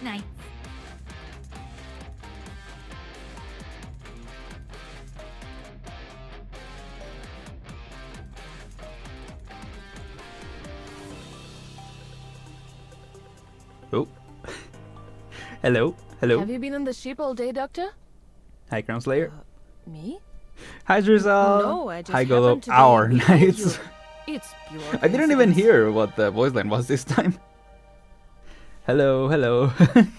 Arknights. Oh. Hello. Hello. Have you been on the ship all day, Doctor? Hi, Crown Slayer. Me? Hi, Drizzle. No, I just Hi, Golo. happened to be Our behind Knights. you. It's pure I didn't even coincidence. hear what the voice line was this time. Hello, hello.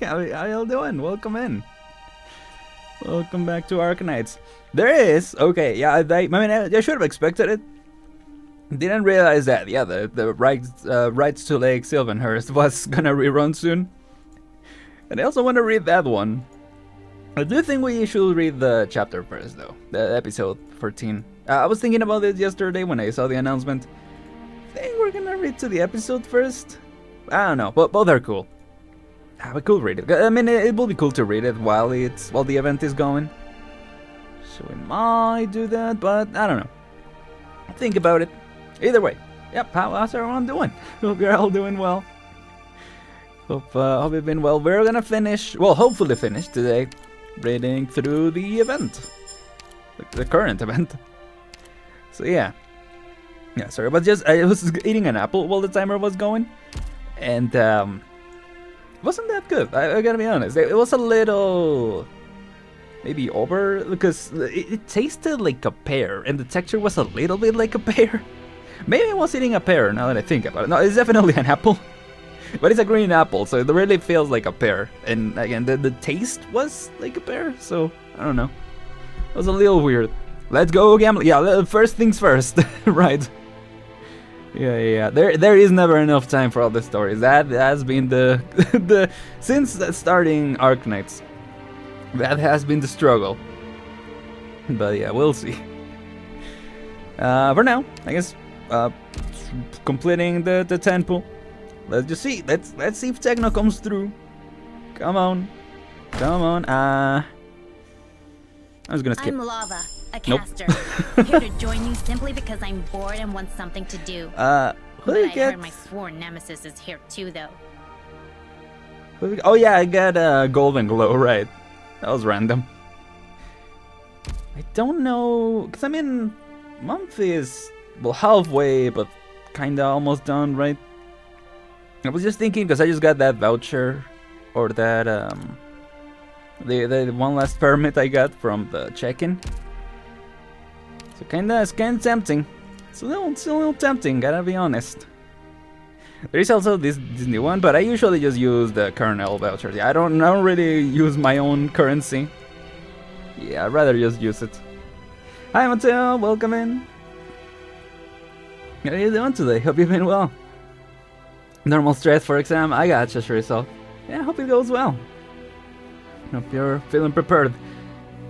how y'all doing? Welcome in. Welcome back to Arknights. There is. Okay, yeah. I mean, I should have expected it. Didn't realize that. Yeah, the rights to Lake Sylvanhurst was gonna rerun soon. And I also want to read that one. I do think we should read the chapter first, though. The episode 14. I was thinking about it yesterday when I saw the announcement. I think we're gonna read to the episode first. I don't know, but both are cool. We could read it. I mean, it will be cool to read it while the event is going. So we might do that, but I don't know. Think about it. Either way, yep. How's everyone doing? Hope you're all doing well. Hope you've been well. We're gonna finish, well, hopefully finish today, reading through the event, the current event. So yeah, sorry, but I was eating an apple while the timer was going, and wasn't that good. I gotta be honest. It was a little maybe over because it tasted like a pear, and the texture was a little bit like a pear. Maybe I was eating a pear now that I think about it. No, it's definitely an apple. But it's a green apple, so it really feels like a pear. And again, the taste was like a pear, so I don't know. It was a little weird. Let's go gambling. Yeah, first things first, right? Yeah. There is never enough time for all the stories. That has been the since starting Arknights. That has been the struggle. But yeah, we'll see. For now, I guess completing the temple. Let's just see. Let's see if Techno comes through. Come on. I'm just gonna skip. I'm Lava, a Nope. caster. Here to join you simply because I'm bored and want something to do. Who But did I I get? heard my sworn nemesis is here too, though. Oh yeah, I got a golden glow. Right. That was random. I don't know, cause I mean, month is well halfway, but kinda almost done, right? I was just thinking because I just got that voucher, or that the one last permit I got from the check-in. So it's kinda tempting. It's a little tempting, gotta be honest. There is also this new one, but I usually just use the kernel vouchers. Yeah, I don't really use my own currency. Yeah, I'd rather just use it. Hi Mateo, welcome in. How are you doing today? Hope you've been well. Normal stress for exam? I gotcha, Shrizel. Yeah, hope it goes well. Hope you're feeling prepared.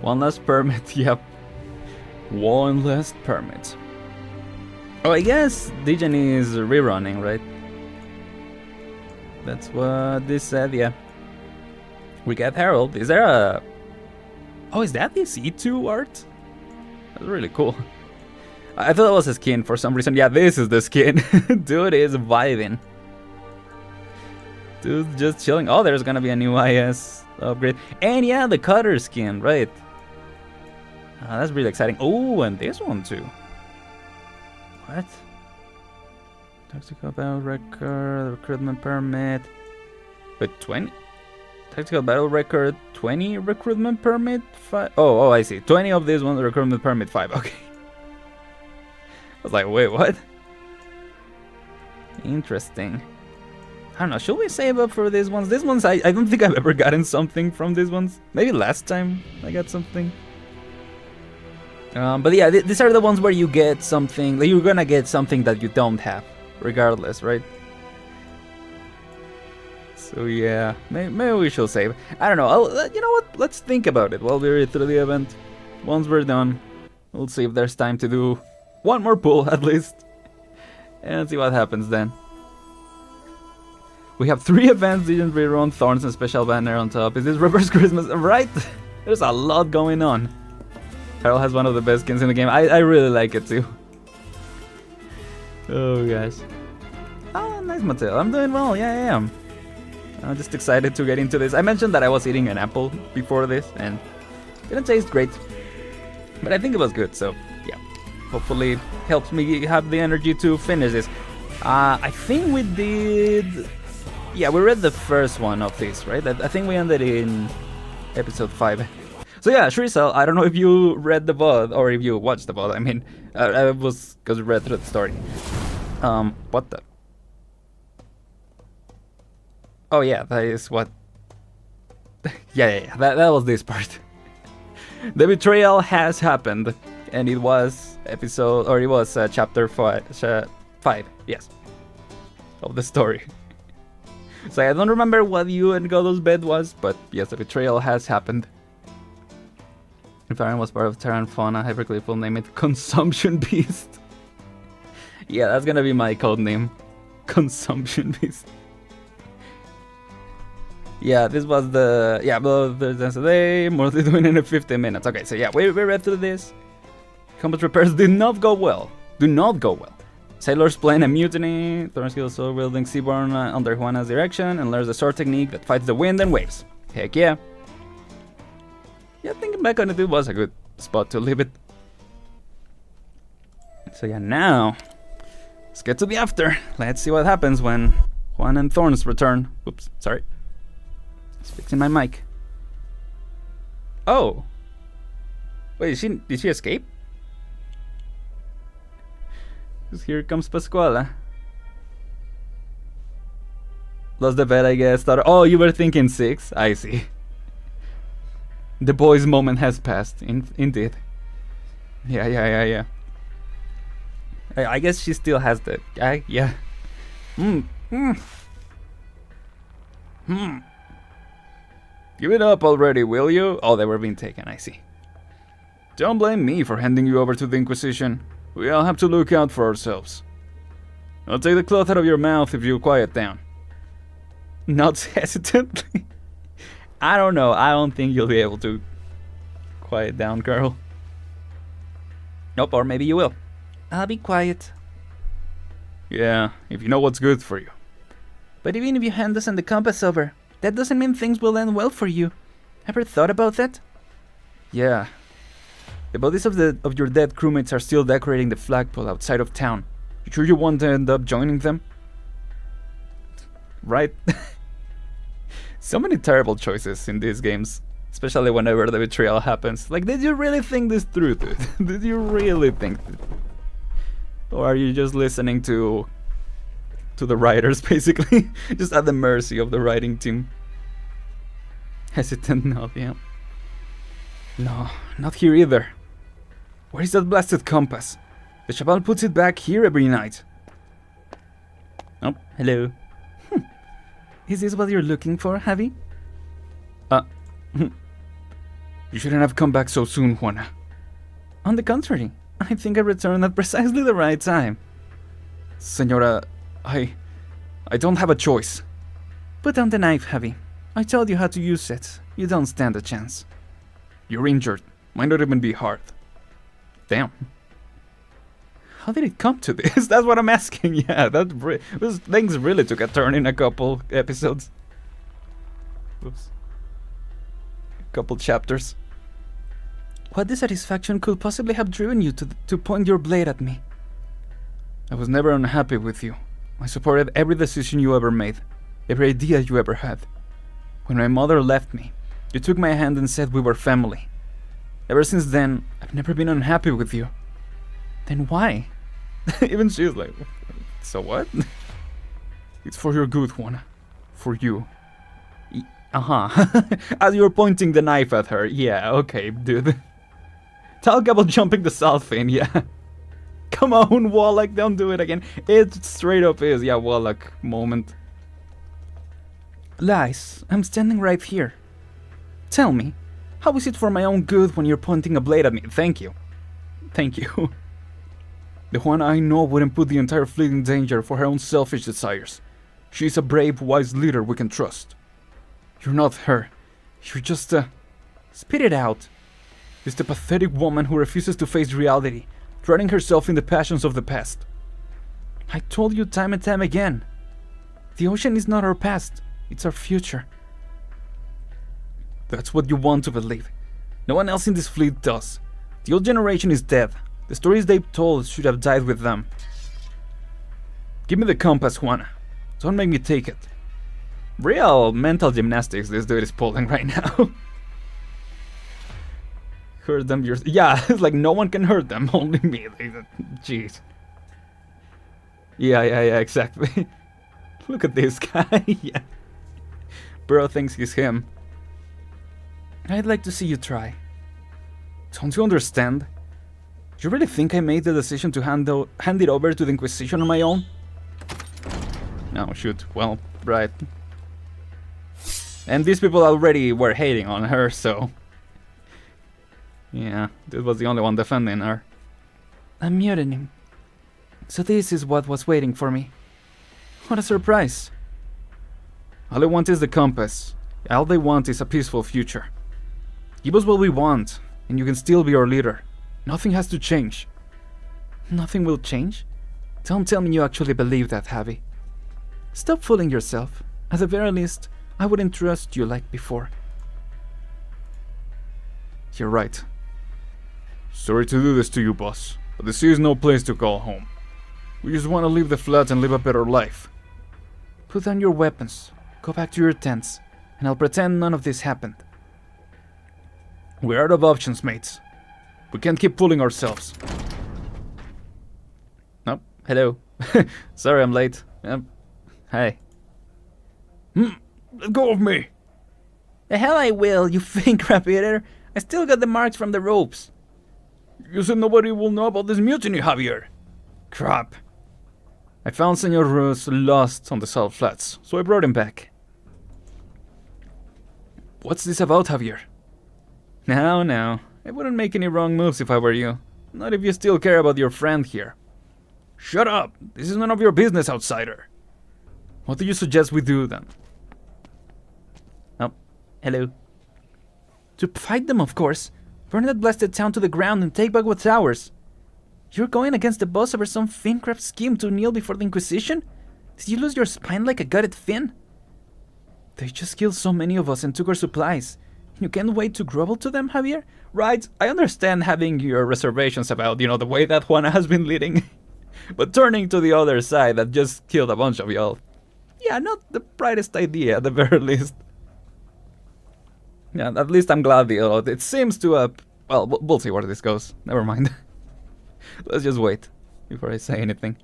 One last permit, yep. One last permit. Oh, I guess Digen is rerunning, right? That's what this said, yeah. We got Harold. Is there a... Oh, is that this E2 art? That's really cool. I thought it was a skin for some reason. Yeah, this is the skin. Dude is vibing. Dude's just chilling. Oh, there's gonna be a new IS upgrade. And yeah, the cutter skin, right. That's really exciting. Oh, and this one too. What? Tactical battle record, recruitment permit. Wait, 20? Tactical battle record, 20 recruitment permit, 5. Oh, I see. 20 of these ones, recruitment permit 5. Okay. I was like, wait, what? Interesting. I don't know, should we save up for these ones? These ones, I don't think I've ever gotten something from these ones. Maybe last time I got something. But yeah, these are the ones where you get something, like you're gonna get something that you don't have, regardless, right? So yeah, maybe we should save. I don't know, you know what, let's think about it while we read through the event. Once we're done, we'll see if there's time to do one more pull at least. And see what happens then. We have 3 events, Legend Rerun, Thorns, and Special Banner on top. Is this Reverse Christmas? Right? There's a lot going on. Harold has one of the best skins in the game. I really like it too. Oh, gosh. Oh, nice, Mateo. I'm doing well. Yeah, I am. I'm just excited to get into this. I mentioned that I was eating an apple before this, and it didn't taste great. But I think it was good, so yeah. Hopefully it helps me have the energy to finish this. I think we did... Yeah, we read the first one of this, right? I think we ended in episode 5. So yeah, Shrizel, I don't know if you read the VOD, or if you watched the VOD, I mean, I was, because I read through the story. What the... Oh yeah, that is what... yeah, that was this part. The betrayal has happened, and it was episode, or it was chapter 5, yes, of the story. So I don't remember what you and Godo's bed was, but yes, the betrayal has happened. If Aren was part of Terran Fauna, Hypercliff will name it Consumption Beast. Yeah, that's gonna be my code name. Consumption Beast. Yeah, this was the... Yeah, there's today, mostly doing it in 15 minutes. Okay, so yeah, we read through this. Combat repairs did not go well. Do not go well. Sailors plan a mutiny. Thornskill so wielding Seaborn under Juana's direction and learns the sword technique that fights the wind and waves. Heck yeah. Yeah, thinking back on it, it was a good spot to leave it. So yeah, now let's get to the after. Let's see what happens when Juan and Thorns return. Oops, sorry. Just fixing my mic. Oh. Wait, did she escape? Because here comes Pasquala. Lost the bet, I guess. Oh, you were thinking 6? I see. The boy's moment has passed. Indeed. Yeah. I guess she still has the... yeah. Give it up already, will you? Oh, they were being taken, I see. Don't blame me for handing you over to the Inquisition. We all have to look out for ourselves. I'll take the cloth out of your mouth if you quiet down. Not hesitantly. I don't know. I don't think you'll be able to quiet down, girl. Nope, or maybe you will. I'll be quiet. Yeah, if you know what's good for you. But even if you hand us and the compass over, that doesn't mean things will end well for you. Ever thought about that? Yeah. The bodies of your dead crewmates are still decorating the flagpole outside of town. You sure you want to end up joining them? Right? So many terrible choices in these games, especially whenever the betrayal happens. Like, did you really think this through, dude? Did you really think this? Or are you just listening to the writers, basically? Just at the mercy of the writing team. Hesitant now, yeah. No, not here either. Where is that blasted compass? The Chaval puts it back here every night. Oh, hello. Is this what you're looking for, Javi? You shouldn't have come back so soon, Juana. On the contrary, I think I returned at precisely the right time. Senora, I don't have a choice. Put down the knife, Javi. I told you how to use it. You don't stand a chance. You're injured. Might not even be hard. Damn. How did it come to this? That's what I'm asking. Yeah, things really took a turn in a couple episodes. Oops. A couple chapters. What dissatisfaction could possibly have driven you to point your blade at me? I was never unhappy with you. I supported every decision you ever made, every idea you ever had. When my mother left me, you took my hand and said we were family. Ever since then, I've never been unhappy with you. Then why? Even she's like, so what? It's for your good, Juana. For you. As you're pointing the knife at her. Yeah, okay, dude. Talk about jumping the south in, yeah. Come on, Wallach, don't do it again. It straight up is, yeah, Wallach moment. Lies, I'm standing right here. Tell me, how is it for my own good when you're pointing a blade at me? Thank you. Thank you. The one I know wouldn't put the entire fleet in danger for her own selfish desires. She's a brave, wise leader we can trust. You're not her. You're just a... Spit it out. Just a pathetic woman who refuses to face reality, drowning herself in the passions of the past. I told you time and time again. The ocean is not our past. It's our future. That's what you want to believe. No one else in this fleet does. The old generation is dead. The stories they've told should have died with them. Give me the compass, Juana. Don't make me take it. Real mental gymnastics this dude is pulling right now. Hurt them yourself. Yeah, it's like no one can hurt them, only me. Jeez. Yeah, exactly. Look at this guy. Yeah. Bro thinks he's him. I'd like to see you try. Don't you understand? Do you really think I made the decision to hand it over to the Inquisition on my own? No, shoot. Well, right. And these people already were hating on her, so... yeah, this was the only one defending her. I'm mutinying. So this is what was waiting for me. What a surprise. All I want is the compass. All they want is a peaceful future. Give us what we want, and you can still be our leader. Nothing has to change. Nothing will change? Don't tell me you actually believe that, Javi. Stop fooling yourself. At the very least, I wouldn't trust you like before. You're right. Sorry to do this to you, boss, but the sea is no place to call home. We just want to leave the flat and live a better life. Put down your weapons, go back to your tents, and I'll pretend none of this happened. We're out of options, mates. We can't keep fooling ourselves. Oh, hello. Sorry I'm late. Hi. Let go of me! The hell I will, you fake crap eater. I still got the marks from the ropes. You said nobody will know about this mutiny, Javier. Crap. I found Senor Ruz lost on the Salt Flats, so I brought him back. What's this about, Javier? No. I wouldn't make any wrong moves if I were you. Not if you still care about your friend here. Shut up! This is none of your business, outsider. What do you suggest we do, then? Oh, hello. To fight them, of course. Burn that blasted town to the ground and take back what's ours. You're going against the boss over some fiend-crap scheme to kneel before the Inquisition? Did you lose your spine like a gutted fin? They just killed so many of us and took our supplies. You can't wait to grovel to them, Javier? Right, I understand having your reservations about, the way that Juana has been leading. But turning to the other side that just killed a bunch of y'all. Yeah, not the brightest idea, at the very least. Yeah, at least I'm glad it seems to, well, we'll see where this goes. Never mind. Let's just wait before I say anything.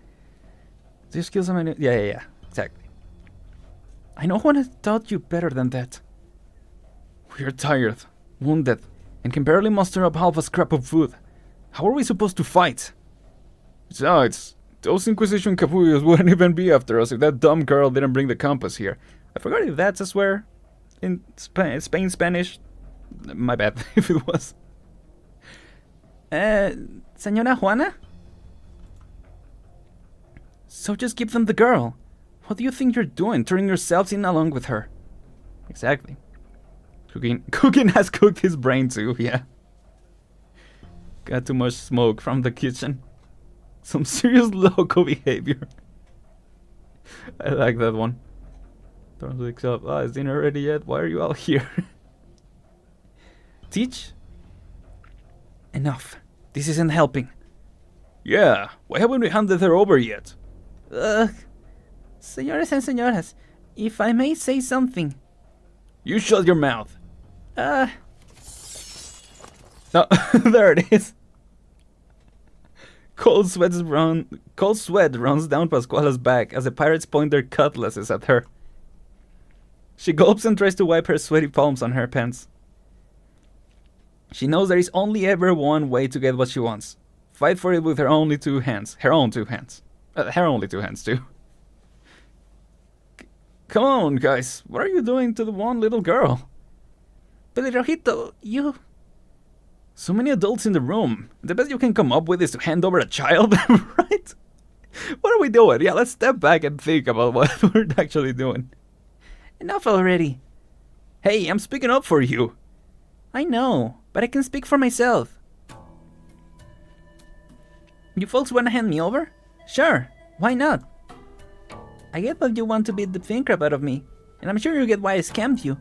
Just kill somebody. Yeah, exactly. I know one has taught you better than that. We're tired, wounded, and can barely muster up half a scrap of food. How are we supposed to fight? Besides, those Inquisition capullos wouldn't even be after us if that dumb girl didn't bring the compass here. I forgot if that's a swear in Spain Spanish. My bad if it was. Señora Juana? So just give them the girl. What do you think you're doing, turning yourselves in along with her? Exactly. Cooking has cooked his brain too, yeah. Got too much smoke from the kitchen. Some serious loco behavior. I like that one. Turns wakes up. Is dinner ready yet? Why are you all here? Teach? Enough. This isn't helping. Yeah, why haven't we handed her over yet? Señores and señoras, if I may say something. You shut your mouth. No, there it is. Cold sweat runs down Pascuala's back as the pirates point their cutlasses at her. She gulps and tries to wipe her sweaty palms on her pants. She knows there is only ever one way to get what she wants. Fight for it with her only two hands. Her only two hands, too. Come on, guys. What are you doing to the one little girl? Pelirrojito, you... So many adults in the room. The best you can come up with is to hand over a child, right? What are we doing? Yeah, let's step back and think about what we're actually doing. Enough already. Hey, I'm speaking up for you. I know, but I can speak for myself. You folks want to hand me over? Sure, why not? I get that you want to beat the fin crap out of me. And I'm sure you get why I scammed you.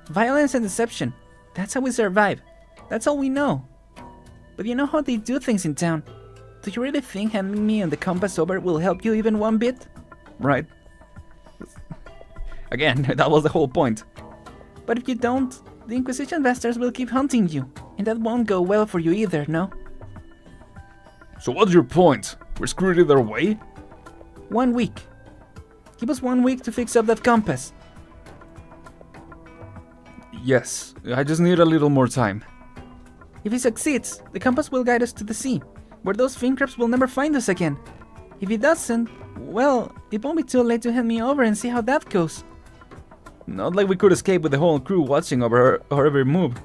Violence and deception. That's how we survive. That's all we know. But you know how they do things in town. Do you really think handing me and the compass over will help you even one bit? Right. Again, that was the whole point. But if you don't, the Inquisition bastards will keep hunting you. And that won't go well for you either, no? So what's your point? We're screwed either way? 1 week. Give us 1 week to fix up that compass. Yes, I just need a little more time. If he succeeds, the compass will guide us to the sea, where those fin crabs will never find us again. If he doesn't, well, it won't be too late to hand me over and see how that goes. Not like we could escape with the whole crew watching over our every move.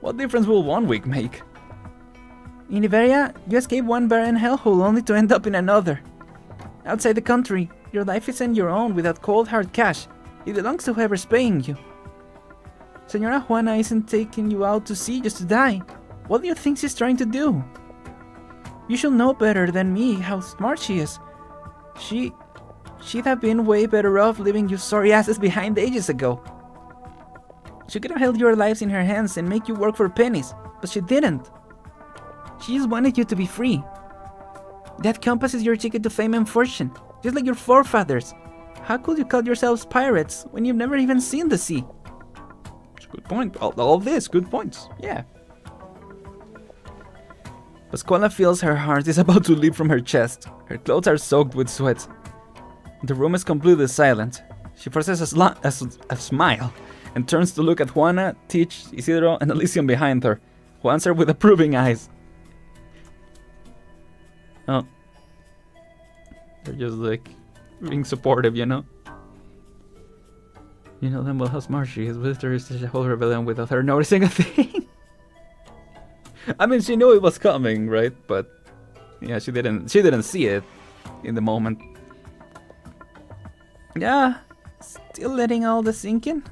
What difference will 1 week make? In Iberia, you escape one barren hellhole only to end up in another. Outside the country, your life isn't your own without cold hard cash. It belongs to whoever's paying you. Senora Juana isn't taking you out to sea just to die. What do you think she's trying to do? You should know better than me how smart she is. She'd have been way better off leaving you sorry asses behind ages ago. She could have held your lives in her hands and make you work for pennies, but she didn't. She just wanted you to be free. That compass is your ticket to fame and fortune, just like your forefathers. How could you call yourselves pirates when you've never even seen the sea? It's a good point. All of this, good points. Yeah. Pascuala feels her heart is about to leap from her chest. Her clothes are soaked with sweat. The room is completely silent. She forces a smile and turns to look at Juana, Teach, Isidro, and Elysium behind her, who answer with approving eyes. Oh. They're just like being supportive, you know? You know damn well how smart she is. With her is a whole rebellion without her noticing a thing. I mean, she knew it was coming, right? But yeah, she didn't see it in the moment. Yeah, still letting all the sink in?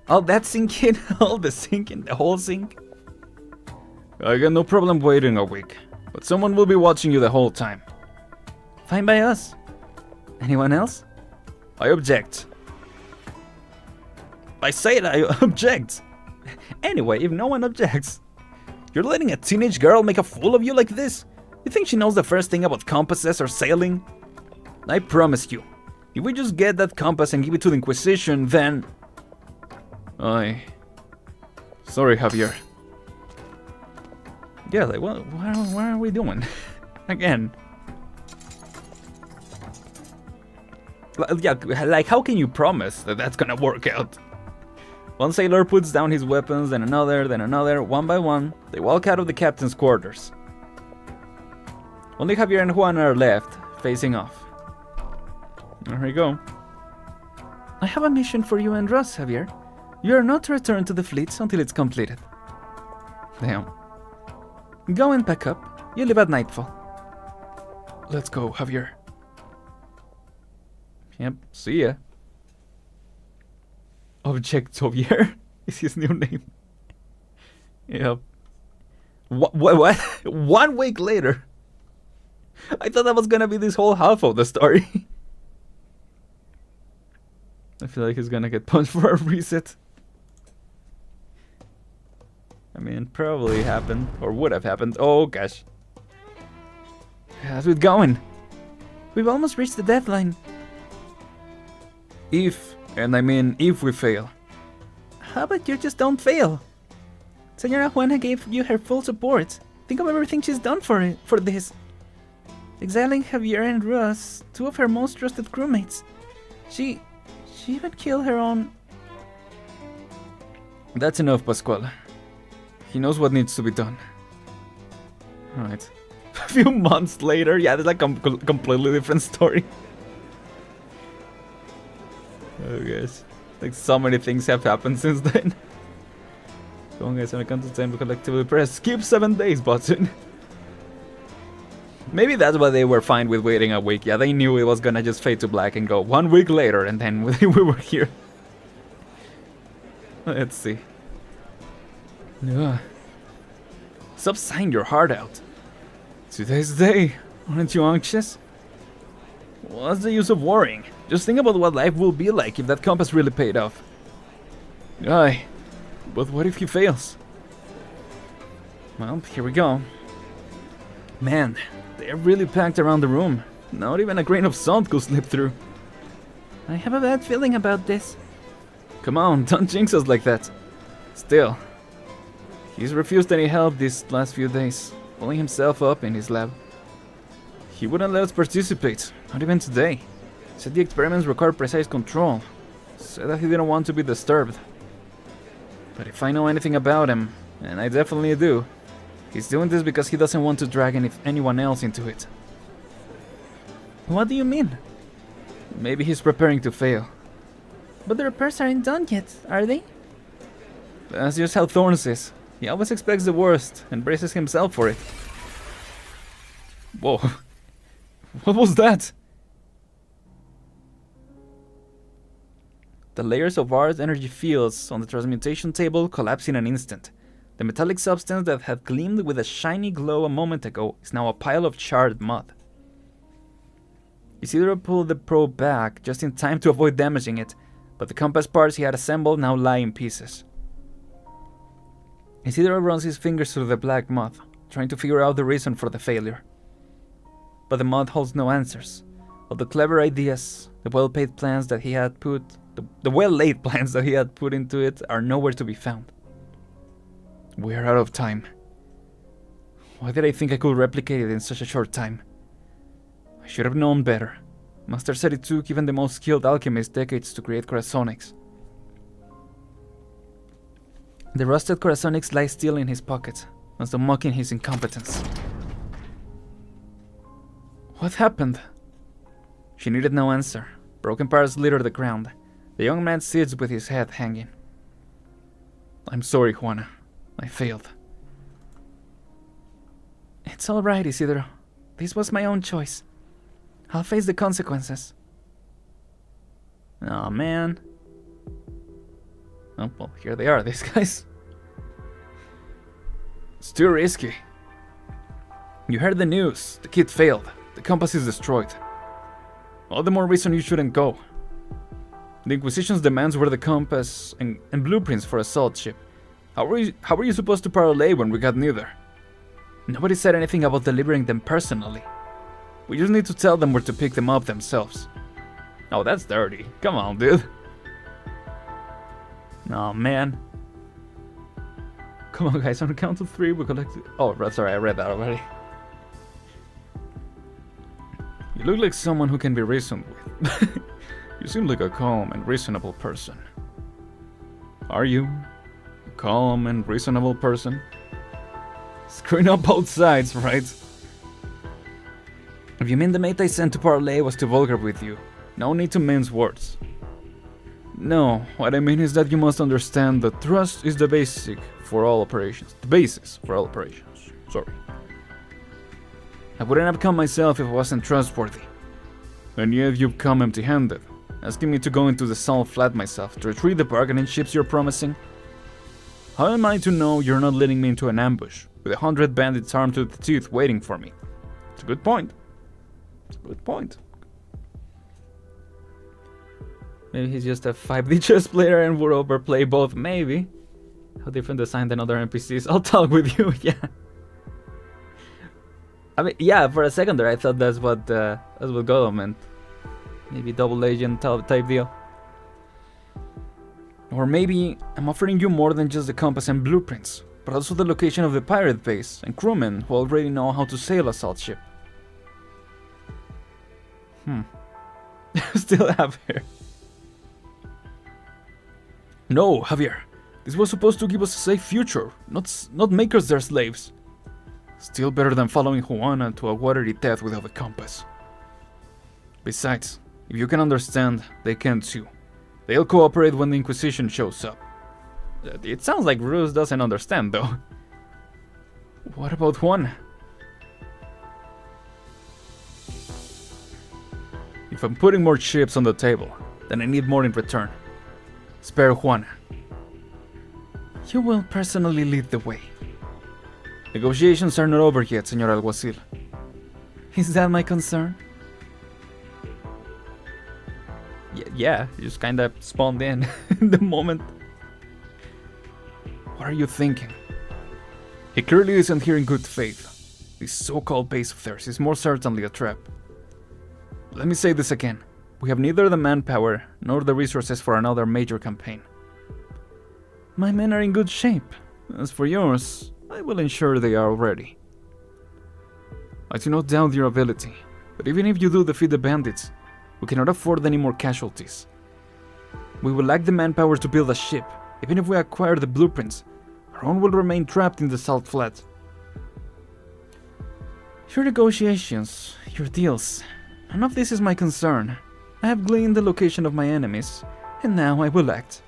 All that sink in? All the sink in? The whole sink? I got no problem waiting a week, but someone will be watching you the whole time. Fine by us. Anyone else? I object. I said I object. Anyway, if no one objects. You're letting a teenage girl make a fool of you like this? You think she knows the first thing about compasses or sailing? I promise you, if we just get that compass and give it to the Inquisition, then... Sorry, Javier. Yeah, like, what are we doing? Again. Yeah, like, how can you promise that that's gonna work out? One sailor puts down his weapons, then another, one by one. They walk out of the captain's quarters. Only Javier and Juan are left, facing off. There we go. I have a mission for you and Russ, Javier. You are not to return to the fleet until it's completed. Damn. Go and pack up. You leave at nightfall. Let's go, Javier. Yep, see ya. Object Javier is his new name. Yep. What? 1 week later? I thought that was gonna be this whole half of the story. I feel like he's gonna get punched for a reset. I mean, probably happened, or would have happened. Oh gosh. How's it going? We've almost reached the deadline. If, and I mean if we fail. How about you just don't fail? Senora Juana gave you her full support. Think of everything she's done for this. Exiling Javier and Russ, two of her most trusted crewmates. She even killed her own... That's enough, Pascuala. He knows what needs to be done. Alright. A few months later, yeah, that's like a completely different story. Oh gosh. Like so many things have happened since then. Come on guys, when it comes to time to collectively press skip 7 days button. Maybe that's why they were fine with waiting a week. Yeah, they knew it was gonna just fade to black and go 1 week later, and then we were here. Let's see. Yeah. Stop sighing your heart out. Today's the day. Aren't you anxious? What's the use of worrying? Just think about what life will be like if that compass really paid off. Aye, but what if he fails? Well, here we go. Man, they're really packed around the room. Not even a grain of salt could slip through. I have a bad feeling about this. Come on, don't jinx us like that. Still, he's refused any help these last few days, pulling himself up in his lab. He wouldn't let us participate, not even today. Said the experiments require precise control. Said that he didn't want to be disturbed. But if I know anything about him, and I definitely do, he's doing this because he doesn't want to drag anyone else into it. What do you mean? Maybe he's preparing to fail. But the repairs aren't done yet, are they? That's just how Thorns is. He always expects the worst and braces himself for it. Whoa. What was that? The layers of R's energy fields on the transmutation table collapse in an instant. The metallic substance that had gleamed with a shiny glow a moment ago is now a pile of charred mud. Isidro pulled the probe back just in time to avoid damaging it, but the compass parts he had assembled now lie in pieces. Isidro runs his fingers through the black mud, trying to figure out the reason for the failure. But the mud holds no answers. All the clever ideas, the well-laid plans that he had put into it are nowhere to be found. We're out of time. Why did I think I could replicate it in such a short time? I should have known better. Master said it took even the most skilled alchemists decades to create Corazonics. The rusted Corazonics lie still in his pocket, as though mocking his incompetence. What happened? She needed no answer. Broken parts litter the ground. The young man sits with his head hanging. I'm sorry, Juana. I failed. It's all right, Isidro. This was my own choice. I'll face the consequences. Aw, man. Oh, well, here they are, these guys. It's too risky. You heard the news. The kid failed. The compass is destroyed. All the more reason you shouldn't go. The Inquisition's demands were the compass and blueprints for a salt ship. How were you supposed to parlay when we got neither? Nobody said anything about delivering them personally. We just need to tell them where to pick them up themselves. Oh, that's dirty. Come on, dude. Oh, man. Come on, guys. On the count of 3, we collect... Oh, sorry. I read that already. You look like someone who can be reasoned with. You seem like a calm and reasonable person. Are you? A calm and reasonable person? Screwing up both sides, right? If you mean the mate I sent to parlay was too vulgar with you, no need to mince words. No, what I mean is that you must understand that trust is the basic for all operations. The basis for all operations. Sorry. I wouldn't have come myself if I wasn't trustworthy. And yet you've come empty-handed, asking me to go into the salt flat myself to retrieve the bargaining chips you're promising. How am I to know you're not leading me into an ambush, with 100 bandits armed to the teeth waiting for me? It's a good point. It's a good point. Maybe he's just a 5D chess player and would overplay both, maybe. How different design than other NPCs. I'll talk with you, yeah. I mean, yeah, for a second there I thought that's what Godo meant. Maybe double agent type deal. Or maybe I'm offering you more than just the compass and blueprints, but also the location of the pirate base and crewmen who already know how to sail a salt ship. Still have here. No, Javier. This was supposed to give us a safe future, not make us their slaves. Still better than following Juana to a watery death without a compass. Besides, if you can understand, they can too. They'll cooperate when the Inquisition shows up. It sounds like Ruse doesn't understand, though. What about Juana? If I'm putting more chips on the table, then I need more in return. Spare Juana. You will personally lead the way. Negotiations are not over yet, Señor Alguacil. Is that my concern? yeah, you just kinda spawned in in the moment. What are you thinking? He clearly isn't here in good faith. This so-called base of theirs is more certainly a trap. Let me say this again. We have neither the manpower nor the resources for another major campaign. My men are in good shape. As for yours, I will ensure they are ready. I do not doubt your ability, but even if you do defeat the bandits, we cannot afford any more casualties. We will lack the manpower to build a ship. Even if we acquire the blueprints, our own will remain trapped in the Salt Flat. Your negotiations, your deals, none of this is my concern. I have gleaned the location of my enemies, and now I will act.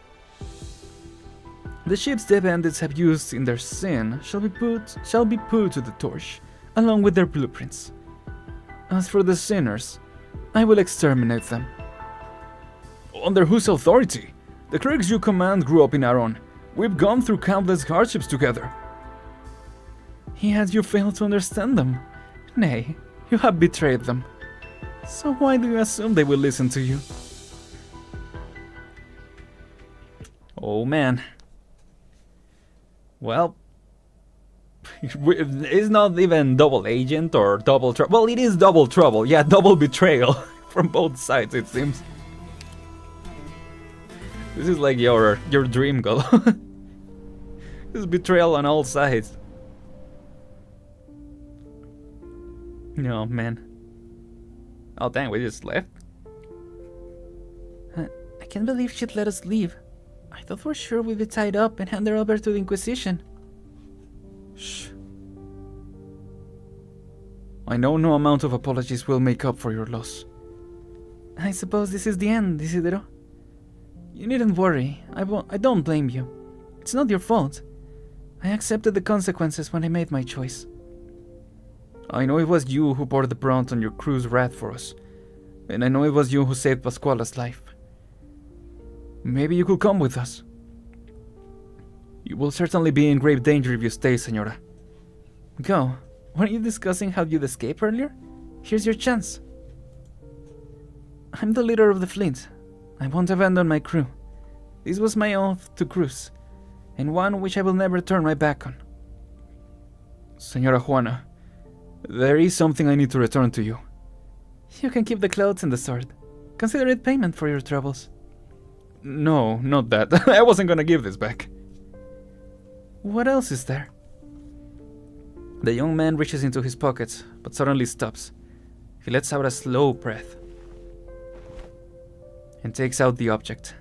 The ships the bandits have used in their sin shall be put to the torch, along with their blueprints. As for the sinners, I will exterminate them. Under whose authority? The clerics you command grew up in Aren. We've gone through countless hardships together. Yet you fail to understand them. Nay, you have betrayed them. So why do you assume they will listen to you? Oh man. Well, it's not even double agent or double trouble. Well, it is double trouble. Yeah, double betrayal from both sides, it seems. This is like your dream goal. This is betrayal on all sides. No, man. Oh, dang, we just left? I can't believe she'd let us leave. I thought for sure we'd be tied up and hand her over to the Inquisition. Shh. I know no amount of apologies will make up for your loss. I suppose this is the end, Isidro. You needn't worry. I don't blame you. It's not your fault. I accepted the consequences when I made my choice. I know it was you who bore the brunt on your crew's wrath for us. And I know it was you who saved Pascuala's life. Maybe you could come with us. You will certainly be in grave danger if you stay, Senora. Go. Weren't you discussing how you'd escape earlier? Here's your chance. I'm the leader of the fleet. I won't abandon my crew. This was my oath to Cruz, and one which I will never turn my back on. Senora Juana, there is something I need to return to you. You can keep the clothes and the sword. Consider it payment for your troubles. No, not that. I wasn't gonna give this back. What else is there? The young man reaches into his pockets, but suddenly stops. He lets out a slow breath and takes out the object.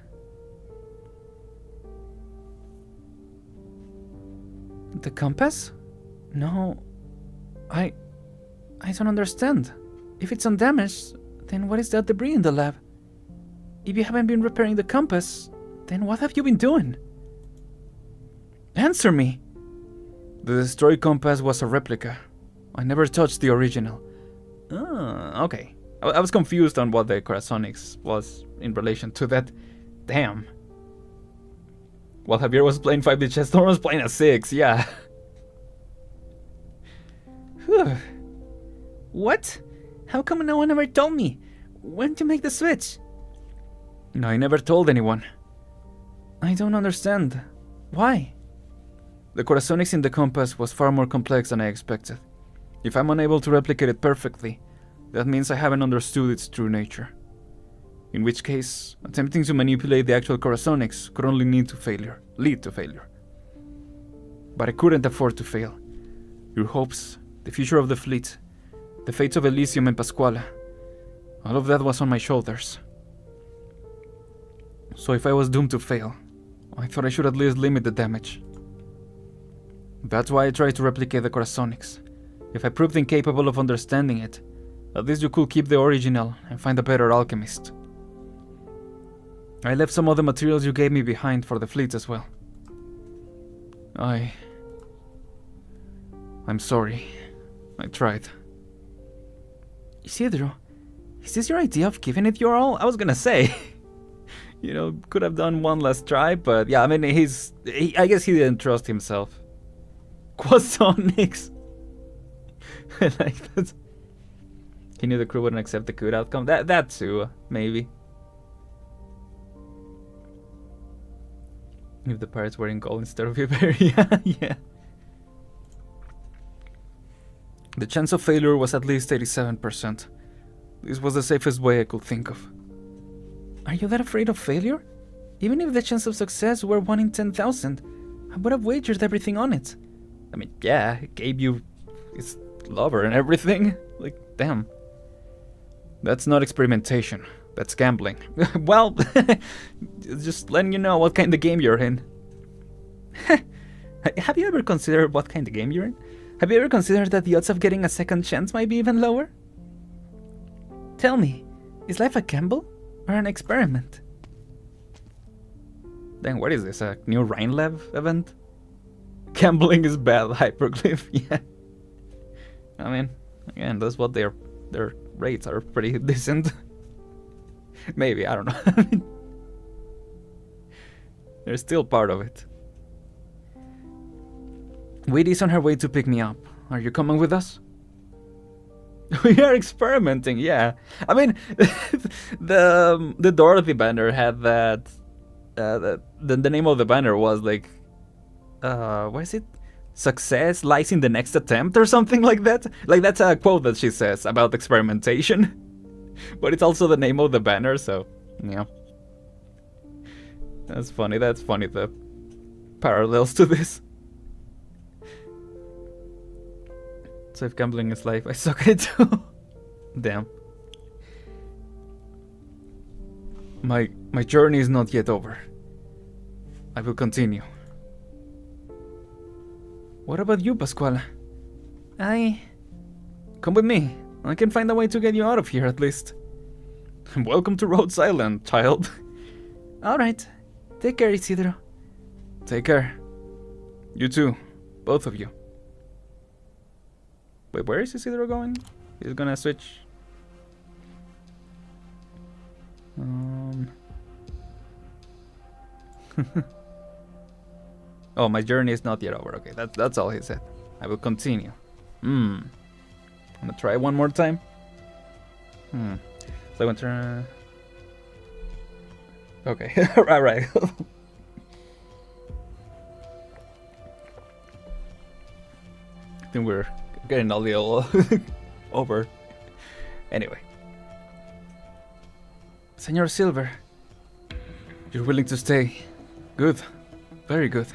The compass? No, I don't understand. If it's undamaged, then what is that debris in the lab? If you haven't been repairing the compass, then what have you been doing? Answer me! The destroyed compass was a replica. I never touched the original. Ah, okay. I was confused on what the Corazonics was in relation to that. Damn. While Javier was playing 5D chess, Thor was playing a 6, yeah. What? How come no one ever told me? When to make the switch? No, I never told anyone. I don't understand. Why? The Corazonics in the compass was far more complex than I expected. If I'm unable to replicate it perfectly, that means I haven't understood its true nature. In which case, attempting to manipulate the actual Corazonics could only lead to failure. But I couldn't afford to fail. Your hopes, the future of the fleet, the fates of Elysium and Pascuala, all of that was on my shoulders. So if I was doomed to fail, I thought I should at least limit the damage. That's why I tried to replicate the Corazonics. If I proved incapable of understanding it, at least you could keep the original and find a better alchemist. I left some of the materials you gave me behind for the fleet as well. I'm sorry. I tried. Isidro, is this your idea of giving it your all? I was gonna say. You know, could have done one last try, but yeah, I mean, I guess he didn't trust himself. Quasonics. I like that. He knew the crew wouldn't accept the good outcome. That too, maybe. If the pirates were in gold instead of Iberia, yeah. The chance of failure was at least 87%. This was the safest way I could think of. Are you that afraid of failure? Even if the chance of success were 1 in 10,000, I would have wagered everything on it. I mean, yeah, it gave you his lover and everything. Like, damn. That's not experimentation. That's gambling. Well, just letting you know what kind of game you're in. Have you ever considered what kind of game you're in? Have you ever considered that the odds of getting a second chance might be even lower? Tell me, is life a gamble or an experiment? Then what is this, a new Rhinelev event? Gambling is bad, Hyperglyph, yeah. I mean, again, that's what their rates are pretty decent. Maybe, I don't know. They're still part of it. Wheaty's on her way to pick me up. Are you coming with us? We are experimenting, yeah. I mean, the Dorothy banner had that. The name of the banner was like, what is it? Success lies in the next attempt or something like that. Like that's a quote that she says about experimentation. But it's also the name of the banner, so yeah. That's funny. That's funny. The parallels to this. So if gambling is life, I suck at it too. Damn. My journey is not yet over. I will continue. What about you, Pasquale? Come with me. I can find a way to get you out of here at least. Welcome to Rhodes Island, child. Alright. Take care, Isidro. Take care. You too. Both of you. Wait, where is Isidro going? He's gonna switch. Oh, my journey is not yet over. Okay, that's all he said. I will continue. I'm gonna try one more time. So I want to. Okay, alright. I think we're getting a little over. Anyway. Senor Silver, you're willing to stay. Good. Very good.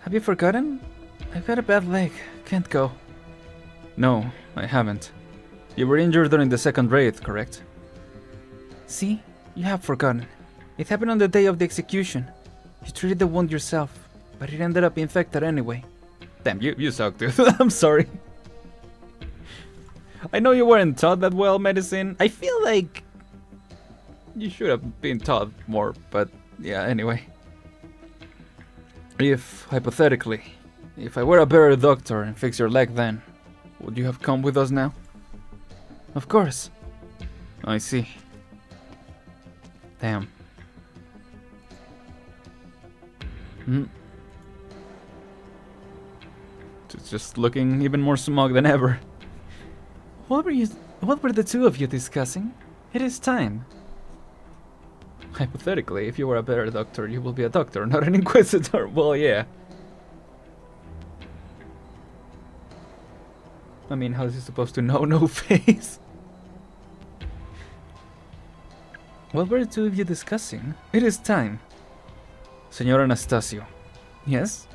Have you forgotten? I've got a bad leg. Can't go. No, I haven't. You were injured during the second raid, correct? See? You have forgotten. It happened on the day of the execution. You treated the wound yourself, but it ended up infected anyway. Damn, you suck, dude. I'm sorry. I know you weren't taught that well medicine. I feel like you should have been taught more, but yeah, anyway. If, hypothetically, if I were a better doctor and fix your leg then, would you have come with us now? Of course. I see. Damn. It's just looking even more smug than ever. What were the two of you discussing? It is time. Hypothetically, if you were a better doctor, you will be a doctor, not an inquisitor. Well, yeah. I mean, how is he supposed to know no face? What were the two of you discussing? It is time. Senor Anastasio. Yes?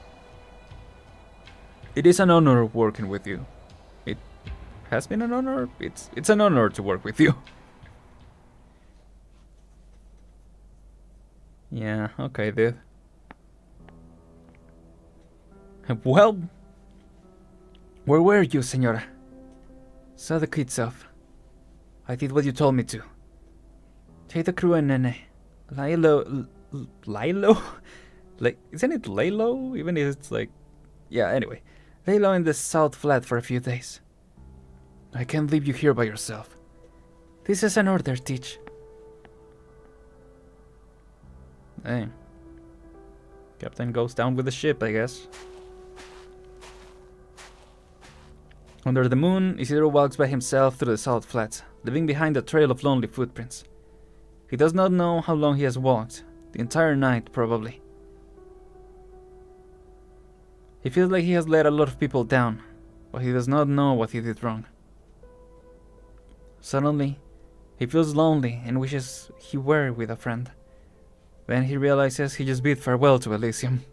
It is an honor working with you. It has been an honor? It's an honor to work with you. Yeah, okay, dude. Well, where were you, senora? Saw the kids off. I did what you told me to. Take the crew and Nene. Lilo? Like, isn't it Lilo? Even if it's like... Yeah, anyway. Lay low in the South Flat for a few days. I can't leave you here by yourself. This is an order, Teach. Hey. Captain goes down with the ship, I guess. Under the moon, Isidro walks by himself through the South Flats, leaving behind a trail of lonely footprints. He does not know how long he has walked. The entire night, probably. He feels like he has let a lot of people down, but he does not know what he did wrong. Suddenly, he feels lonely and wishes he were with a friend. Then he realizes he just bid farewell to Elysium.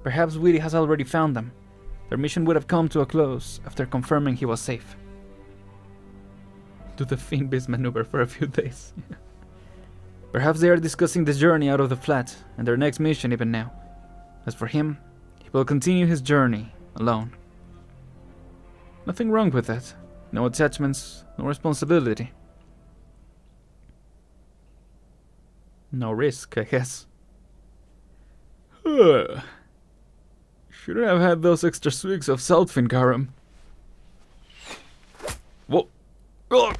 Perhaps Weedy has already found them. Their mission would have come to a close after confirming he was safe. Do the Fiend-Beast maneuver for a few days. Perhaps they are discussing the journey out of the flat and their next mission even now. As for him, he will continue his journey alone. Nothing wrong with that. No attachments, no responsibility. No risk, I guess. Shouldn't have had those extra swigs of Saltfin Garum. Whoa. Oh.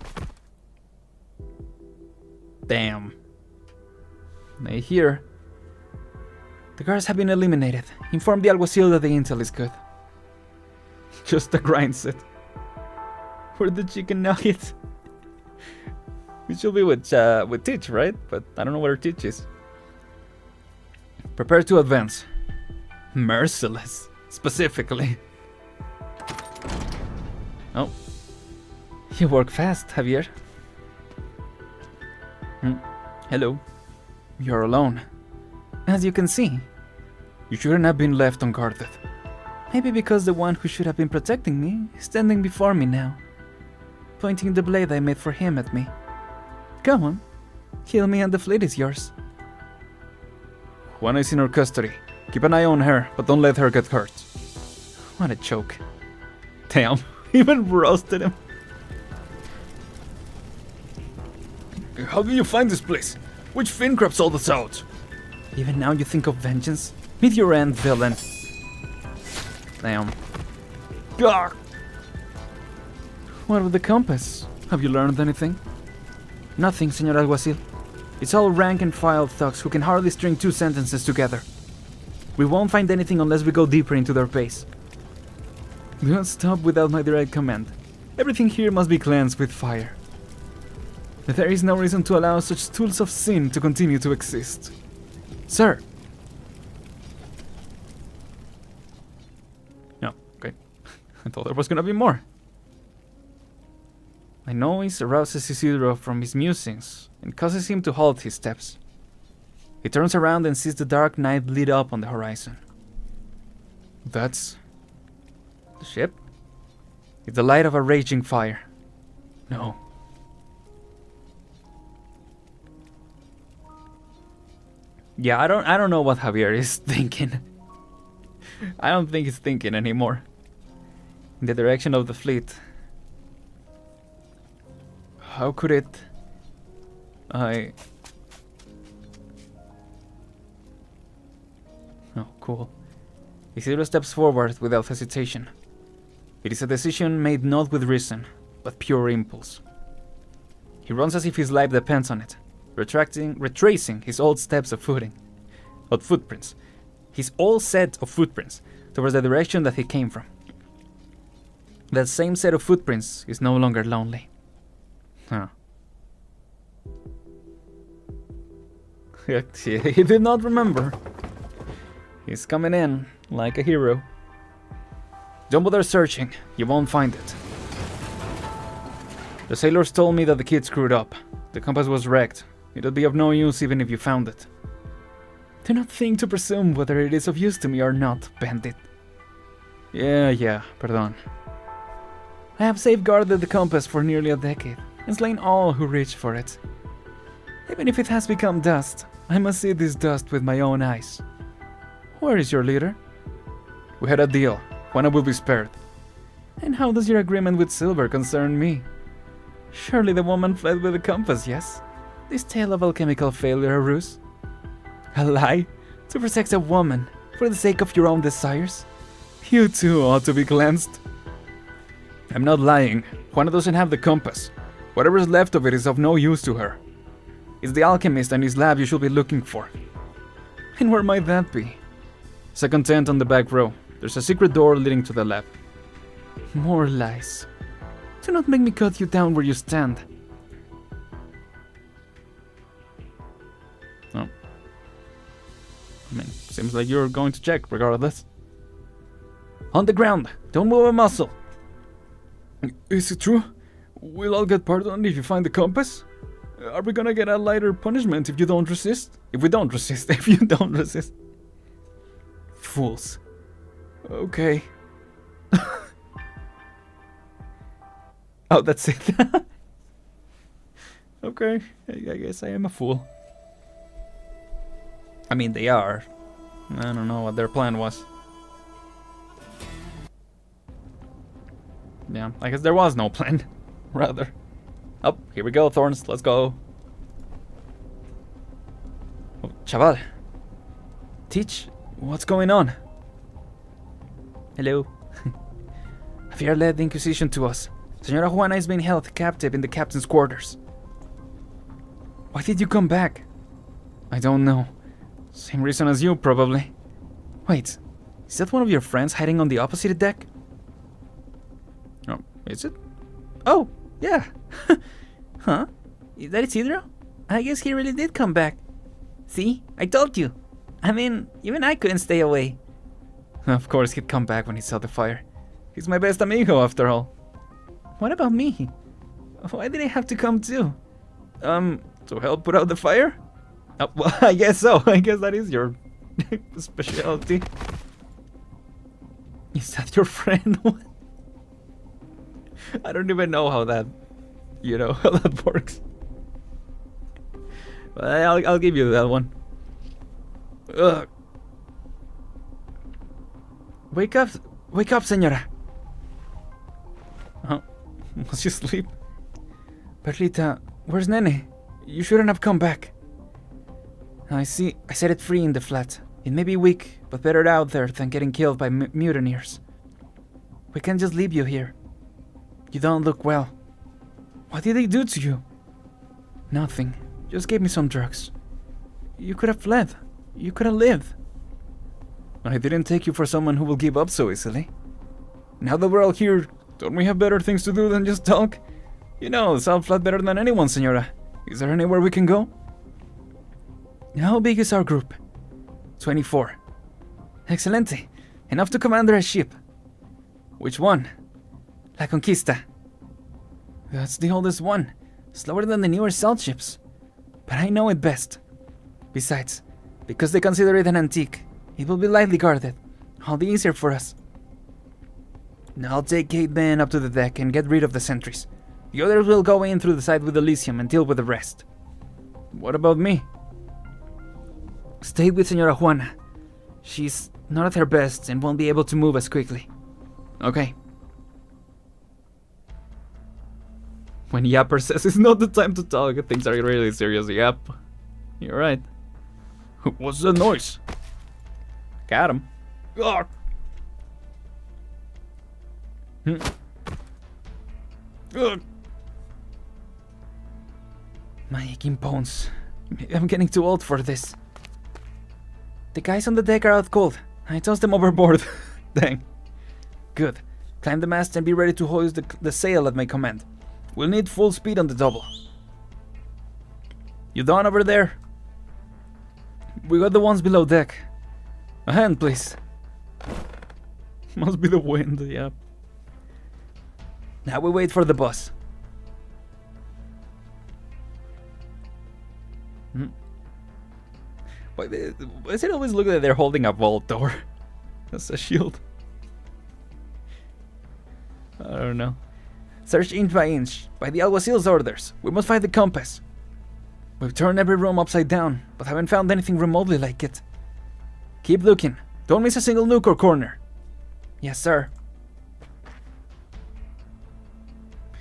Damn. Nay, here. The guards have been eliminated. Inform the alguacil that the intel is good. Just a grind set. For the chicken nugget. It should be with Teach, right? But I don't know where Teach is. Prepare to advance. Merciless, specifically. Oh. You work fast, Javier. Hello. You're alone. As you can see, you shouldn't have been left unguarded. Maybe because the one who should have been protecting me is standing before me now, pointing the blade I made for him at me. Come on, kill me and the fleet is yours. Juana is in her custody. Keep an eye on her, but don't let her get hurt. What a joke. Damn, even roasted him. How did you find this place? Which fin crab sold us out? Even now you think of vengeance? Meet your end, villain. Damn. Gah! What of the compass? Have you learned anything? Nothing, Senor Alguacil. It's all rank and file thugs who can hardly string two sentences together. We won't find anything unless we go deeper into their base. Do not stop without my direct command. Everything here must be cleansed with fire. There is no reason to allow such tools of sin to continue to exist. Sir! No, okay. I thought there was gonna be more. My noise arouses Isidro from his musings and causes him to halt his steps. He turns around and sees the dark night lit up on the horizon. That's the ship? It's the light of a raging fire. No. Yeah, I don't know what Javier is thinking. I don't think he's thinking anymore. In the direction of the fleet. How could it? Oh, cool. Isidro steps forward without hesitation. It is a decision made not with reason, but pure impulse. He runs as if his life depends on it, retracing his old steps of footprints, his old set of footprints towards the direction that he came from. That same set of footprints is no longer lonely. Huh. He did not remember. He's coming in like a hero. Don't bother searching, you won't find it. The sailors told me that the kid screwed up. The compass was wrecked. It'll be of no use even if you found it. Do not think to presume whether it is of use to me or not, bandit. Yeah, pardon. I have safeguarded the compass for nearly a decade, and slain all who reached for it. Even if it has become dust, I must see this dust with my own eyes. Where is your leader? We had a deal. Juana will be spared. And how does your agreement with Silver concern me? Surely the woman fled with the compass, yes? This tale of alchemical failure a ruse? A lie? To protect a woman, for the sake of your own desires? You too ought to be cleansed. I'm not lying. Juana doesn't have the compass. Whatever's left of it is of no use to her. It's the alchemist and his lab you should be looking for. And where might that be? Second tent on the back row. There's a secret door leading to the lab. More lies. Do not make me cut you down where you stand. Oh. I mean, seems like you're going to check regardless. On the ground. Don't move a muscle. Is it true? We'll all get pardoned if you find the compass? Are we gonna get a lighter punishment if you don't resist? If we don't resist. If you don't resist. Fools. Okay. Oh, that's it. Okay, I guess I am a fool. I mean, they are. I don't know what their plan was. Yeah, I guess there was no plan. Rather. Oh, here we go, Thorns. Let's go. Oh, chaval. Teach, what's going on? Hello. Javier led the Inquisition to us. Senora Juana is being held captive in the captain's quarters. Why did you come back? I don't know. Same reason as you, probably. Wait, is that one of your friends hiding on the opposite deck? Oh, is it? Oh, yeah. Huh? Is that Isidro? I guess he really did come back. See? I told you. I mean, even I couldn't stay away. Of course he'd come back when he saw the fire. He's my best amigo, after all. What about me? Why did I have to come too? To help put out the fire? Oh, well, I guess so. I guess that is your specialty. Is that your friend? I don't even know how that, how that works. But I'll give you that one. Ugh. Wake up, señora. Oh, was she asleep? Perlita, where's Nene? You shouldn't have come back. I see. I set it free in the flat. It may be weak, but better out there than getting killed by mutineers. We can't just leave you here. You don't look well. What did they do to you? Nothing. Just gave me some drugs. You could have fled. You could have lived. I didn't take you for someone who will give up so easily. Now that we're all here, don't we have better things to do than just talk? You know South Flat better than anyone, senora. Is there anywhere we can go? How big is our group? 24. Excelente. Enough to commander a ship. Which one? La Conquista. That's the oldest one. Slower than the newer salt ships. But I know it best. Besides, because they consider it an antique, it will be lightly guarded. All the easier for us. Now I'll take 8 men up to the deck and get rid of the sentries. The others will go in through the side with Elysium and deal with the rest. What about me? Stay with Senora Juana. She's not at her best and won't be able to move as quickly. Okay. When Yapper says it's not the time to talk, things are really serious, Yap. You're right. What's the noise? Got him. Ugh. Ugh. My aching bones. I'm getting too old for this. The guys on the deck are out cold. I tossed them overboard. Dang. Good. Climb the mast and be ready to hoist the sail at my command. We'll need full speed on the double. You done over there? We got the ones below deck. A hand, please. Must be the wind, yeah. Now we wait for the bus. Why does it always look like they're holding a vault door? That's a shield. I don't know. Search inch by inch. By the alguacil's orders. We must find the compass. We've turned every room upside down, but haven't found anything remotely like it. Keep looking. Don't miss a single nook or corner. Yes, sir.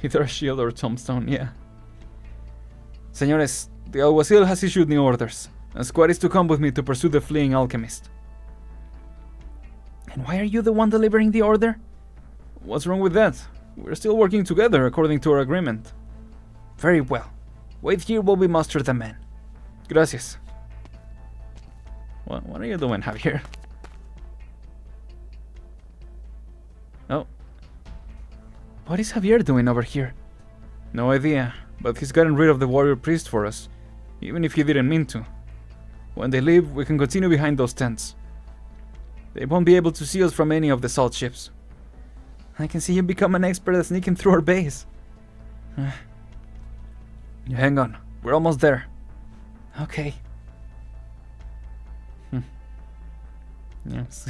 Either a shield or a tombstone, yeah. Señores, the alguacil has issued new orders. A squad is to come with me to pursue the fleeing alchemist. And why are you the one delivering the order? What's wrong with that? We're still working together according to our agreement. Very well. Wait here while we muster the men. Gracias. What are you doing, Javier? Oh. What is Javier doing over here? No idea, but he's gotten rid of the warrior priest for us, even if he didn't mean to. When they leave, we can continue behind those tents. They won't be able to see us from any of the salt ships. I can see you become an expert at sneaking through our base. Hang on, we're almost there. Okay. Yes,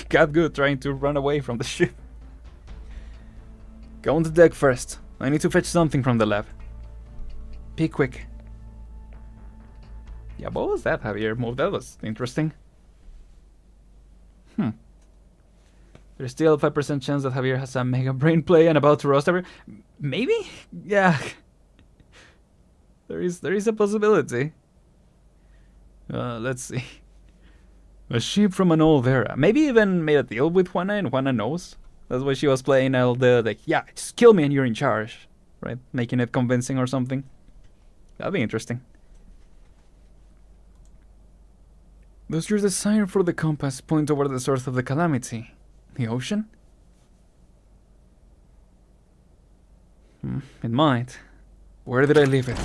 got good trying to run away from the ship. Go on the deck first. I need to fetch something from the lab. Be quick. Yeah, what was that Javier move? That was interesting. There's still a 5% chance that Javier has a mega brain play and about to roast everyone. Maybe? Yeah. There is a possibility. Let's see. A ship from an old era. Maybe even made a deal with Juana and Juana knows. That's why she was playing all the, like, yeah, just kill me and you're in charge. Right? Making it convincing or something. That'd be interesting. Does your desire for the compass point toward the source of the calamity? The ocean? It might. Where did I leave it?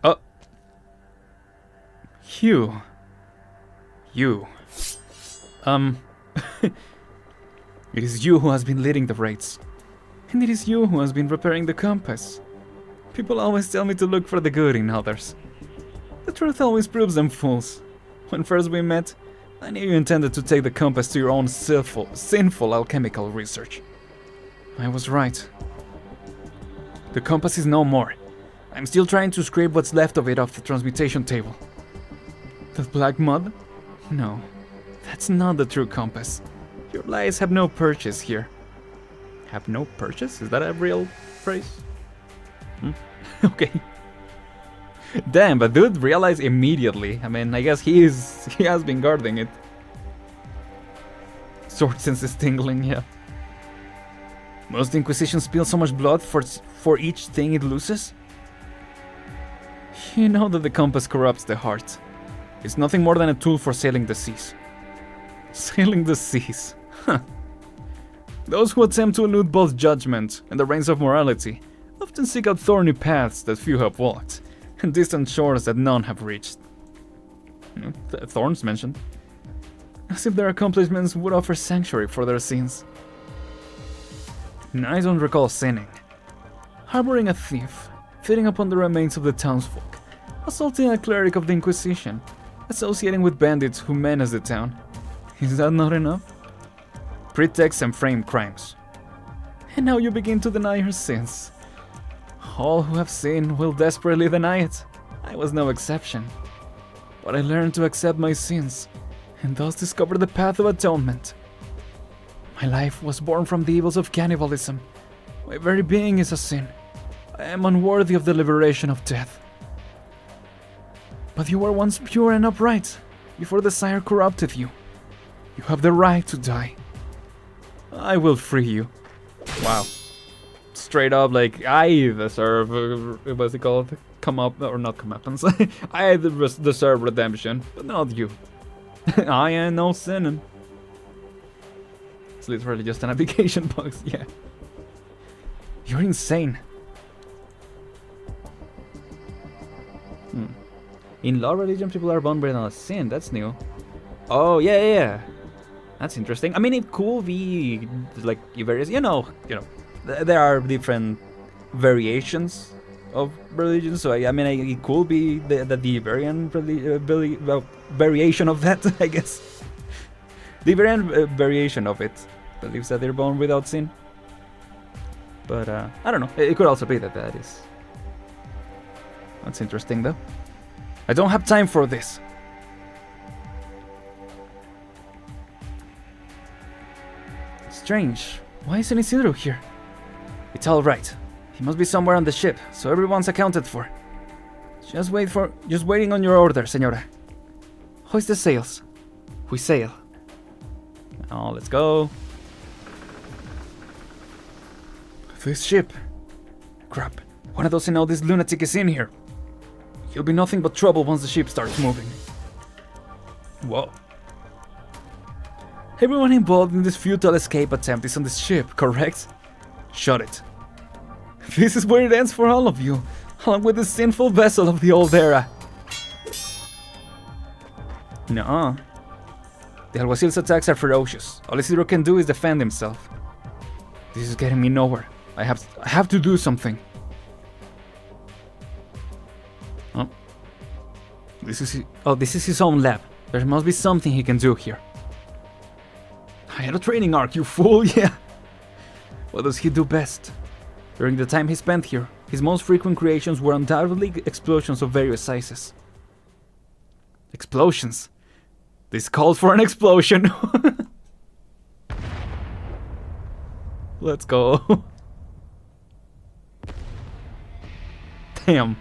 Oh. You. It is you who has been leading the raids. And it is you who has been repairing the compass. People always tell me to look for the good in others. The truth always proves them fools. When first we met, I knew you intended to take the compass to your own sinful alchemical research. I was right. The compass is no more. I'm still trying to scrape what's left of it off the transmutation table. The black mud? No, that's not the true compass. Your lies have no purchase here. Have no purchase? Is that a real phrase? Okay. Damn, but dude realized immediately. I mean, I guess he has been guarding it. Sword sense is tingling, yeah. Must the Inquisition spill so much blood for each thing it loses? You know that the compass corrupts the heart. It's nothing more than a tool for sailing the seas. Sailing the seas. Huh. Those who attempt to elude both judgment and the reins of morality often seek out thorny paths that few have walked, and distant shores that none have reached. Thorns mentioned. As if their accomplishments would offer sanctuary for their sins. And I don't recall sinning. Harboring a thief, feeding upon the remains of the townsfolk, assaulting a cleric of the Inquisition, associating with bandits who menace the town. Is that not enough? Pretexts and framed crimes. And now you begin to deny your sins. All who have sinned will desperately deny it. I was no exception. But I learned to accept my sins, and thus discover the path of atonement. My life was born from the evils of cannibalism. My very being is a sin. I am unworthy of the liberation of death. But you were once pure and upright, before desire corrupted you. You have the right to die. I will free you. Wow. Straight up, like, I deserve, what's it called? Come up, or not comeuppance. I deserve redemption, but not you. I ain't no sinning. It's literally just an application box, yeah. You're insane. In law religion, people are born with a sin. That's new. Oh, yeah. That's interesting. I mean, it could be like various, you know, there are different variations of religion. So I mean, it could be the variation of that, I guess. The variation of it believes that they're born without sin. But I don't know. It could also be that is. That's interesting, though. I don't have time for this. Strange. Why isn't Isidro here? It's all right. He must be somewhere on the ship, so everyone's accounted for. Just waiting on your order, Senora. Hoist the sails. We sail. Oh, let's go. This ship. Crap. One of those this lunatic is in here. He'll be nothing but trouble once the ship starts moving. Whoa. Everyone involved in this futile escape attempt is on this ship, correct? Shut it. This is where it ends for all of you, along with the sinful vessel of the old era. Nuh-uh. The Alguacil's attacks are ferocious. All Isidro can do is defend himself. This is getting me nowhere. I have to do something. Oh. This is his own lab. There must be something he can do here. I had a training arc, you fool, yeah. What does he do best? During the time he spent here, his most frequent creations were undoubtedly explosions of various sizes. Explosions? This calls for an explosion! Let's go. Damn.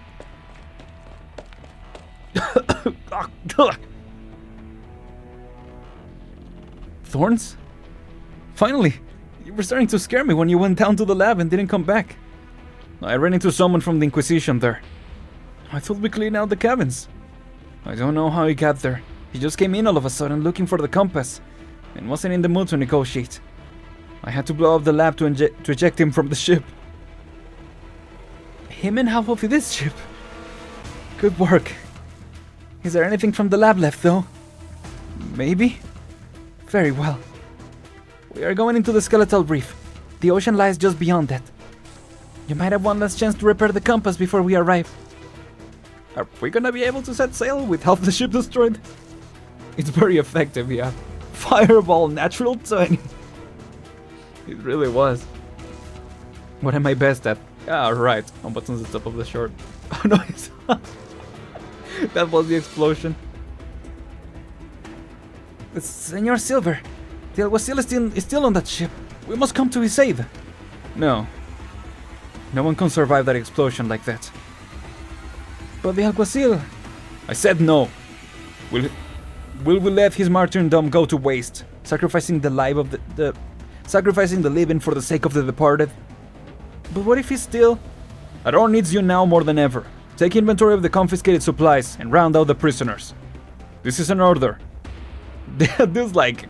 Thorns? Finally! You were starting to scare me when you went down to the lab and didn't come back. I ran into someone from the Inquisition there. I thought we cleaned out the cabins. I don't know how he got there. He just came in all of a sudden looking for the compass and wasn't in the mood to negotiate. I had to blow up the lab to eject him from the ship. Him and half of this ship. Good work. Is there anything from the lab left though? Maybe? Very well. We are going into the skeletal reef. The ocean lies just beyond that. You might have one last chance to repair the compass before we arrive. Are we gonna be able to set sail with half the ship destroyed? It's very effective, yeah. Fireball, natural 20. It really was. What am I best at? Ah, right. On buttons at the top of the short. Oh no, that was the explosion. Senor Silver, the Alguacil is still on that ship. We must come to his aid. No. No one can survive that explosion like that. But the Alguacil... I said no. Will we let his martyrdom go to waste, sacrificing the life of sacrificing the living for the sake of the departed? But what if he's still... Aron needs you now more than ever. Take inventory of the confiscated supplies and round out the prisoners. This is an order. This like...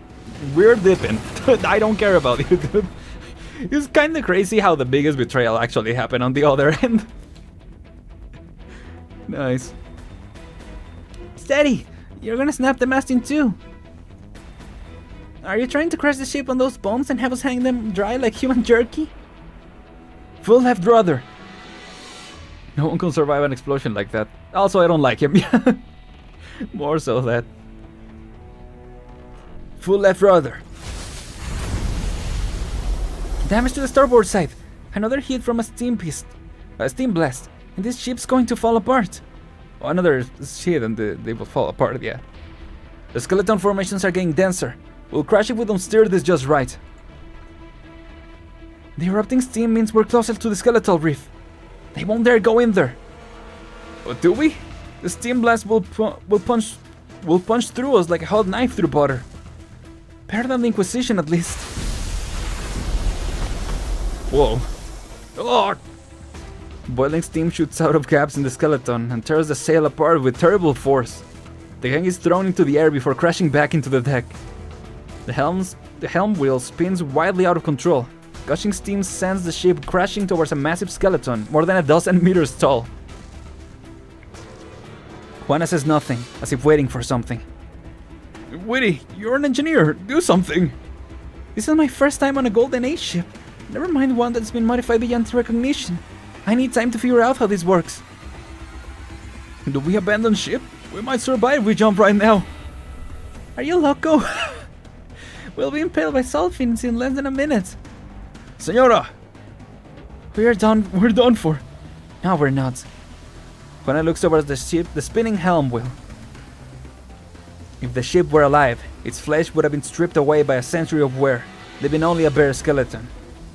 We're dipping. I don't care about you, dude. It's kinda crazy how the biggest betrayal actually happened on the other end. Nice. Steady! You're gonna snap the mast in two. Are you trying to crash the ship on those bones and have us hang them dry like human jerky? Full left rudder. No one can survive an explosion like that. Also, I don't like him. More so that. Full left rudder. Damage to the starboard side. Another hit from a steam blast. And this ship's going to fall apart. Oh, another shit and they will fall apart, yeah. The skeleton formations are getting denser. We'll crash if we don't steer this just right. The erupting steam means we're closer to the skeletal reef. They won't dare go in there. But do we? The steam blast will punch through us like a hot knife through butter. Better than the Inquisition, at least. Whoa. Oh! Boiling steam shoots out of gaps in the skeleton and tears the sail apart with terrible force. The gang is thrown into the air before crashing back into the deck. The helm wheel spins wildly out of control. Gushing steam sends the ship crashing towards a massive skeleton, more than a dozen meters tall. Juana says nothing, as if waiting for something. Witty, you're an engineer. Do something. This is my first time on a Golden Age ship. Never mind one that's been modified beyond recognition. I need time to figure out how this works. Do we abandon ship? We might survive if we jump right now. Are you loco? We'll be impaled by sulfins in less than a minute. Senora! We're done for. No, we're not. Juana looks towards the ship, the spinning helm wheel. If the ship were alive, its flesh would have been stripped away by a century of wear, leaving only a bare skeleton.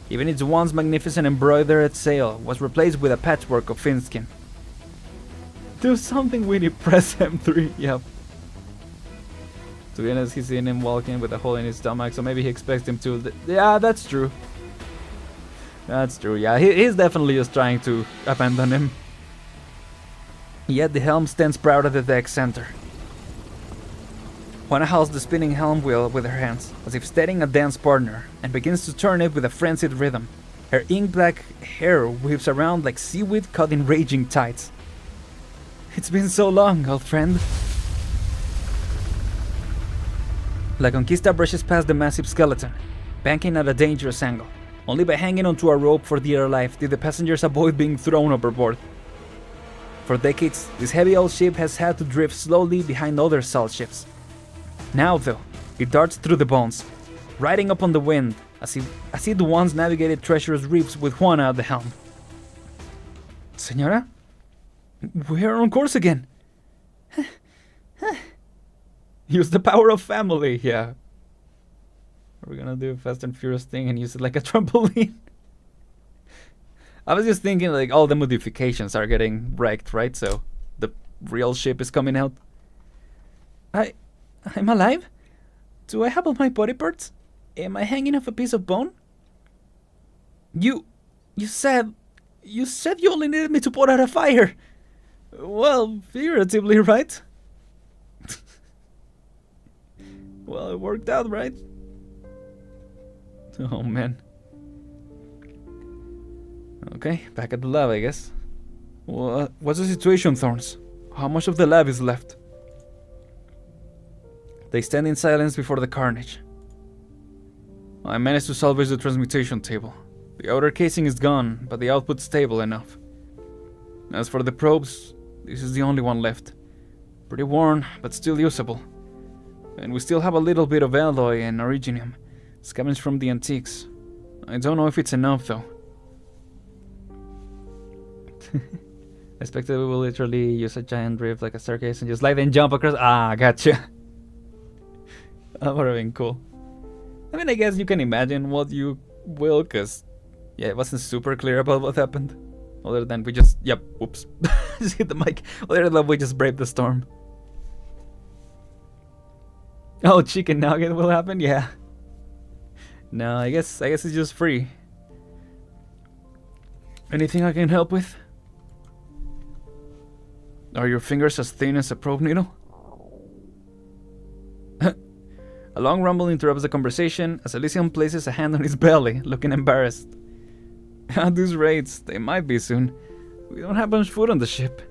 Even its once magnificent embroidered sail was replaced with a patchwork of fin skin. Do something, Winnie. Press M3. Yep. To be honest, he's seen him walking with a hole in his stomach, so maybe he expects him to... Yeah, that's true. That's true, yeah. He's definitely just trying to abandon him. Yet the helm stands proud at the deck center. Juana holds the spinning helm wheel with her hands, as if steadying a dance partner, and begins to turn it with a frenzied rhythm. Her ink-black hair whips around like seaweed caught in raging tides. It's been so long, old friend. La Conquista brushes past the massive skeleton, banking at a dangerous angle. Only by hanging onto a rope for dear life did the passengers avoid being thrown overboard. For decades, this heavy old ship has had to drift slowly behind other salt ships. Now, though, it darts through the bones, riding up on the wind, as it once navigated treacherous reefs with Juana at the helm. Senora? We are on course again. Use the power of family, yeah. Are we gonna do a Fast and Furious thing and use it like a trampoline? I was just thinking like all the modifications are getting wrecked, right? So the real ship is coming out. I'm alive? Do I have all my body parts? Am I hanging off a piece of bone? You said you only needed me to put out a fire. Well, figuratively, right? Well, it worked out, right? Oh man. Okay, back at the lab, I guess. What's the situation, Thorns? How much of the lab is left? They stand in silence before the carnage. I managed to salvage the transmutation table. The outer casing is gone, but the output's stable enough. As for the probes, this is the only one left. Pretty worn, but still usable. And we still have a little bit of alloy and originium, scavenged from the antiques. I don't know if it's enough, though. I expected we will literally use a giant drift like a staircase and just slide and jump across. Ah, gotcha. That would have been cool. I mean, I guess you can imagine what you will, because, yeah, it wasn't super clear about what happened. Other than we just, yep, whoops. Just hit the mic. Other than we just braved the storm. Oh, chicken nugget will happen? Yeah. No, I guess it's just free. Anything I can help with? Are your fingers as thin as a probe needle? A long rumble interrupts the conversation as Elysium places a hand on his belly, looking embarrassed. At these rates, they might be soon. We don't have much food on the ship.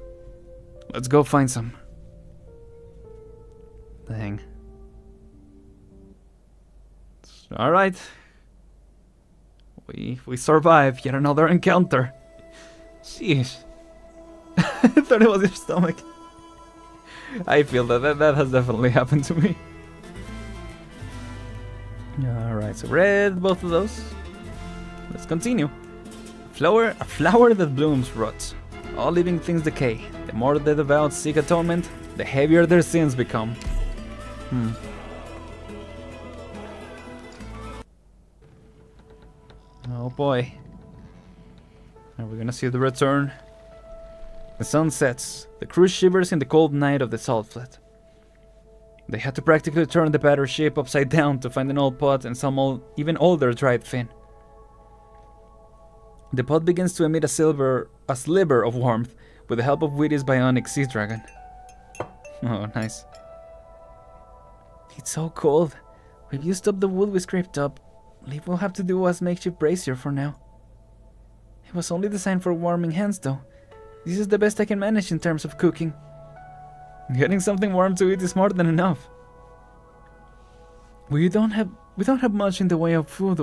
Let's go find some. Dang. Alright. We survived yet another encounter. Sheesh. I thought it was your stomach. I feel that has definitely happened to me. Alright, so read both of those. Let's continue. A flower that blooms rots. All living things decay. The more the devout seek atonement, the heavier their sins become. Oh boy. Are we gonna see the return? The sun sets. The crew shivers in the cold night of the salt flat. They had to practically turn the battered ship upside down to find an old pot and some even older dried fin. The pot begins to emit a sliver of warmth with the help of Wheaty's bionic sea dragon. Oh, nice. It's so cold. We've used up the wood we scraped up. Leaf will have to do as makeshift brazier for now. It was only designed for warming hands, though. This is the best I can manage in terms of cooking. Getting something warm to eat is more than enough. We don't have much in the way of food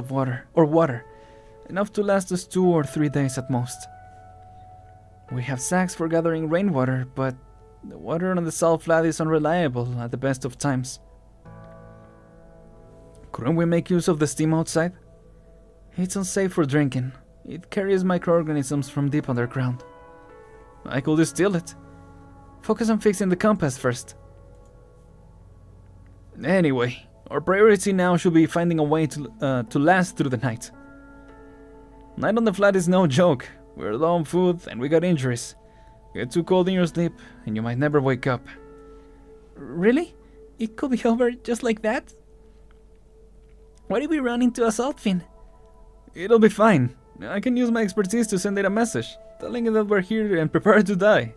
or water. Enough to last us 2 or 3 days at most. We have sacks for gathering rainwater, but the water on the salt flat is unreliable at the best of times. Couldn't we make use of the steam outside? It's unsafe for drinking. It carries microorganisms from deep underground. I could distill it. Focus on fixing the compass first. Anyway, our priority now should be finding a way to last through the night. Night on the flat is no joke. We're low on food and we got injuries. Get too cold in your sleep and you might never wake up. Really? It could be over just like that? What if we run into a salt fin? It'll be fine. I can use my expertise to send it a message, telling it that we're here and prepared to die.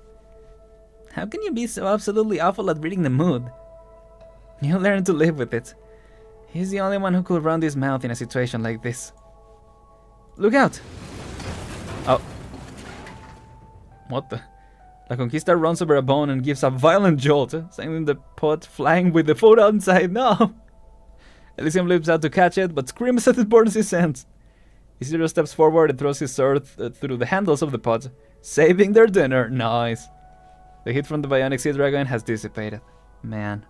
How can you be so absolutely awful at reading the mood? You'll learn to live with it. He's the only one who could run his mouth in a situation like this. Look out! Oh. What the? La Conquista runs over a bone and gives a violent jolt, sending the pot flying with the food outside. No! Elysium leaps out to catch it, but screams as it burns his hands. Isidro steps forward and throws his sword through the handles of the pots, saving their dinner. Nice. The heat from the bionic sea dragon has dissipated. Man.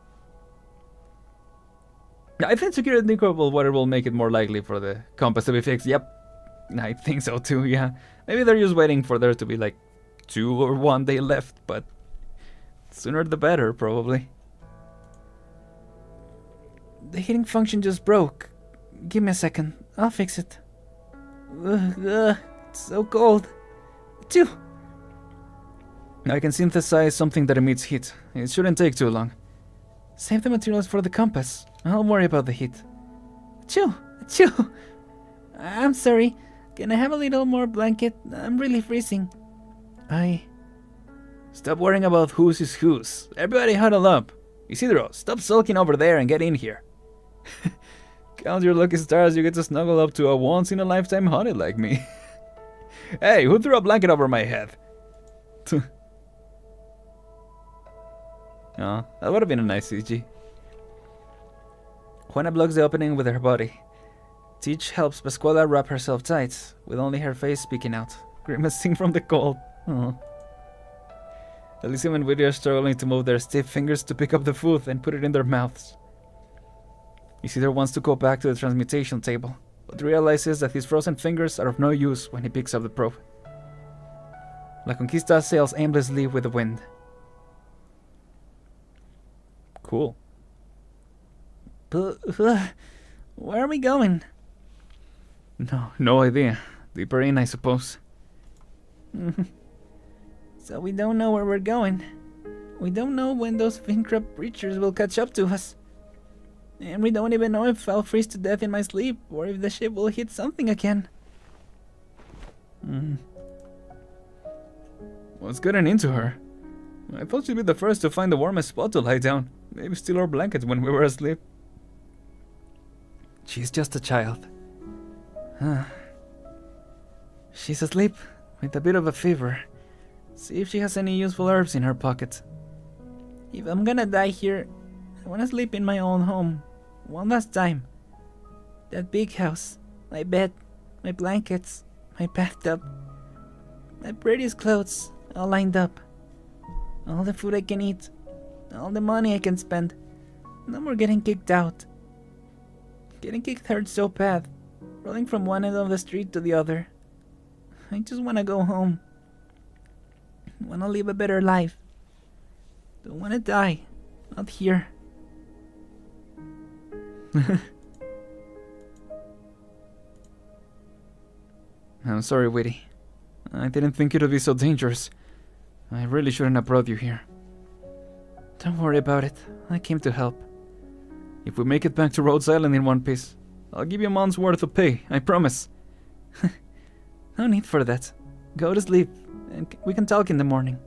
I think secured drinkable water will make it more likely for the compass to be fixed. Yep. I think so too, yeah. Maybe they're just waiting for there to be like 2 or 1 day left, but sooner the better, probably. The heating function just broke. Give me a second. I'll fix it. Ugh, it's so cold. Achoo! I can synthesize something that emits heat. It shouldn't take too long. Save the materials for the compass. I'll worry about the heat. Achoo! Achoo! I'm sorry. Can I have a little more blanket? I'm really freezing. Stop worrying about whose is whose. Everybody huddle up. Isidro, stop sulking over there and get in here. Count your lucky stars, you get to snuggle up to a once-in-a-lifetime honey like me. Hey, who threw a blanket over my head? Oh, that would have been a nice CG. Juana blocks the opening with her body. Teach helps Pascuala wrap herself tight, with only her face speaking out, grimacing from the cold. Oh. Elysium and Whittier are struggling to move their stiff fingers to pick up the food and put it in their mouths. Isidro wants to go back to the transmutation table, but realizes that his frozen fingers are of no use when he picks up the probe. La Conquista sails aimlessly with the wind. Cool. Where are we going? No idea. Deeper in, I suppose. So we don't know where we're going. We don't know when those Fincrab creatures will catch up to us. And we don't even know if I'll freeze to death in my sleep, or if the ship will hit something again. What's getting into her? I thought she'd be the first to find the warmest spot to lie down. Maybe steal our blankets when we were asleep. She's just a child. She's asleep, with a bit of a fever. See if she has any useful herbs in her pocket. If I'm gonna die here, I wanna sleep in my own home. One last time. That big house, my bed, my blankets, my bathtub, my prettiest clothes, all lined up. All the food I can eat, all the money I can spend. No more getting kicked out. Getting kicked hurts so bad, rolling from one end of the street to the other. I just wanna go home. Wanna live a better life. Don't wanna die. Not here. I'm sorry, Whitty. I didn't think it would be so dangerous. I really shouldn't have brought you here. Don't worry about it. I came to help. If we make it back to Rhodes Island in one piece, I'll give you a month's worth of pay, I promise. No need for that. Go to sleep, and we can talk in the morning.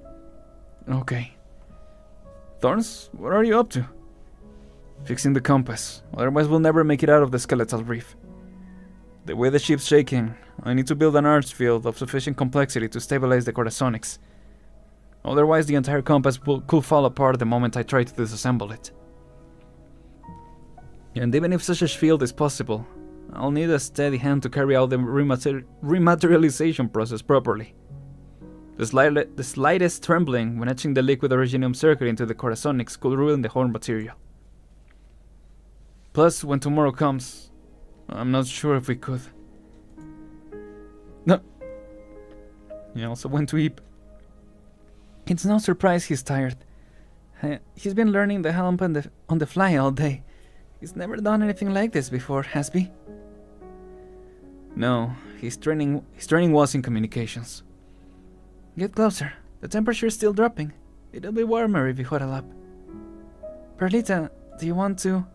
Okay. Thorns, what are you up to? Fixing the compass, otherwise we'll never make it out of the skeletal reef. The way the ship's shaking, I need to build an arch field of sufficient complexity to stabilize the corazonics. Otherwise the entire compass could fall apart the moment I try to disassemble it. And even if such a field is possible, I'll need a steady hand to carry out the rematerialization process properly. The slightest trembling when etching the liquid originium circuit into the corazonics could ruin the whole material. Plus, when tomorrow comes, I'm not sure if we could. No. He also went to eat. It's no surprise he's tired. He's been learning the helm on the fly all day. He's never done anything like this before, has he? No, his training was in communications. Get closer. The temperature's still dropping. It'll be warmer if you huddle up. Perlita, do you want to...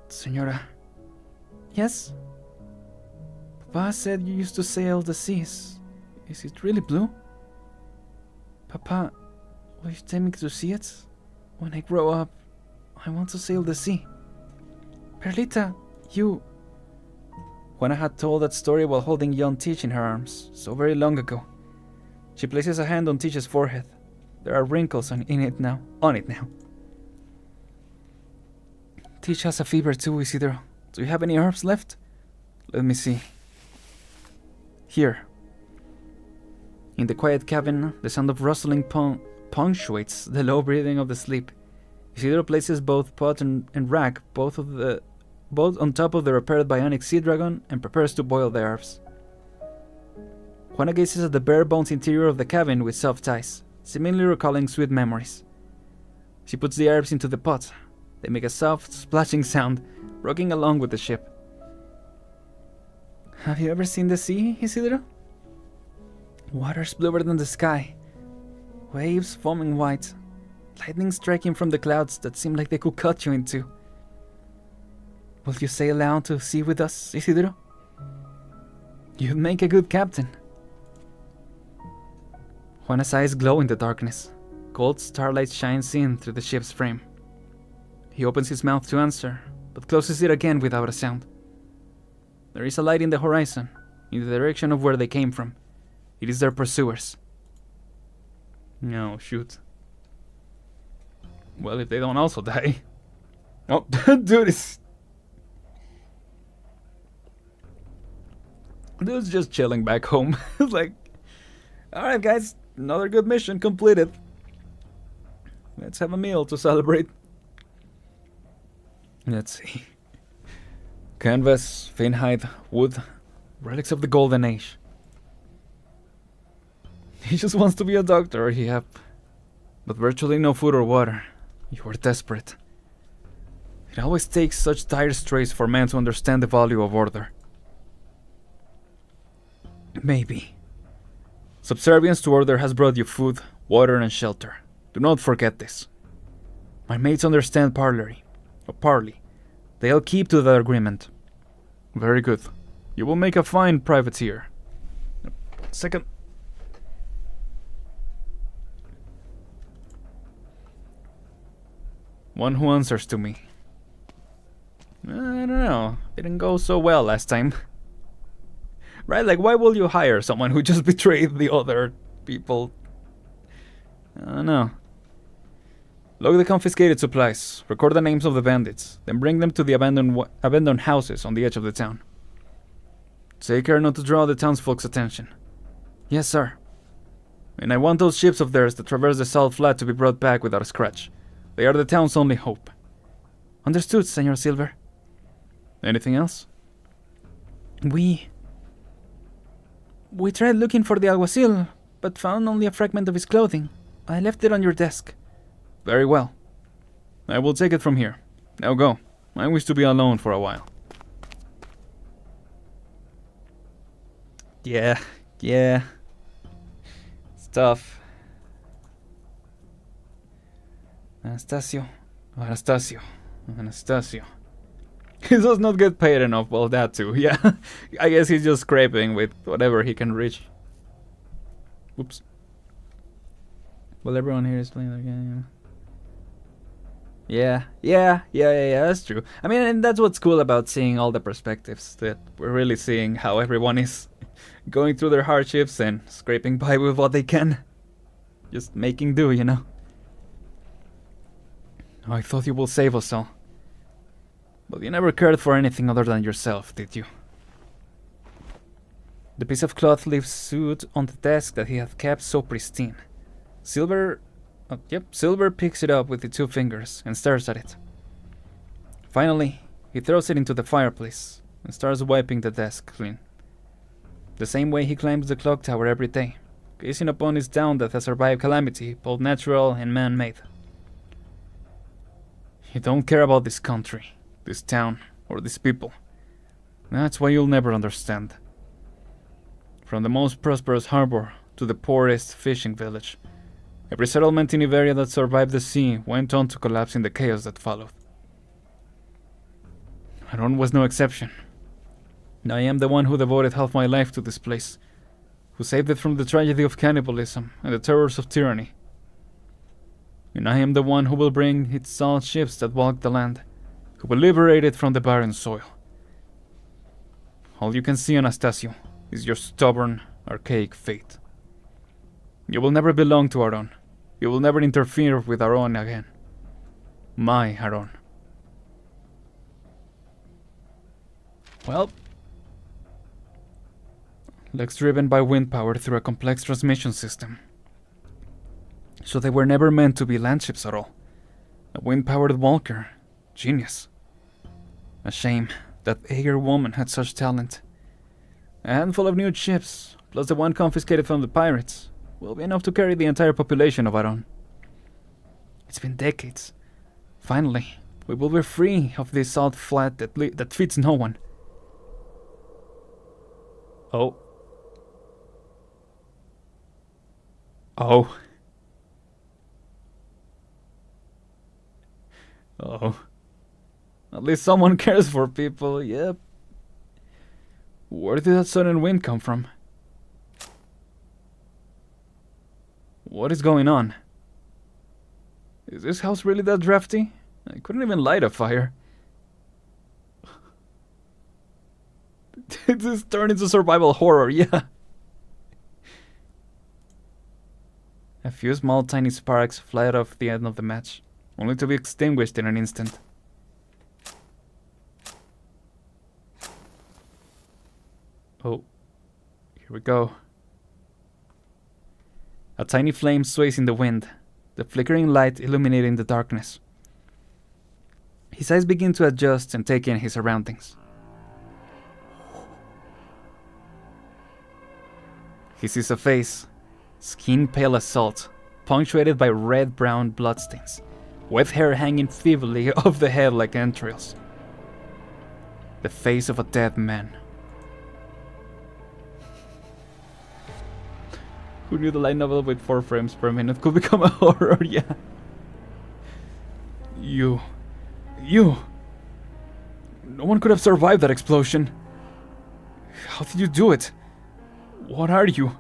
Señora. Yes? Papa said you used to sail the seas. Is it really blue? Papa, will you take me to see it? When I grow up, I want to sail the sea. Perlita, you... Juana had told that story while holding young Teach in her arms, so very long ago. She places a hand on Teach's forehead. There are wrinkles on it now. Teach has a fever too, Isidro. Do you have any herbs left? Let me see. Here. In the quiet cabin, the sound of rustling punctuates the low breathing of the sleep. Isidro places both pot and rack, both on top of the repaired bionic sea dragon, and prepares to boil the herbs. Juana gazes at the bare bones interior of the cabin with soft eyes, seemingly recalling sweet memories. She puts the herbs into the pot. They make a soft, splashing sound, rocking along with the ship. Have you ever seen the sea, Isidro? Waters bluer than the sky, waves foaming white, lightning striking from the clouds that seem like they could cut you in two. Will you sail out to sea with us, Isidro? You'd make a good captain. Juana's eyes glow in the darkness. Cold starlight shines in through the ship's frame. He opens his mouth to answer, but closes it again without a sound. There is a light in the horizon, in the direction of where they came from. It is their pursuers. No, shoot. Well, if they don't also die. Oh, dude's just chilling back home. It's like, alright guys, another good mission completed. Let's have a meal to celebrate. Let's see. Canvas, fin hide, wood, relics of the golden age. He just wants to be a doctor, yep. But virtually no food or water. You are desperate. It always takes such dire straits for men to understand the value of order. Maybe. Subservience to order has brought you food, water, and shelter. Do not forget this. My mates understand parley. They'll keep to that agreement. Very good. You will make a fine privateer. Second. One who answers to me. I don't know. Didn't go so well last time. Right? Like, why will you hire someone who just betrayed the other people? I don't know. Log the confiscated supplies. Record the names of the bandits. Then bring them to the abandoned houses on the edge of the town. Take care not to draw the townsfolk's attention. Yes, sir. And I want those ships of theirs that traverse the salt flat to be brought back without a scratch. They are the town's only hope. Understood, Senor Silver. Anything else? We tried looking for the alguacil, but found only a fragment of his clothing. I left it on your desk. Very well. I will take it from here. Now go. I wish to be alone for a while. Yeah. It's tough. Anastasio. He does not get paid enough. Well, that too, yeah. I guess he's just scraping with whatever he can reach. Whoops. Well, everyone here is playing their game. Yeah, that's true. I mean, and that's what's cool about seeing all the perspectives, that we're really seeing how everyone is going through their hardships and scraping by with what they can. Just making do, you know. Oh, I thought you will save us all. But you never cared for anything other than yourself, did you? The piece of cloth leaves suit on the desk that he had kept so pristine. Silver picks it up with the 2 fingers and stares at it. Finally, he throws it into the fireplace and starts wiping the desk clean. The same way he climbs the clock tower every day, gazing upon his town that has survived calamity, both natural and man-made. You don't care about this country, this town, or these people. That's why you'll never understand. From the most prosperous harbor to the poorest fishing village, every settlement in Iberia that survived the sea went on to collapse in the chaos that followed. Aron was no exception. I am the one who devoted half my life to this place, who saved it from the tragedy of cannibalism and the terrors of tyranny. And I am the one who will bring its salt ships that walk the land, who will liberate it from the barren soil. All you can see, Anastasio, is your stubborn, archaic fate. You will never belong to Aron. You will never interfere with Aron again. My Aron. Well, Legs driven by wind power through a complex transmission system. So they were never meant to be land ships at all. A wind-powered Walker. Genius. A shame that eager woman had such talent. A handful of new ships, plus the one confiscated from the pirates, will be enough to carry the entire population of Aren. It's been decades. Finally, we will be free of this salt flat that fits no one. oh. Oh. Oh. At least someone cares for people, yep. Where did that sudden wind come from? What is going on? Is this house really that drafty? I couldn't even light a fire. This turned into survival horror, yeah. A few small tiny sparks fly out of the end of the match, only to be extinguished in an instant. Oh, here we go. A tiny flame sways in the wind, the flickering light illuminating the darkness. His eyes begin to adjust and take in his surroundings. He sees a face, skin pale as salt, punctuated by red-brown bloodstains, with hair hanging feebly off the head like entrails. The face of a dead man. Who knew the light novel with 4 frames per minute could become a horror? Yeah. You. No one could have survived that explosion. How did you do it? What are you?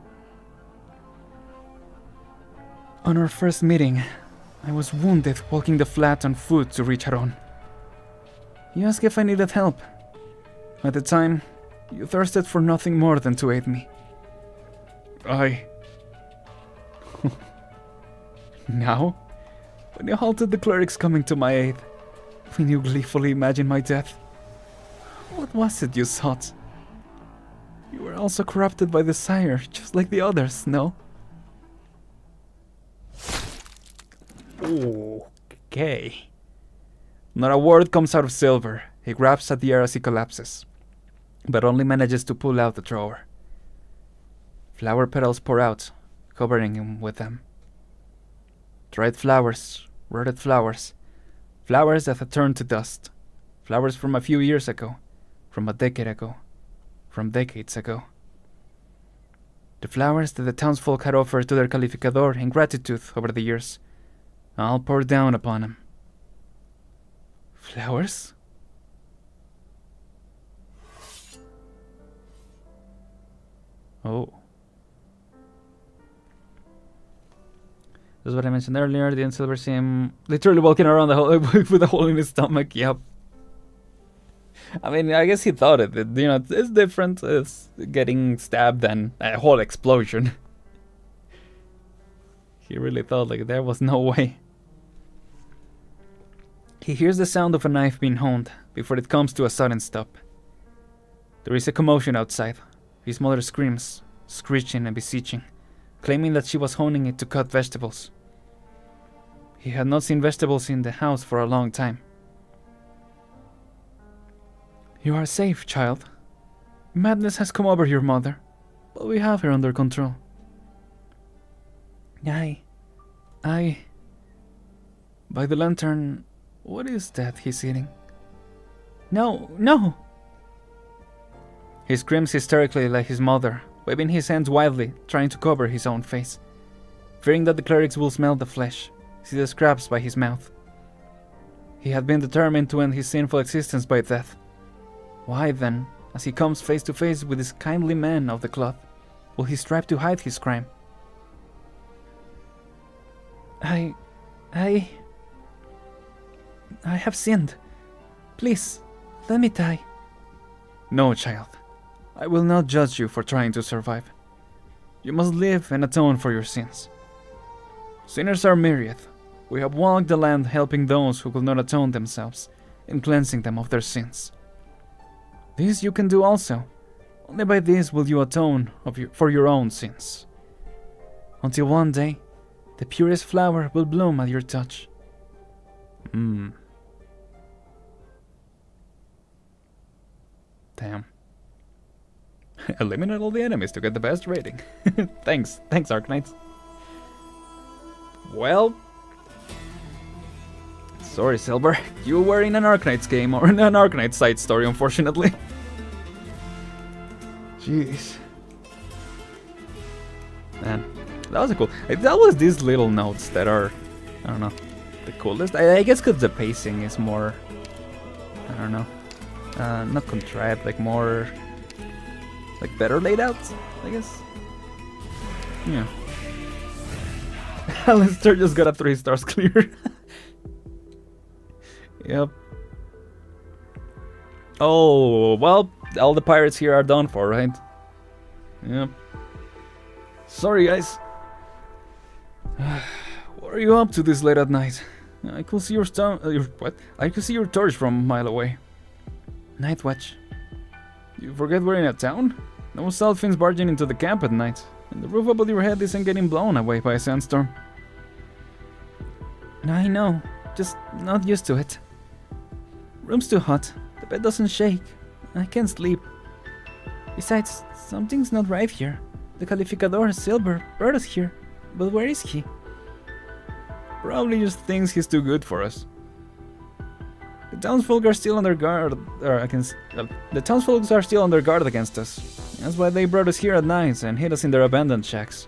On our first meeting, I was wounded walking the flat on foot to reach Aren. You asked if I needed help. At the time, you thirsted for nothing more than to aid me. Now, when you halted the clerics coming to my aid, when you gleefully imagined my death, what was it you sought? You were also corrupted by desire, just like the others, no? Okay. Not a word comes out of Silver. He grabs at the air as he collapses, but only manages to pull out the drawer. Flower petals pour out, covering him with them. Dried flowers, rotted flowers, flowers that had turned to dust, flowers from a few years ago, from a decade ago, from decades ago. The flowers that the townsfolk had offered to their calificador in gratitude over the years, all poured down upon him. Flowers? Oh. This is what I mentioned earlier. Didn't Silver see him literally walking around the hole with a hole in his stomach? Yep. I mean, I guess he thought it. You know, it's different. It's getting stabbed than a whole explosion. He really thought like there was no way. He hears the sound of a knife being honed before it comes to a sudden stop. There is a commotion outside. His mother screams, screeching and beseeching, claiming that she was honing it to cut vegetables. He had not seen vegetables in the house for a long time. You are safe, child. Madness has come over your mother, but we have her under control. By the lantern, what is that he's eating? No! He screams hysterically like his mother, waving his hands wildly, trying to cover his own face. Fearing that the clerics will smell the flesh, see the scraps by his mouth. He had been determined to end his sinful existence by death. Why then, as he comes face to face with this kindly man of the cloth, will he strive to hide his crime? I have sinned. Please, let me die. No, child. I will not judge you for trying to survive. You must live and atone for your sins. Sinners are myriad. We have walked the land helping those who could not atone themselves and cleansing them of their sins. This you can do also. Only by this will you atone for your own sins. Until one day, the purest flower will bloom at your touch. Damn. Eliminate all the enemies to get the best rating. Thanks, Arknights. Well, sorry, Silver. You were in an Arknights game or in an Arknights side story, unfortunately. Jeez. Man, that was cool. That was these little notes that are, I don't know, the coolest. I guess because the pacing is more, I don't know, not contrived, like more, like better laid out, I guess. Yeah. Alistair just got a 3 stars clear. Yep. Oh, well, all the pirates here are done for, right? Yep. Sorry, guys. What are you up to this late at night? I could see your what? I could see your torch from a mile away. Night watch. You forget we're in a town? No Southfinns barging into the camp at night, and the roof above your head isn't getting blown away by a sandstorm. I know, just not used to it. Room's too hot, the bed doesn't shake, I can't sleep. Besides, something's not right here. The calificador, Silver, brought us here, but where is he? Probably just thinks he's too good for us. The townsfolk are still under guard, the townsfolk are still under guard against us. That's why they brought us here at night and hid us in their abandoned shacks.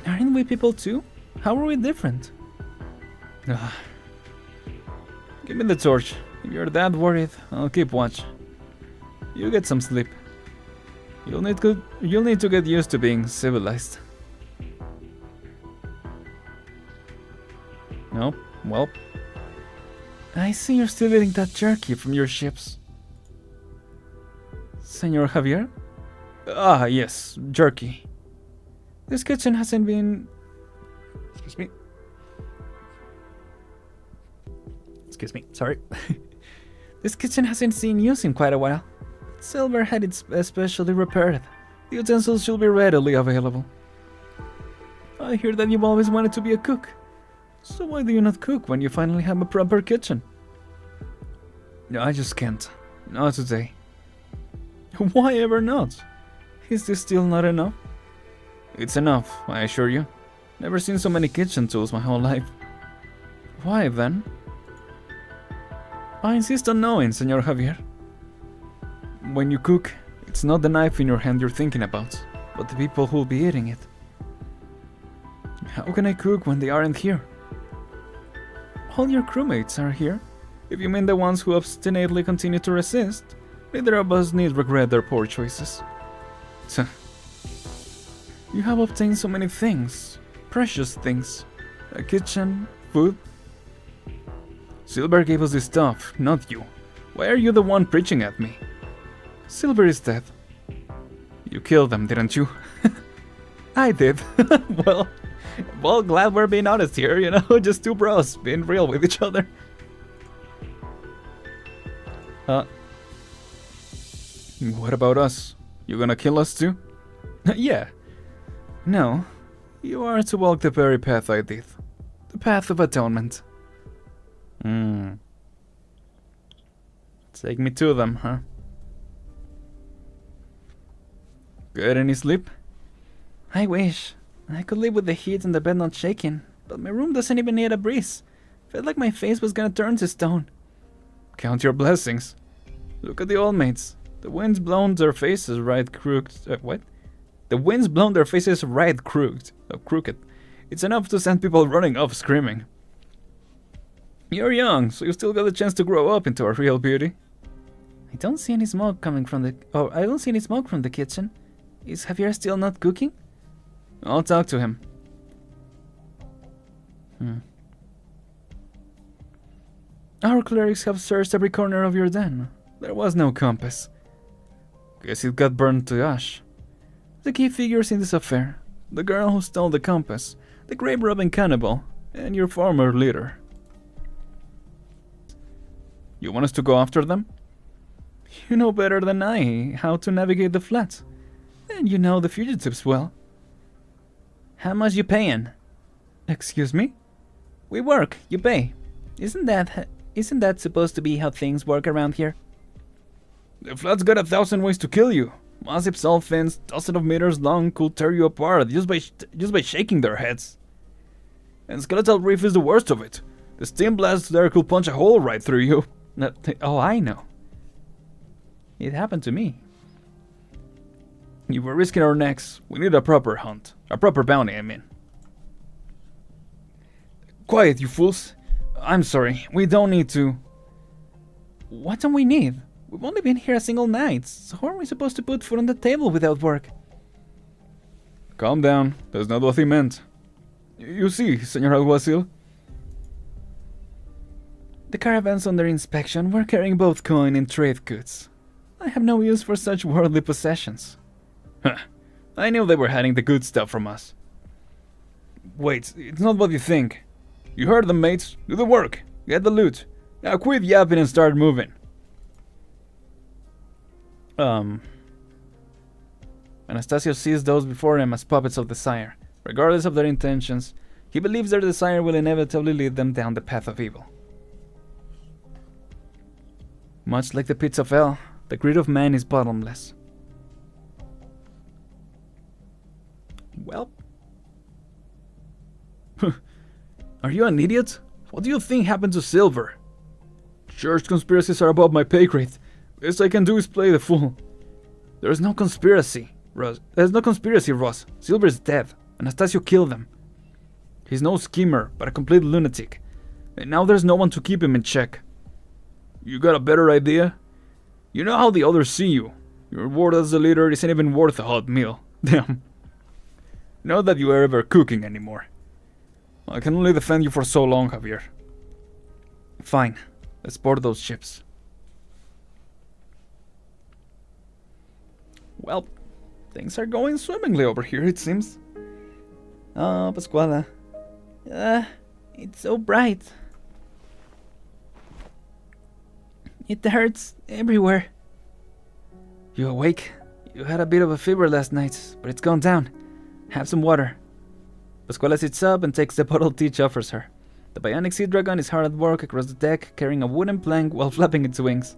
Aren't we people too? How are we different? Give me the torch. If you're that worried, I'll keep watch. You get some sleep. You'll need to get used to being civilized. No? Well. I see you're still eating that jerky from your ships. Senor Javier? Ah, yes, jerky. This kitchen hasn't been... Excuse me, sorry. This kitchen hasn't seen use in quite a while. Silver had it specially repaired. The utensils should be readily available. I hear that you've always wanted to be a cook. So why do you not cook when you finally have a proper kitchen? No, I just can't. Not today. Why ever not? Is this still not enough? It's enough, I assure you. Never seen so many kitchen tools my whole life. Why then? I insist on knowing, Senor Javier. When you cook, it's not the knife in your hand you're thinking about, but the people who'll be eating it. How can I cook when they aren't here? All your crewmates are here. If you mean the ones who obstinately continue to resist, neither of us need regret their poor choices. You have obtained so many things, precious things. A kitchen, food. Silver gave us this stuff, not you. Why are you the one preaching at me? Silver is dead. You killed them, didn't you? I did. Well, glad we're being honest here, you know, just two bros being real with each other. What about us? You gonna kill us too? Yeah. No, you are to walk the very path I did. The path of atonement. Take me to them, huh? Get any sleep? I wish. I could live with the heat and the bed not shaking, but my room doesn't even need a breeze. Felt like my face was gonna turn to stone. Count your blessings. Look at the old mates. The wind's blown their faces right crooked. What? The wind's blown their faces right crooked. Crooked. It's enough to send people running off screaming. You're young, so you still got a chance to grow up into a real beauty. I don't see any smoke coming from the... Oh, I don't see any smoke from the kitchen. Is Javier still not cooking? I'll talk to him. Our clerics have searched every corner of your den. There was no compass. Guess it got burned to ash. The key figures in this affair: the girl who stole the compass, the grave-robbing cannibal, and your former leader. You want us to go after them? You know better than I how to navigate the flats. And you know the fugitives well. How much you paying? Excuse me? We work, you pay. Isn't that supposed to be how things work around here? The flat's got 1,000 ways to kill you. Massive salt fins, dozens of meters long, could tear you apart just by shaking their heads. And Skeletal Reef is the worst of it. The steam blast there could punch a hole right through you. Oh, I know. It happened to me. If we're risking our necks, we need a proper hunt. A proper bounty, I mean. Quiet, you fools. I'm sorry, we don't need to. What don't we need? We've only been here a single night, so how are we supposed to put food on the table without work? Calm down, that's not what he meant. You see, Senor Alguacil. The caravans under inspection were carrying both coin and trade goods. I have no use for such worldly possessions. Huh. I knew they were hiding the good stuff from us. Wait, it's not what you think. You heard them, mates. Do the work. Get the loot. Now quit yapping and start moving. Anastasio sees those before him as puppets of desire. Regardless of their intentions, he believes their desire will inevitably lead them down the path of evil. Much like the pits of hell, the greed of man is bottomless. Well... Are you an idiot? What do you think happened to Silver? Church conspiracies are above my pay grade. Best I can do is play the fool. There's no conspiracy, Ross. There's no conspiracy, Ross. Silver is dead. Anastasio killed him. He's no schemer, but a complete lunatic. And now there's no one to keep him in check. You got a better idea? You know how the others see you. Your reward as the leader isn't even worth a hot meal. Damn. Not that you are ever cooking anymore. I can only defend you for so long, Javier. Fine. Let's board those ships. Well, things are going swimmingly over here, it seems. Oh, Pascuala. It's so bright. It hurts everywhere. You awake? You had a bit of a fever last night, but it's gone down. Have some water. Pascuala sits up and takes the bottle Teach offers her. The bionic sea dragon is hard at work across the deck, carrying a wooden plank while flapping its wings.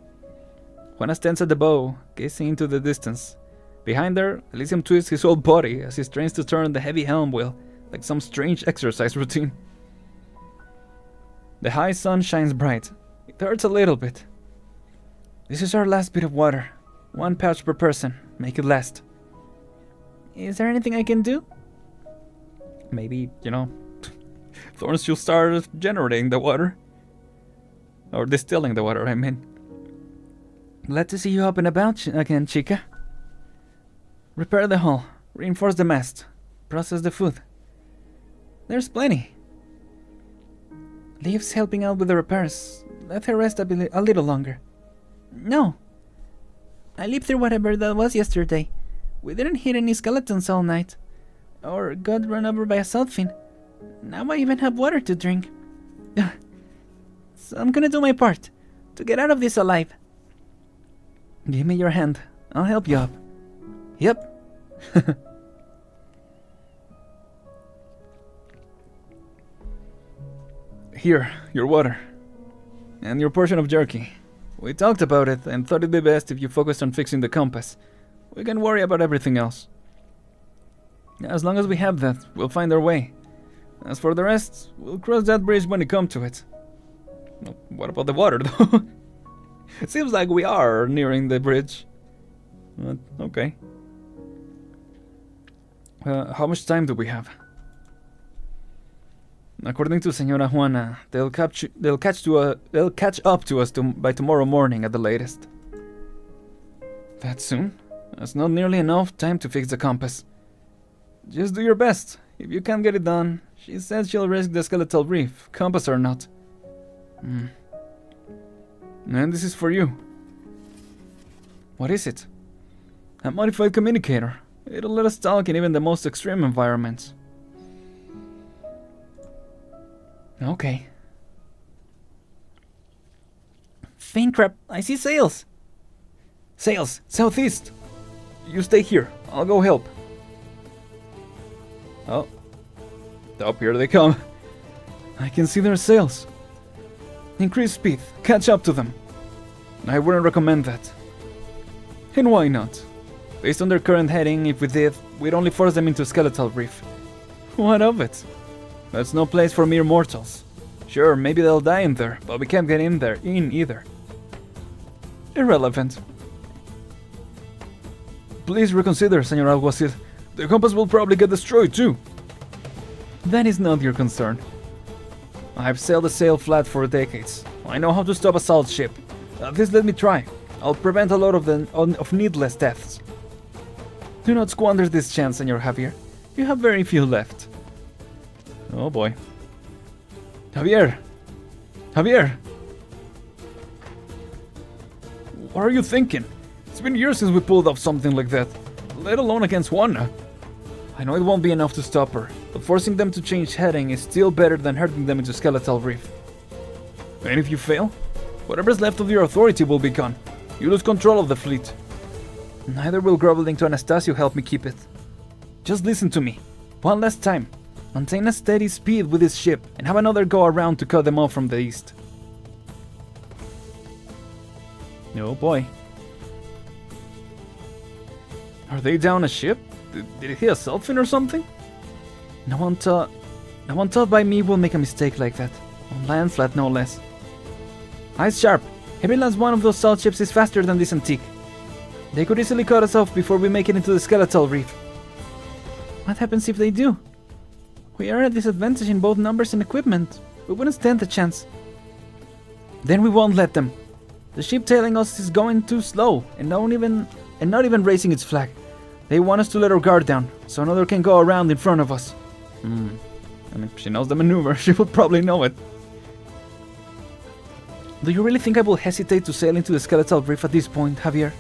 Juana stands at the bow, gazing into the distance. Behind her, Elysium twists his whole body as he strains to turn the heavy helm wheel, like some strange exercise routine. The high sun shines bright. It hurts a little bit. This is our last bit of water. 1 pouch per person. Make it last. Is there anything I can do? Maybe, Thorns should start generating the water. Or distilling the water, I mean. Glad to see you up and about again, chica. Repair the hull. Reinforce the mast. Process the food. There's plenty. Leaves helping out with the repairs. Let her rest a little longer. No. I lived through whatever that was yesterday. We didn't hit any skeletons all night. Or got run over by a salt fin. Now I even have water to drink. So I'm gonna do my part. To get out of this alive. Give me your hand. I'll help you up. Yep. Here, your water. And your portion of jerky. We talked about it and thought it'd be best if you focused on fixing the compass. We can worry about everything else. As long as we have that, we'll find our way. As for the rest, we'll cross that bridge when we come to it. Well, what about the water, though? It seems like we are nearing the bridge. But, okay. How much time do we have? According to Senora Juana, they'll catch up to us by tomorrow morning at the latest. That soon? That's not nearly enough time to fix the compass. Just do your best. If you can't get it done, she says she'll risk the skeletal reef, compass or not. And this is for you. What is it? A modified communicator. It'll let us talk in even the most extreme environments. Okay. Faint crap, I see sails. Sails! Southeast! You stay here. I'll go help. Oh. Up here they come. I can see their sails. Increase speed. Catch up to them. I wouldn't recommend that. And why not? Based on their current heading, if we did, we'd only force them into a skeletal reef. What of it? That's no place for mere mortals. Sure, maybe they'll die in there, but we can't get in either. Irrelevant. Please reconsider, Senor Alguacil. The compass will probably get destroyed too. That is not your concern. I've sailed a sail flat for decades. I know how to stop a salt ship. At least let me try. I'll prevent a lot of needless deaths. Do not squander this chance, Senor Javier. You have very few left. Oh boy. Javier! Javier! What are you thinking? It's been years since we pulled off something like that, let alone against Juana. I know it won't be enough to stop her, but forcing them to change heading is still better than herding them into Skeletal Reef. And if you fail, whatever's left of your authority will be gone. You lose control of the fleet. Neither will groveling to Anastasio help me keep it. Just listen to me. One last time. Maintain a steady speed with this ship and have another go around to cut them off from the east. Oh boy. Are they down a ship? Did it hit a Selfin or something? No one taught by me will make a mistake like that. On land flat, no less. Eyes sharp. Every last one of those salt ships is faster than this antique. They could easily cut us off before we make it into the Skeletal Reef. What happens if they do? We are at a disadvantage in both numbers and equipment. We wouldn't stand a chance. Then we won't let them. The ship tailing us is going too slow and not even raising its flag. They want us to let our guard down, so another can go around in front of us. I mean, if she knows the maneuver, she would probably know it. Do you really think I will hesitate to sail into the Skeletal Reef at this point, Javier?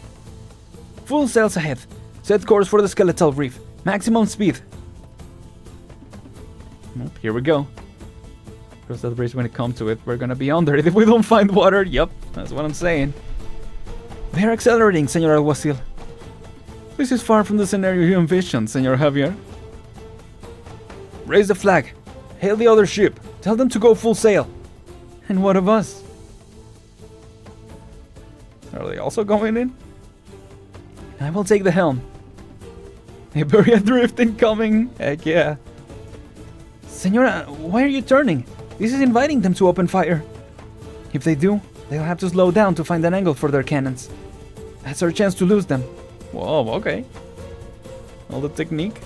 Full sails ahead. Set course for the Skeletal Reef. Maximum speed. Nope, here we go. Cross that bridge when it comes to it. We're gonna be under it if we don't find water. Yep, that's what I'm saying. They are accelerating, Senor Alguacil. This is far from the scenario you envisioned, Senor Javier. Raise the flag. Hail the other ship. Tell them to go full sail. And what of us? Are they also going in? I will take the helm. A very adrift incoming. Heck yeah. Senora, why are you turning? This is inviting them to open fire. If they do, they'll have to slow down to find an angle for their cannons. That's our chance to lose them. Whoa, okay. All the technique.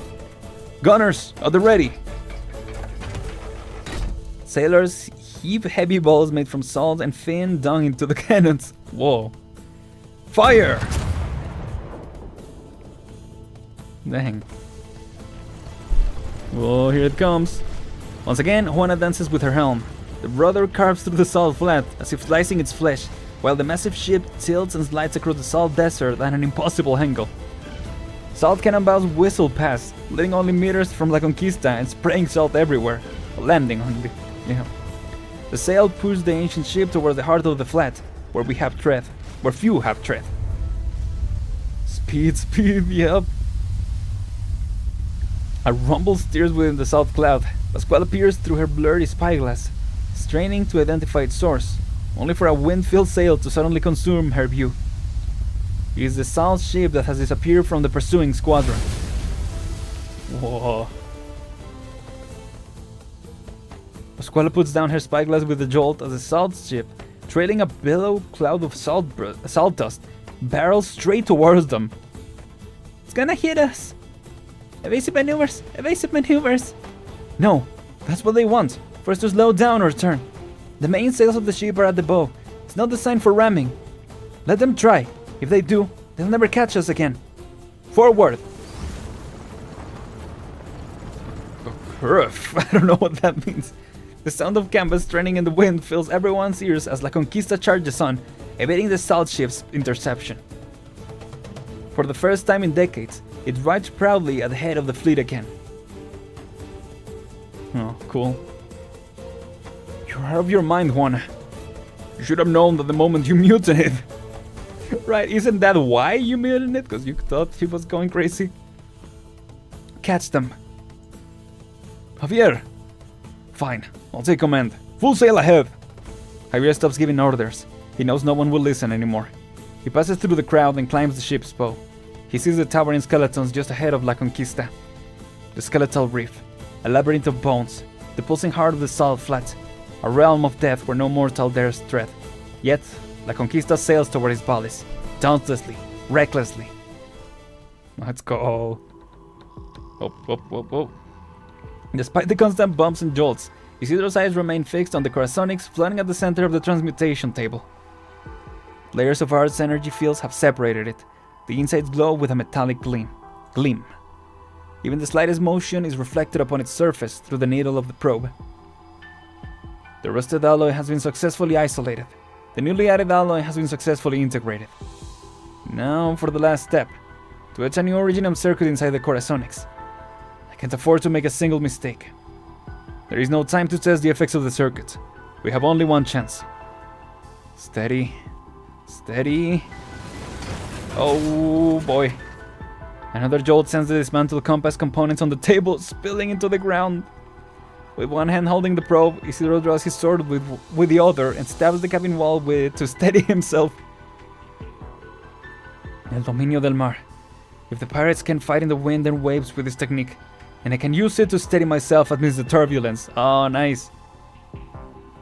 Gunners, at the ready. Sailors heave heavy balls made from salt and thin dung into the cannons. Whoa. Fire! Dang. Whoa, here it comes. Once again, Juana dances with her helm. The rudder carves through the salt flat, as if slicing its flesh, while the massive ship tilts and slides across the salt desert at an impossible angle. Salt cannonballs whistle past, leading only meters from La Conquista and spraying salt everywhere, landing on the... The sail pushed the ancient ship towards the heart of the flat, where few have tread. Speed, yep. A rumble steers within the salt cloud. Pascual appears through her blurry spyglass, straining to identify its source, only for a wind-filled sail to suddenly consume her view. It is the salt ship that has disappeared from the pursuing squadron. Whoa. Pascuala puts down her spyglass with a jolt as the salt ship, trailing a billow cloud of salt dust, barrels straight towards them. It's gonna hit us! Evasive maneuvers! Evasive maneuvers! No, that's what they want, for us to slow down or turn. The main sails of the ship are at the bow. It's not designed for ramming. Let them try. If they do, they'll never catch us again. Forward! Hurf. I don't know what that means. The sound of canvas turning in the wind fills everyone's ears as La Conquista charges on, evading the salt ship's interception. For the first time in decades, it rides proudly at the head of the fleet again. Oh, cool. You're out of your mind, Juana. You should have known that the moment you mutinied. Right, isn't that why you muted it? Because you thought he was going crazy? Catch them. Javier! Fine, I'll take command. Full sail ahead! Javier stops giving orders. He knows no one will listen anymore. He passes through the crowd and climbs the ship's bow. He sees the towering skeletons just ahead of La Conquista. The skeletal reef, a labyrinth of bones, the pulsing heart of the salt flat, a realm of death where no mortal dares tread. Yet, La Conquista sails toward his palace, dauntlessly, recklessly. Let's go. Oh. Despite the constant bumps and jolts, Isidro's eyes remain fixed on the Corazonics floating at the center of the transmutation table. Layers of Art's energy fields have separated it. The insides glow with a metallic gleam. Even the slightest motion is reflected upon its surface through the needle of the probe. The rusted alloy has been successfully isolated. The newly added alloy has been successfully integrated. Now for the last step, to etch a new Originium circuit inside the Corazonics. I can't afford to make a single mistake. There is no time to test the effects of the circuit. We have only one chance. Steady. Oh boy. Another jolt sends the dismantled compass components on the table spilling into the ground. With one hand holding the probe, Isidro draws his sword with the other and stabs the cabin wall with it to steady himself. El dominio del mar. If the pirates can fight in the wind and waves with this technique, and I can use it to steady myself amidst the turbulence. Oh, nice.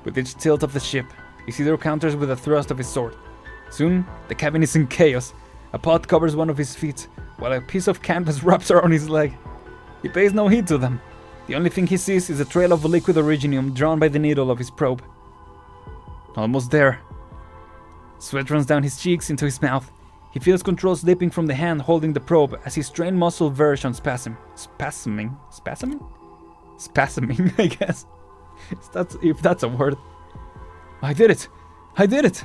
With each tilt of the ship, Isidro counters with a thrust of his sword. Soon, the cabin is in chaos. A pot covers one of his feet, while a piece of canvas wraps around his leg. He pays no heed to them. The only thing he sees is a trail of liquid originium drawn by the needle of his probe. Almost there. Sweat runs down his cheeks into his mouth. He feels control slipping from the hand holding the probe as his strained muscle verge on spasming, I guess. If that's a word. I did it!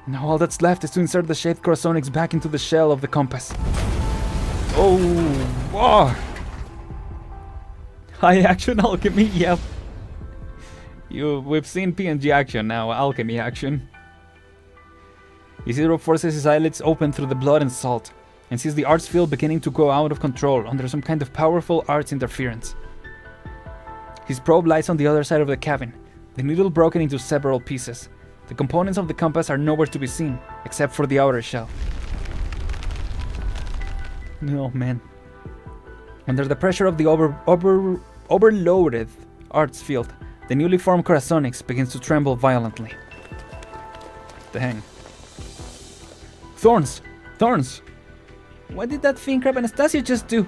Now all that's left is to insert the shaped Corazonics back into the shell of the compass. Oh, wow! High action alchemy, yep. We've seen PNG action, now alchemy action. Isidro forces his eyelids open through the blood and salt, and sees the arts field beginning to go out of control under some kind of powerful arts interference. His probe lies on the other side of the cabin, the needle broken into several pieces. The components of the compass are nowhere to be seen, except for the outer shell. Oh man. Under the pressure of the overloaded arts field, the newly formed Corazonics begins to tremble violently. Dang. Thorns! What did that thing crab Anastasia just do?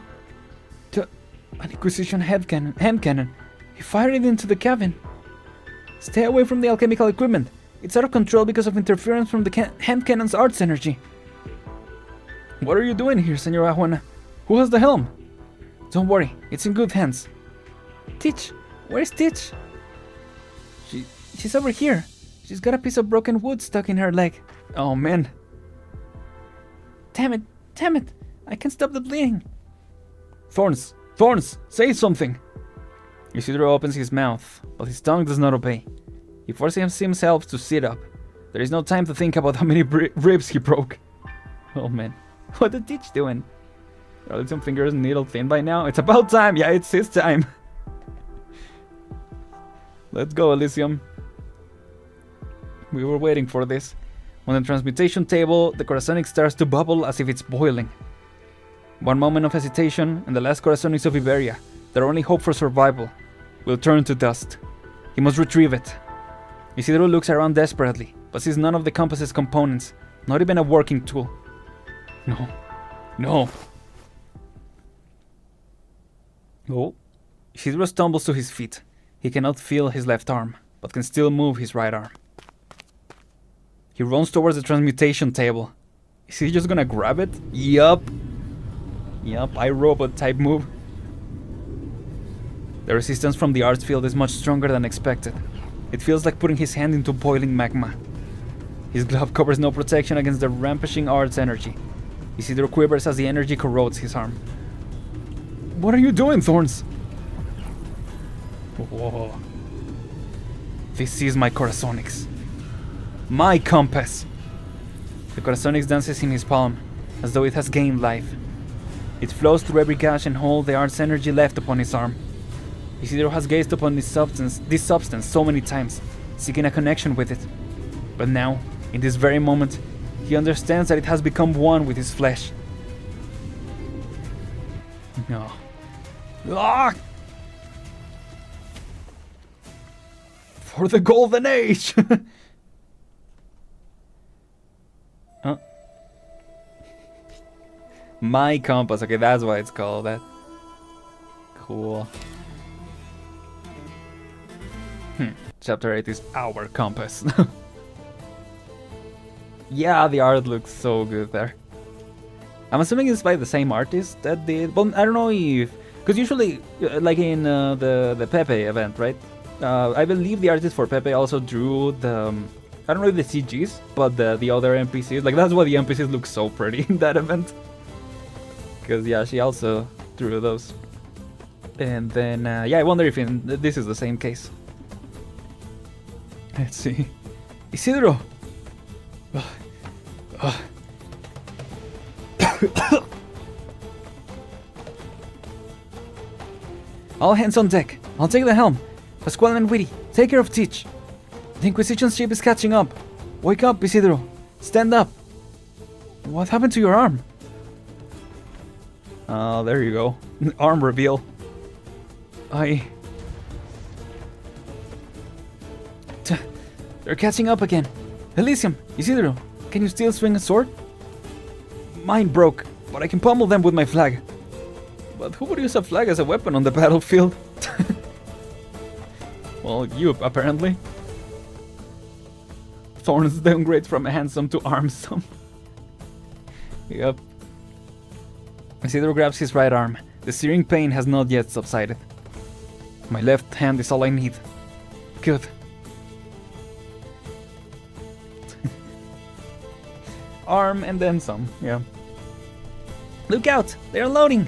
An Inquisition hand cannon. He fired it into the cabin. Stay away from the alchemical equipment. It's out of control because of interference from the hand cannon's arts energy. What are you doing here, Senora Juana? Who has the helm? Don't worry, it's in good hands. Teach? Where's Teach? She's over here. She's got a piece of broken wood stuck in her leg. Oh man. Damn it. I can't stop the bleeding. Thorns, say something. Isidro opens his mouth, but his tongue does not obey. He forces himself to sit up. There is no time to think about how many ribs he broke. Oh man, what the Teach doing? Are little fingers needle thin by now? It's about time, yeah, it's his time. Let's go, Elysium. We were waiting for this. On the transmutation table, the Corazonic starts to bubble as if it's boiling. One moment of hesitation, and the last Corazonics of Iberia, their only hope for survival, will turn to dust. He must retrieve it. Isidro looks around desperately, but sees none of the compass's components, not even a working tool. No. Oh. Isidro stumbles to his feet. He cannot feel his left arm, but can still move his right arm. He runs towards the transmutation table. Is he just gonna grab it? Yup, iRobot type move. The resistance from the arts field is much stronger than expected. It feels like putting his hand into boiling magma. His glove covers no protection against the rampaging arts energy. Isidro quivers as the energy corrodes his arm. What are you doing, Thorns? Whoa. This is my Corazonics. My compass. The Corazonix dances in his palm, as though it has gained life. It flows through every gash and hole the art's energy left upon his arm. Isidro has gazed upon this substance so many times, seeking a connection with it. But now, in this very moment, he understands that it has become one with his flesh. No. Ah! For the Golden Age! Huh? My compass. Okay, that's why it's called that. Cool. Chapter 8 is our compass. Yeah, the art looks so good there. I'm assuming it's by the same artist that did. Well, I don't know if, because usually, like in the Pepe event, right? I believe the artist for Pepe also drew the. I don't know if the CGs, but the other NPCs. Like that's why the NPCs look so pretty in that event. Because yeah, she also drew those. And then yeah, I wonder if this is the same case. Let's see. Isidro! All hands on deck. I'll take the helm. Pascual and Witty, take care of Teach. The Inquisition ship is catching up. Wake up, Isidro. Stand up. What happened to your arm? There you go. Arm reveal. They're catching up again. Elysium, Isidro, can you still swing a sword? Mine broke, but I can pummel them with my flag. But who would use a flag as a weapon on the battlefield? Well, you, apparently. Thorns downgrade from handsome to armsome. Yep. Isidro grabs his right arm. The searing pain has not yet subsided. My left hand is all I need. Good. Arm and then some, yeah. Look out! They're unloading!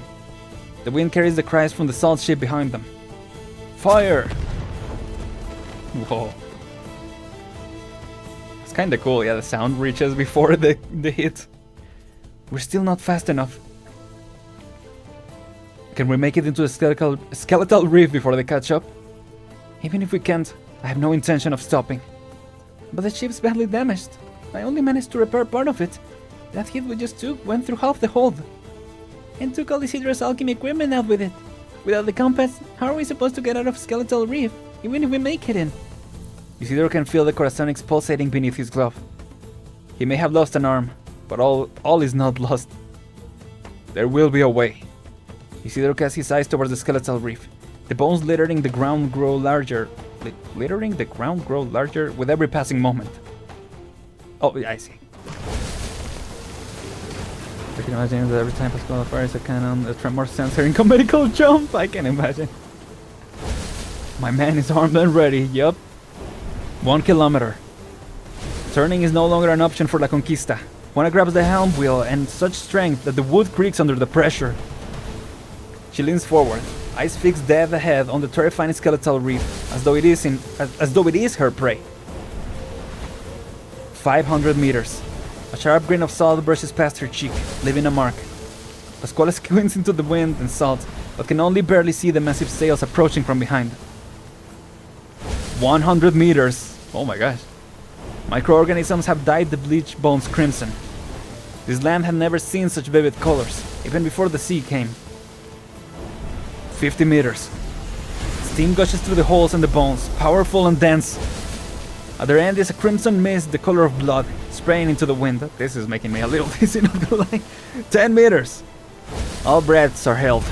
The wind carries the cries from the salt ship behind them. Fire! Whoa. It's kinda cool, yeah, the sound reaches before the hit. We're still not fast enough. Can we make it into a skeletal reef before they catch up? Even if we can't, I have no intention of stopping. But the ship's badly damaged. I only managed to repair part of it. That hit we just took went through half the hold. And took all Isidro's alchemy equipment out with it. Without the compass, how are we supposed to get out of Skeletal Reef, even if we make it in? Isidro can feel the Corazonix pulsating beneath his glove. He may have lost an arm, but all is not lost. There will be a way. Isidro casts his eyes towards the Skeletal Reef. The bones littering the ground grow larger. Littering the ground grow larger with every passing moment. Oh, yeah, I see. I can imagine that every time Pascual fires a cannon, a tremor sensor in medical jump. I can imagine. My man is armed and ready. Yup. 1 kilometer. Turning is no longer an option for La Conquista. Juana grabs the helm wheel and such strength that the wood creaks under the pressure. She leans forward, eyes fixed dead ahead on the terrifying skeletal reef, as though it is her prey. 500 meters. A sharp grain of salt brushes past her cheek, leaving a mark. Pascual squints into the wind and salt, but can only barely see the massive sails approaching from behind. 100 meters. Oh my gosh. Microorganisms have dyed the bleached bones crimson. This land had never seen such vivid colors, even before the sea came. 50 meters. Steam gushes through the holes in the bones, powerful and dense. At their end is a crimson mist the color of blood, spraying into the wind. This is making me a little dizzy, not gonna lie. 10 meters. All breaths are held.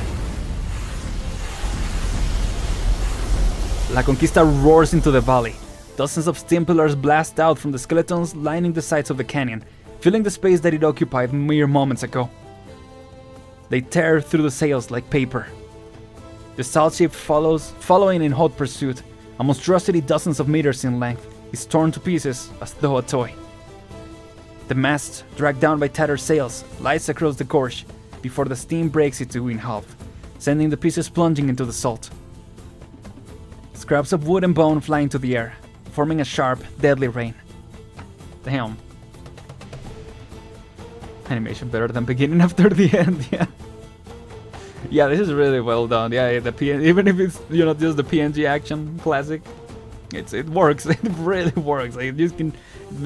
La Conquista roars into the valley. Dozens of steam pillars blast out from the skeletons lining the sides of the canyon, filling the space that it occupied mere moments ago. They tear through the sails like paper. The salt ship following in hot pursuit, a monstrosity dozens of meters in length, is torn to pieces as though a toy. The mast, dragged down by tattered sails, lies across the gorge before the steam breaks it in half, sending the pieces plunging into the salt. Scraps of wood and bone fly into the air, forming a sharp, deadly rain. Damn. Animation better than beginning after the end, yeah. Yeah, this is really well done. Yeah, the even if it's, you know, just the PNG action classic, it works. It really works. Like, you can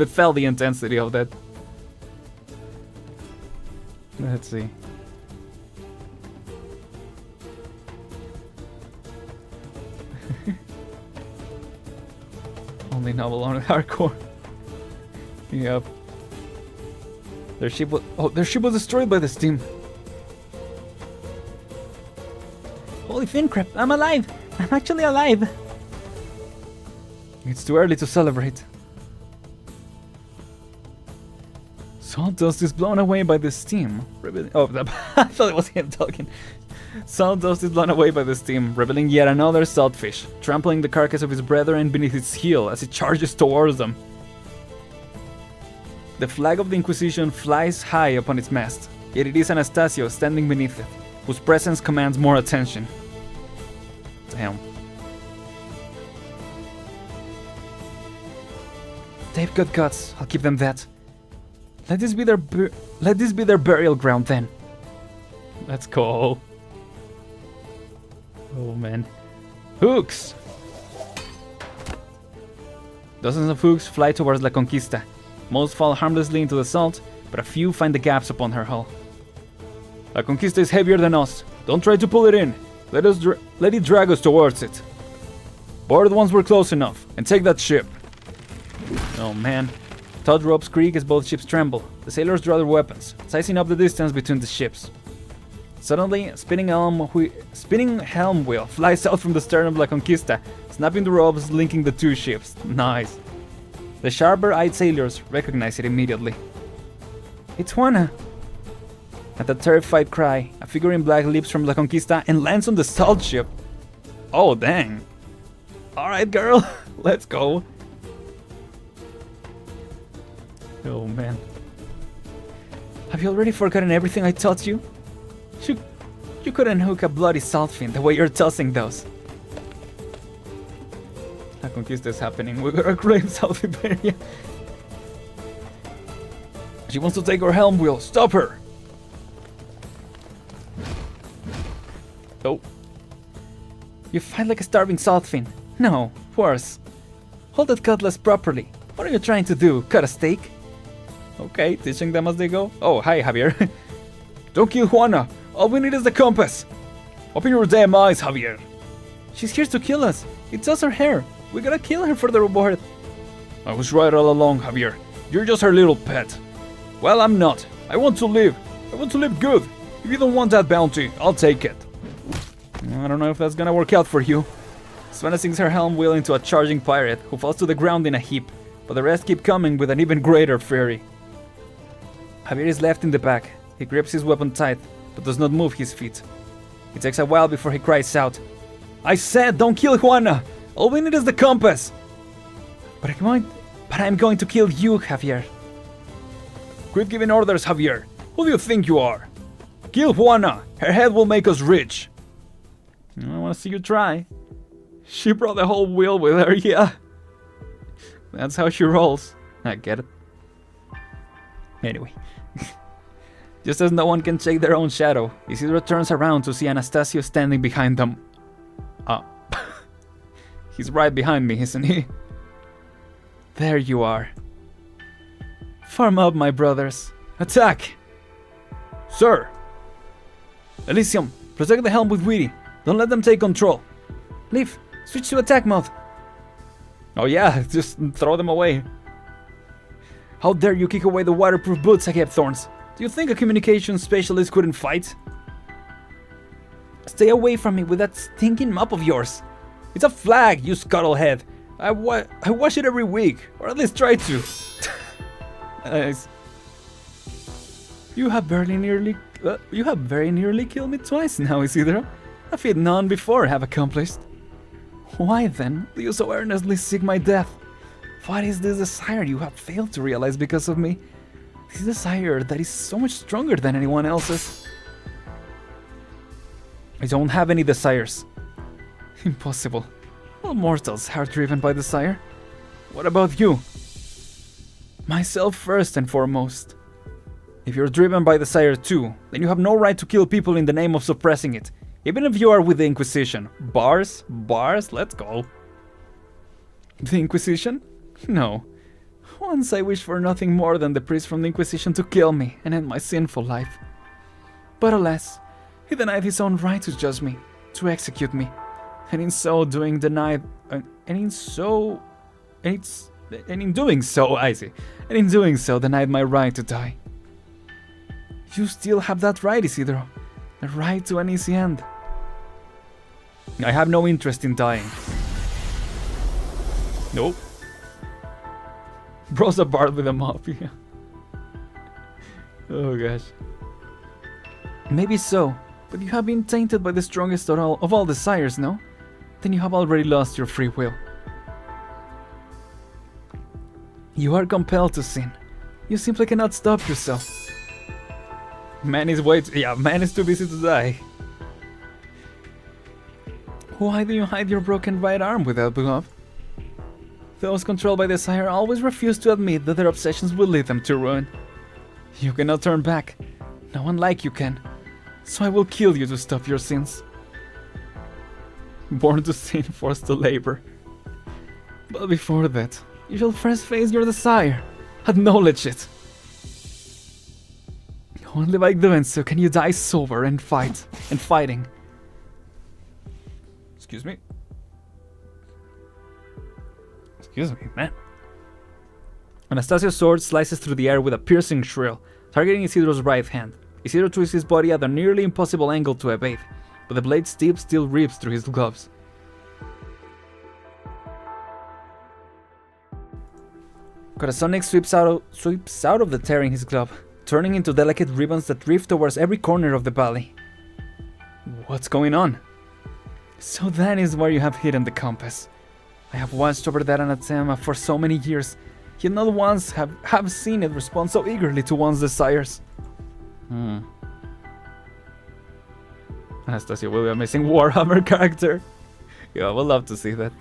feel the intensity of that. Let's see. Only novel on hardcore. Yep. Their ship was destroyed by this team. Holy fin crap, I'm alive! I'm actually alive! It's too early to celebrate. Sawdust is blown away by the steam. Oh, I thought it was him talking. Sawdust is blown away by the steam, revealing yet another saltfish, trampling the carcass of his brethren beneath its heel as it charges towards them. The flag of the Inquisition flies high upon its mast, yet it is Anastasio standing beneath it, whose presence commands more attention. Damn. They've got guts, I'll give them that. Let this be their burial ground then. Let's go. Oh man. Hooks! Dozens of hooks fly towards La Conquista. Most fall harmlessly into the salt, but a few find the gaps upon her hull. La Conquista is heavier than us. Don't try to pull it in. Let it drag us towards it. Board once we're close enough, and take that ship. Oh man. Taut ropes creak as both ships tremble. The sailors draw their weapons, sizing up the distance between the ships. Suddenly, a spinning helm wheel flies out from the stern of La Conquista, snapping the ropes linking the two ships. Nice. The sharper-eyed sailors recognize it immediately. It's Juana! At the terrified cry, a figure in black leaps from La Conquista and lands on the salt ship. Oh, dang. Alright, girl. Let's go. Oh, man. Have you already forgotten everything I taught you? You couldn't hook a bloody saltfin the way you're tossing those. La Conquista is happening. We gotta claim South Iberia. She wants to take our helm wheel. Stop her! Oh. You fight like a starving saltfin. No, worse. Hold that cutlass properly. What are you trying to do? Cut a steak? Okay, teaching them as they go. Oh, hi, Javier. Don't kill Juana. All we need is the compass. Open your damn eyes, Javier. She's here to kill us. It's us or her. We gotta kill her for the reward. I was right all along, Javier. You're just her little pet. Well, I'm not. I want to live. I want to live good. If you don't want that bounty, I'll take it. I don't know if that's gonna work out for you. Svenna sinks her helm wheel into a charging pirate, who falls to the ground in a heap, but the rest keep coming with an even greater fury. Javier is left in the back. He grips his weapon tight, but does not move his feet. It takes a while before he cries out, I said don't kill Juana! All we need is the compass! But I'm going to kill you, Javier. Quit giving orders, Javier. Who do you think you are? Kill Juana! Her head will make us rich! I want to see you try. She brought the whole wheel with her, yeah. That's how she rolls. I get it. Anyway. Just as no one can shake their own shadow, Isidro turns around to see Anastasio standing behind them. He's right behind me, isn't he? There you are. Form up, my brothers. Attack! Sir! Elysium, protect the helm with Weedy. Don't let them take control. Leaf, switch to attack mode. Oh yeah, just throw them away. How dare you kick away the waterproof boots I kept, Thorns? Do you think a communications specialist couldn't fight? Stay away from me with that stinking mop of yours. It's a flag, you scuttlehead. I wash it every week, or at least try to. Nice. You have very nearly killed me twice now, Isidro. A feat none before have accomplished. Why then do you so earnestly seek my death? What is this desire you have failed to realize because of me? This desire that is so much stronger than anyone else's. I don't have any desires. Impossible. All mortals are driven by desire. What about you? Myself first and foremost. If you're driven by desire too, then you have no right to kill people in the name of suppressing it, even if you are with the Inquisition. Bars? Bars? Let's go. The Inquisition? No. Once I wished for nothing more than the priest from the Inquisition to kill me and end my sinful life. But alas, he denied his own right to judge me, to execute me, and in so doing denied, denied my right to die. You still have that right, Isidro. The right to an easy end. I have no interest in dying. Nope. Bro's a bard with a mafia. Oh gosh. Maybe so, but you have been tainted by the strongest of all desires, no? Then you have already lost your free will. You are compelled to sin. You simply cannot stop yourself. Man is too busy to die. Why do you hide your broken right arm without love? Those controlled by desire always refuse to admit that their obsessions will lead them to ruin. You cannot turn back. No one like you can. So I will kill you to stop your sins. Born to sin, forced to labor. But before that, you shall first face your desire. Acknowledge it. Only by doing so can you die sober and fighting. Excuse me? Excuse me, man. Anastasio's sword slices through the air with a piercing shrill, targeting Isidro's right hand. Isidro twists his body at a nearly impossible angle to evade, but the blade's tip still rips through his gloves. Corazonic sweeps out of the tear in his glove, turning into delicate ribbons that drift towards every corner of the valley. What's going on? So that is where you have hidden the compass. I have watched over that anathema for so many years, yet not once have seen it respond so eagerly to one's desires. Anastasia will be a missing Warhammer character. Yeah, I would love to see that.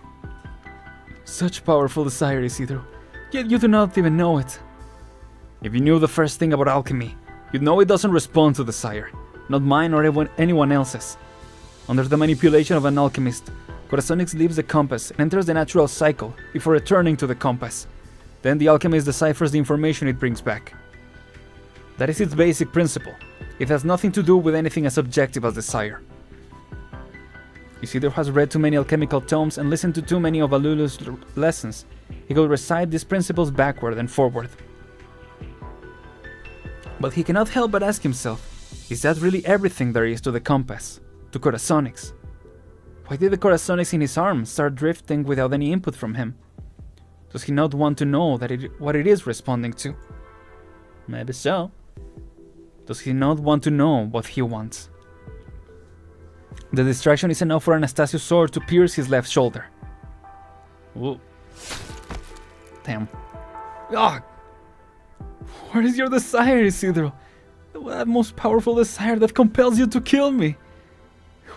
Such powerful desire, Isidro, yet you do not even know it. If you knew the first thing about alchemy, you'd know it doesn't respond to desire, not mine or anyone else's. Under the manipulation of an alchemist, Corazonix leaves the compass and enters the natural cycle before returning to the compass. Then the alchemist deciphers the information it brings back. That is its basic principle. It has nothing to do with anything as objective as desire. Isidro has read too many alchemical tomes and listened to too many of Alulu's lessons. He could recite these principles backward and forward. But he cannot help but ask himself, is that really everything there is to the compass? To Corazonix? Why did the Corazonix in his arm start drifting without any input from him? Does he not want to know what it is responding to? Maybe so. Does he not want to know what he wants? The distraction is enough for Anastasio's sword to pierce his left shoulder. Ooh. Damn. Ah! What is your desire, Isidro? That most powerful desire that compels you to kill me?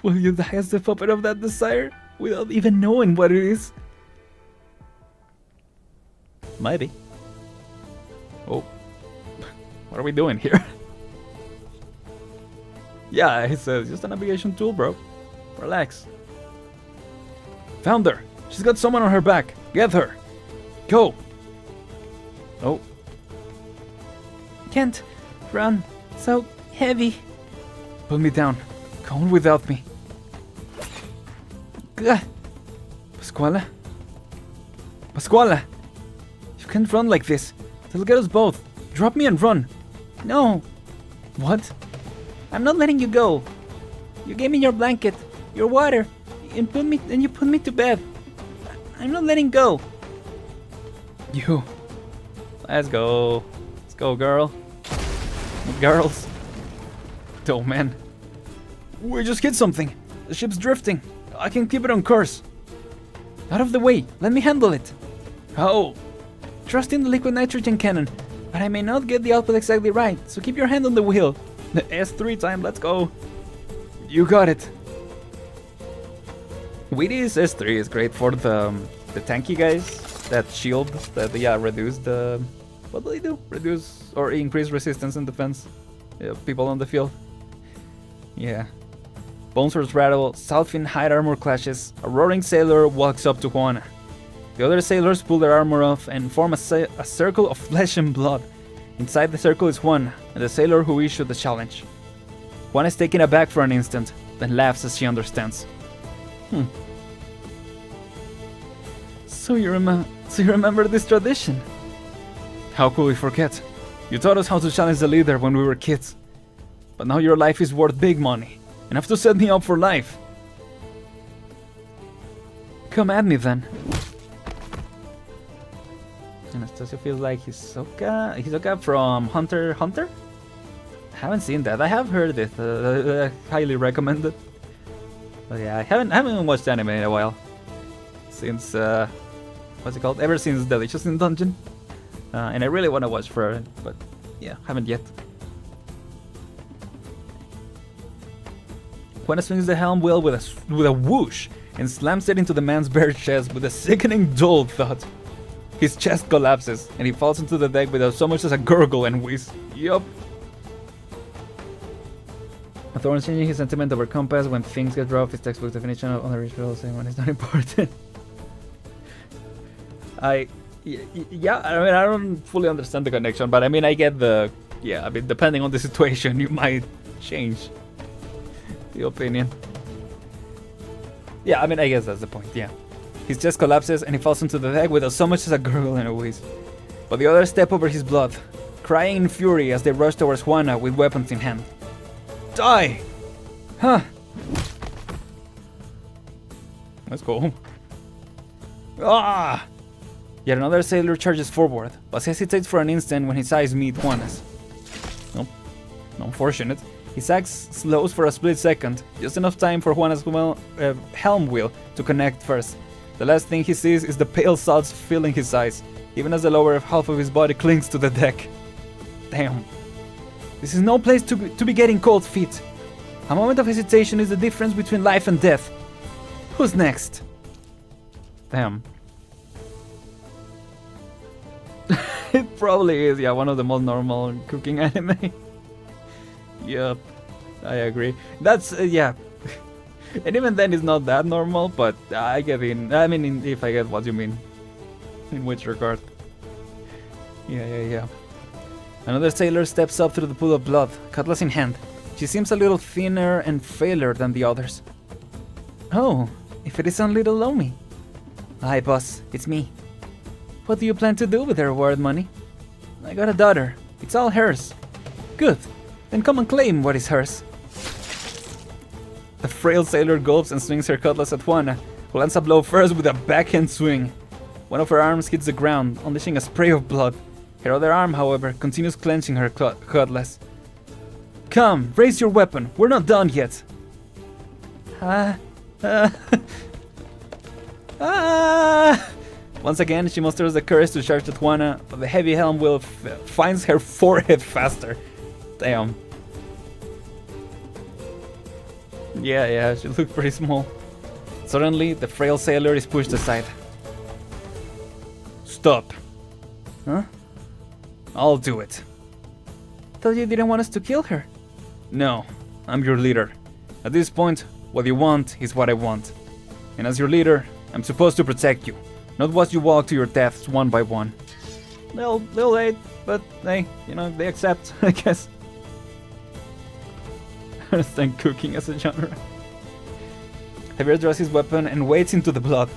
Will you die as the puppet of that desire, without even knowing what it is? Maybe. Oh. What are we doing here? Yeah, it's just a navigation tool, bro. Relax. Found her. She's got someone on her back. Get her. Go. Oh. Can't run. So heavy. Put me down. Go on without me. Gah. Pasquale? Pasquale! You can't run like this. They'll get us both. Drop me and run. No. What? I'm not letting you go. You gave me your blanket, your water, and you put me to bed. I'm not letting go. You. Let's go. Let's go, girl. Girls. Oh, man. We just hit something. The ship's drifting. I can keep it on course. Out of the way. Let me handle it. How? Trust in the liquid nitrogen cannon, but I may not get the output exactly right, so keep your hand on the wheel. The S3 time, let's go. You got it. Wheaty's S3 is great for the tanky guys. That shield that reduce the What do they do? Reduce or increase resistance and defense. People on the field. Yeah. Bone swords rattle, Salfin hide armor clashes, a roaring sailor walks up to Juana. The other sailors pull their armor off and form a circle of flesh and blood. Inside the circle is Juana, and the sailor who issued the challenge. Juana is taken aback for an instant, then laughs as she understands. So you remember this tradition? How could we forget? You taught us how to challenge the leader when we were kids. But now your life is worth big money. Enough to set me up for life. Come at me then. Anastasia feels like Hisoka from Hunter x Hunter? Haven't seen that. I have heard it. Highly recommended. But yeah, I haven't watched anime in a while. Since what's it called? Ever since Delicious in Dungeon. And I really want to watch for it, but yeah, haven't yet. Juana swings the helm wheel with a whoosh and slams it into the man's bare chest with a sickening dull thud. His chest collapses and he falls into the deck without so much as a gurgle and wheeze. Yup. Thorn changing his sentiment over compass when things get rough. His textbook definition of unreachable saying when it's not important. Yeah, I mean, I don't fully understand the connection, but I mean, I get the, yeah, I mean, depending on the situation, you might change the opinion. Yeah, I mean, I guess that's the point, yeah. His chest collapses and he falls into the deck without so much as a gurgle and a wheeze. But the others step over his blood, crying in fury as they rush towards Juana with weapons in hand. Die! Huh. Let's go. Ah! Yet another sailor charges forward, but hesitates for an instant when his eyes meet Juana's. Nope. Unfortunate. His axe slows for a split second, just enough time for Juana's helm wheel to connect first. The last thing he sees is the pale salts filling his eyes, even as the lower half of his body clings to the deck. Damn. This is no place to be getting cold feet. A moment of hesitation is the difference between life and death. Who's next? Damn. It probably is, yeah, one of the most normal cooking anime. Yup, I agree. That's, yeah. And even then it's not that normal, but I get if I get what you mean. In which regard. Yeah. Another sailor steps up through the pool of blood, cutlass in hand. She seems a little thinner and frailer than the others. Oh, if it isn't little Lomi. Hi, boss, it's me. What do you plan to do with the reward money? I got a daughter. It's all hers. Good. Then come and claim what is hers. The frail sailor gulps and swings her cutlass at Juana, who lands a blow first with a backhand swing. One of her arms hits the ground, unleashing a spray of blood. Her other arm, however, continues clenching her cutlass. Come, raise your weapon. We're not done yet. Once again, she musters the courage to charge at Juana, but the heavy helm wheel finds her forehead faster. Damn. Yeah, she looks pretty small. Suddenly, the frail sailor is pushed aside. Stop. Huh? I'll do it. Thought you didn't want us to kill her. No, I'm your leader. At this point, what you want is what I want. And as your leader, I'm supposed to protect you. Not watch you walk to your deaths one by one. They'll hate, but hey, they accept, I guess. I understand cooking as a genre. Javier draws his weapon and wades into the blood.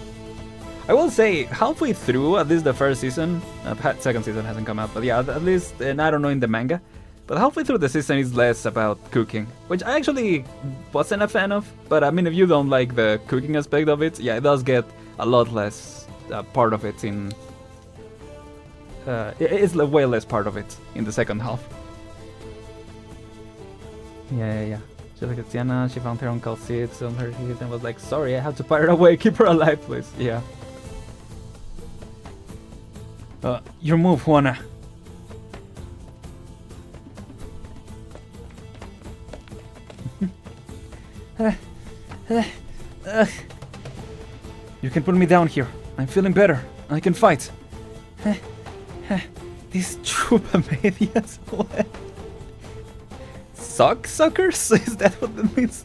I will say, halfway through, at least the first season, second season hasn't come out, but yeah, at least, and I don't know in the manga, but halfway through the season is less about cooking, which I actually wasn't a fan of, but I mean, if you don't like the cooking aspect of it, yeah, it does get a lot less part of it in... it's way less part of it in the second half. Yeah. She looked at Tiana, she found her uncle sits on her feet and was like, sorry, I have to pirate away, keep her alive, please. Yeah. Your move, Juana. You can put me down here. I'm feeling better. I can fight. These Chupamedias? What? Sock suckers? Is that what that means?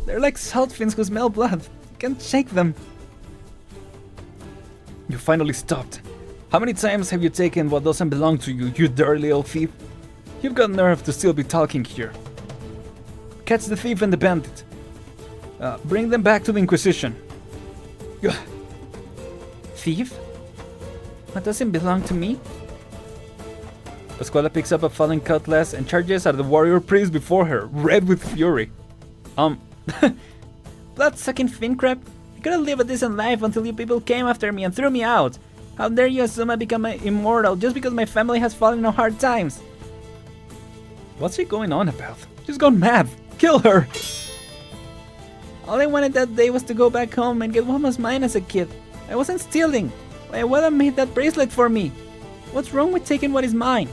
They're like salt fins who smell blood. You can't shake them. You finally stopped. How many times have you taken what doesn't belong to you, you dirty little thief? You've got nerve to still be talking here. Catch the thief and the bandit. Bring them back to the Inquisition. Ugh. Thief? What doesn't belong to me? Pascuala picks up a fallen cutlass and charges at the warrior priest before her, red with fury. Blood-sucking fin crap. I couldn't live a decent life until you people came after me and threw me out. How dare you assume I become immortal just because my family has fallen on hard times? What's she going on about? She's gone mad. Kill her! All I wanted that day was to go back home and get what was mine as a kid. I wasn't stealing. My mother made that bracelet for me. What's wrong with taking what is mine?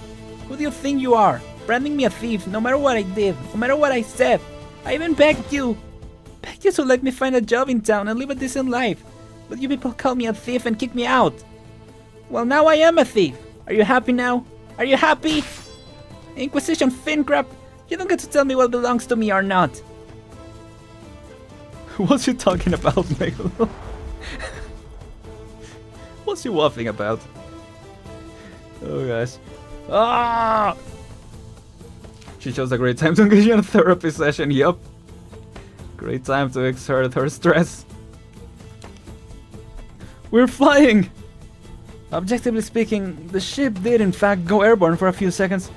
Who do you think you are? Branding me a thief, no matter what I did, no matter what I said. I even begged you to let me find a job in town and live a decent life. But you people called me a thief and kicked me out. Well, now I am a thief. Are you happy now? Are you happy? Inquisition fin crap. You don't get to tell me what belongs to me or not. What's she talking about, Megalo? What's she waffling about? Oh gosh. Ah! She chose a great time to engage in a therapy session, yup. Great time to exert her stress. We're flying! Objectively speaking, the ship did in fact go airborne for a few seconds.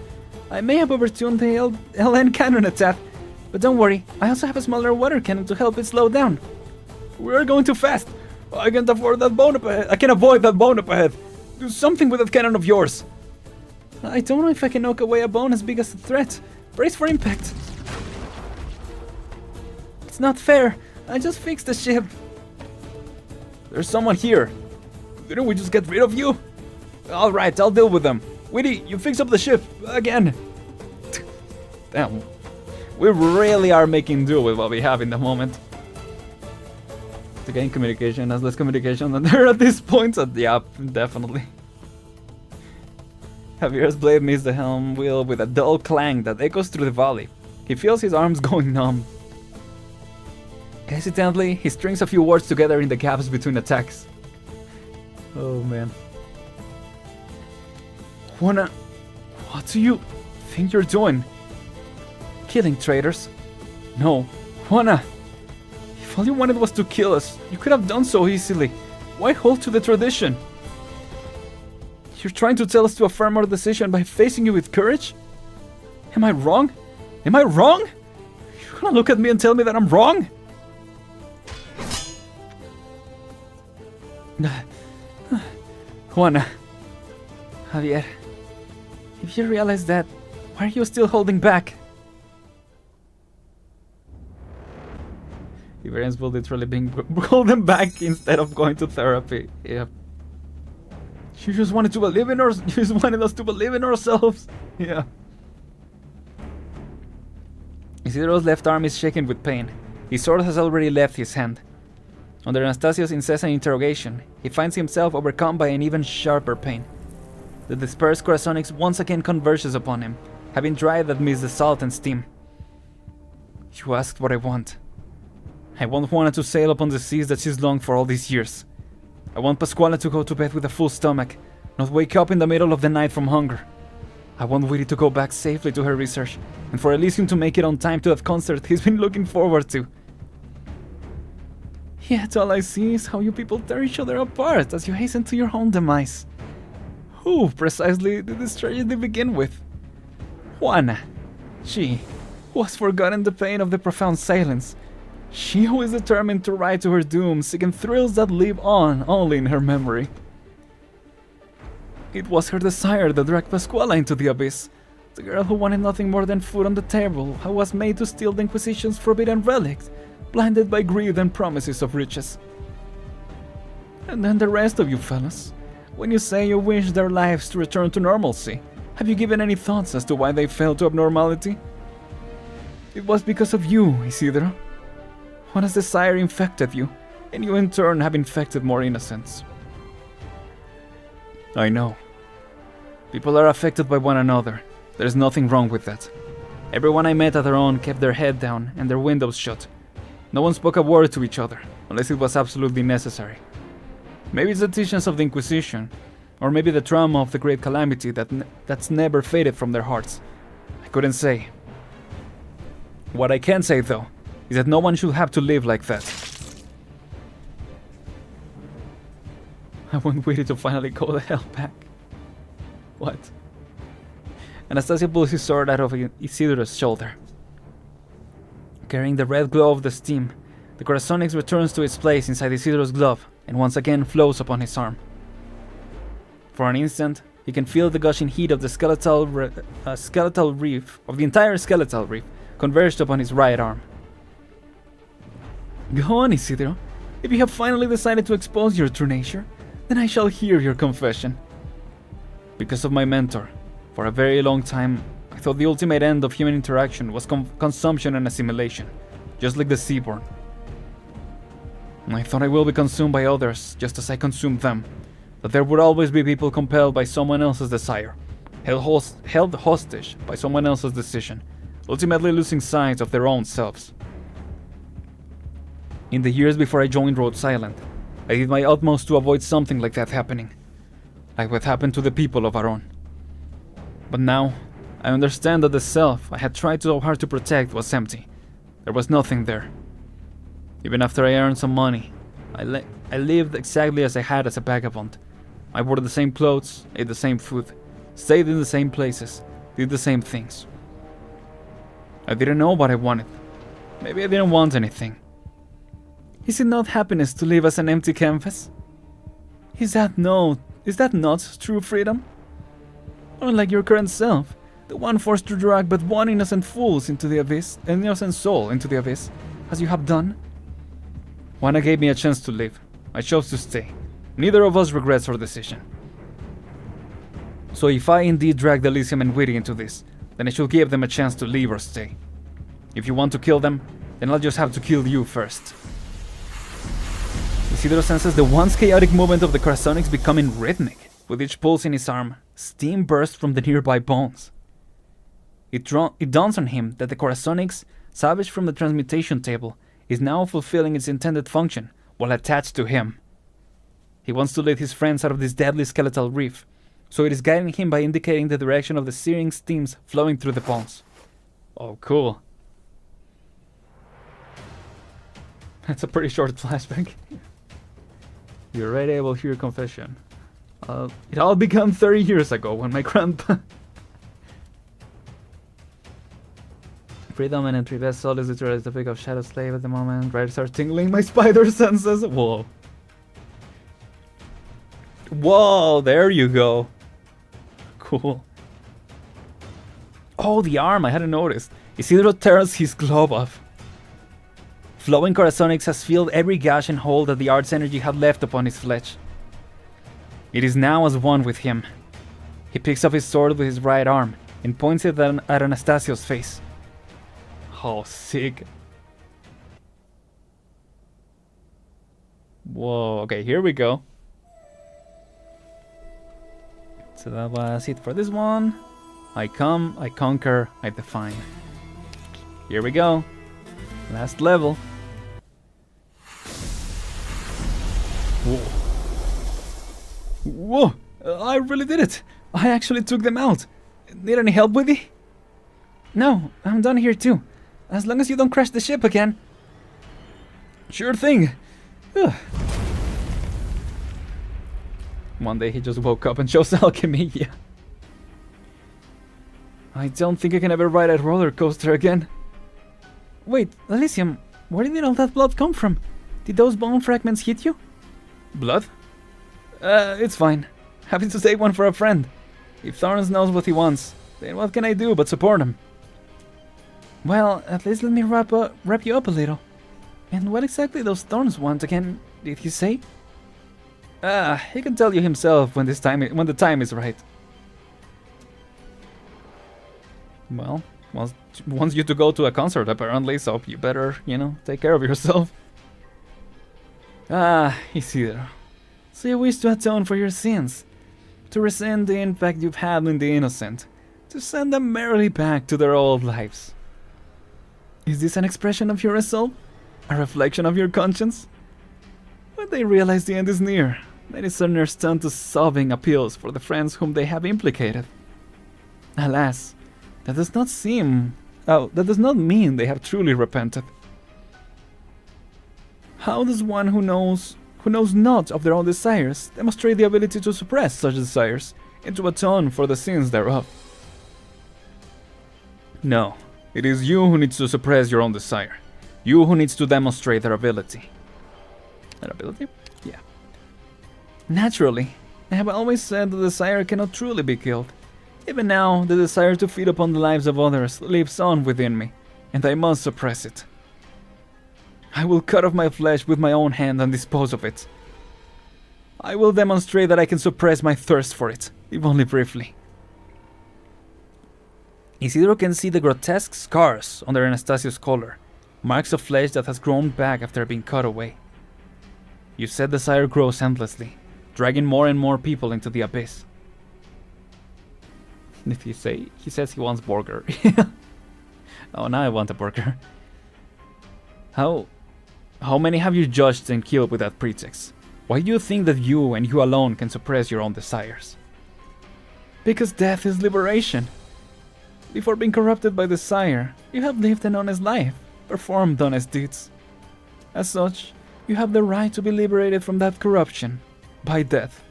I may have overtuned the LN cannon attack, but don't worry, I also have a smaller water cannon to help it slow down. We're going too fast! I can't afford that bone up ahead. I can avoid that bone up ahead. Do something with that cannon of yours. I don't know if I can knock away a bone as big as the threat. Brace for impact. It's not fair. I just fixed the ship. There's someone here. Didn't we just get rid of you? Alright, I'll deal with them. Witty, you fix up the ship. Again. Damn. We really are making do with what we have in the moment. To gain communication has less communication than there at this point. So yeah, definitely. Javier's blade meets the helm wheel with a dull clang that echoes through the valley. He feels his arms going numb. Hesitantly, he strings a few words together in the gaps between attacks. Oh man. Juana, what do you think you're doing? Killing traitors? No, Juana. If all you wanted was to kill us, you could have done so easily. Why hold to the tradition? You're trying to tell us to affirm our decision by facing you with courage? Am I wrong? Am I wrong? You're gonna look at me and tell me that I'm wrong? Juana. Javier. If you realize that, why are you still holding back? Evarians will literally being holding back instead of going to therapy. Yeah. You just wanted to believe in us. You just wanted us to believe in ourselves. Yeah. Isidro's left arm is shaking with pain. His sword has already left his hand. Under Anastasia's incessant interrogation, he finds himself overcome by an even sharper pain. The dispersed Corazonix once again converges upon him, having dried amidst the salt and steam. You asked what I want. I want Juana to sail upon the seas that she's longed for all these years. I want Pascuala to go to bed with a full stomach, not wake up in the middle of the night from hunger. I want Witty to go back safely to her research, and for Elysium to make it on time to that concert he's been looking forward to. Yet all I see is how you people tear each other apart as you hasten to your own demise. Who precisely did this tragedy begin with? Juana. She, who has forgotten the pain of the profound silence. She who is determined to ride to her doom, seeking thrills that live on only in her memory. It was her desire that dragged Pascuala into the abyss. The girl who wanted nothing more than food on the table, who was made to steal the Inquisition's forbidden relics, blinded by greed and promises of riches. And then the rest of you fellas. When you say you wish their lives to return to normalcy, have you given any thoughts as to why they fell to abnormality? It was because of you, Isidro. Juana's desire infected you, and you in turn have infected more innocents. I know. People are affected by one another. There's nothing wrong with that. Everyone I met at Aren kept their head down and their windows shut. No one spoke a word to each other, unless it was absolutely necessary. Maybe it's the teachings of the Inquisition, or maybe the trauma of the Great Calamity that's never faded from their hearts. I couldn't say. What I can say, though, is that no one should have to live like that. I won't wait to finally go the hell back. What? Anastasia pulls his sword out of Isidora's shoulder. Carrying the red glow of the steam, the Corazonix returns to its place inside Isidora's glove and once again flows upon his arm. For an instant, he can feel the gushing heat of the skeletal reef, of the entire skeletal reef, converged upon his right arm. Go on, Isidro. If you have finally decided to expose your true nature, then I shall hear your confession. Because of my mentor, for a very long time, I thought the ultimate end of human interaction was consumption and assimilation, just like the Seaborn. I thought I will be consumed by others, just as I consumed them, that there would always be people compelled by someone else's desire, held hostage by someone else's decision, ultimately losing sight of their own selves. In the years before I joined Rhodes Island, I did my utmost to avoid something like that happening, like what happened to the people of Aren. But now, I understand that the self I had tried so hard to protect was empty. There was nothing there. Even after I earned some money, I lived exactly as I had as a vagabond. I wore the same clothes, ate the same food, stayed in the same places, did the same things. I didn't know what I wanted. Maybe I didn't want anything. Is it not happiness to live as an empty canvas? Is that not true freedom? Unlike your current self, the one forced to drag but one innocent soul into the abyss, as you have done? Juana gave me a chance to live. I chose to stay. Neither of us regrets our decision. So if I indeed dragged Elysium and Witty into this, then I should give them a chance to leave or stay. If you want to kill them, then I'll just have to kill you first. Isidro senses the once chaotic movement of the Corazonix becoming rhythmic. With each pulse in his arm, steam bursts from the nearby bones. It dawns on him that the Corazonix, salvaged from the transmutation table, is now fulfilling its intended function while attached to him. He wants to lead his friends out of this deadly skeletal reef, so it is guiding him by indicating the direction of the searing steams flowing through the bones. Oh, cool. That's a pretty short flashback. You're right, able to hear your confession. It all began 30 years ago when my grandpa... Predominantly best soul is literally the pick of Shadow Slave at the moment. Writers are tingling my spider senses. Whoa. Whoa, there you go. Cool. Oh, the arm, I hadn't noticed. Isidro tears his glove off. Flowing Corazonix has filled every gash and hole that the art's energy had left upon his flesh. It is now as one with him. He picks up his sword with his right arm and points it at Anastasio's face. Oh, sick. Whoa, okay, here we go. So that was it for this one. I come, I conquer, I define. Here we go. Last level. Whoa. Whoa! I really did it! I actually took them out! Need any help with it? No, I'm done here too. As long as you don't crash the ship again. Sure thing! Ugh. One day he just woke up and chose alchemy, yeah. I don't think I can ever ride a roller coaster again. Wait, Elysium, where did all that blood come from? Did those bone fragments hit you? Blood? It's fine. Happy to take one for a friend. If Thorns knows what he wants, then what can I do but support him? Well, at least let me wrap you up a little. And what exactly those Thorns want again, did he say? He can tell you himself when the time is right. Well, wants you to go to a concert apparently, so you better, take care of yourself. Isidro. So you wish to atone for your sins, to resent the impact you've had on the innocent, to send them merrily back to their old lives. Is this an expression of your resolve? A reflection of your conscience? When they realize the end is near, many southerners turn to sobbing appeals for the friends whom they have implicated. Alas, that does not mean they have truly repented. How does one who knows not of their own desires demonstrate the ability to suppress such desires and to atone for the sins thereof? No, it is you who needs to suppress your own desire. You who needs to demonstrate their ability. Their ability? Yeah. Naturally, I have always said the desire cannot truly be killed. Even now, the desire to feed upon the lives of others lives on within me, and I must suppress it. I will cut off my flesh with my own hand and dispose of it. I will demonstrate that I can suppress my thirst for it, if only briefly. Isidro can see the grotesque scars under Anastasio's collar, marks of flesh that has grown back after being cut away. You said desire grows endlessly, dragging more and more people into the abyss. He says he wants burger. Oh, now I want a burger. How many have you judged and killed with that pretext? Why do you think that you and you alone can suppress your own desires? Because death is liberation. Before being corrupted by desire, you have lived an honest life, performed honest deeds. As such, you have the right to be liberated from that corruption, by death.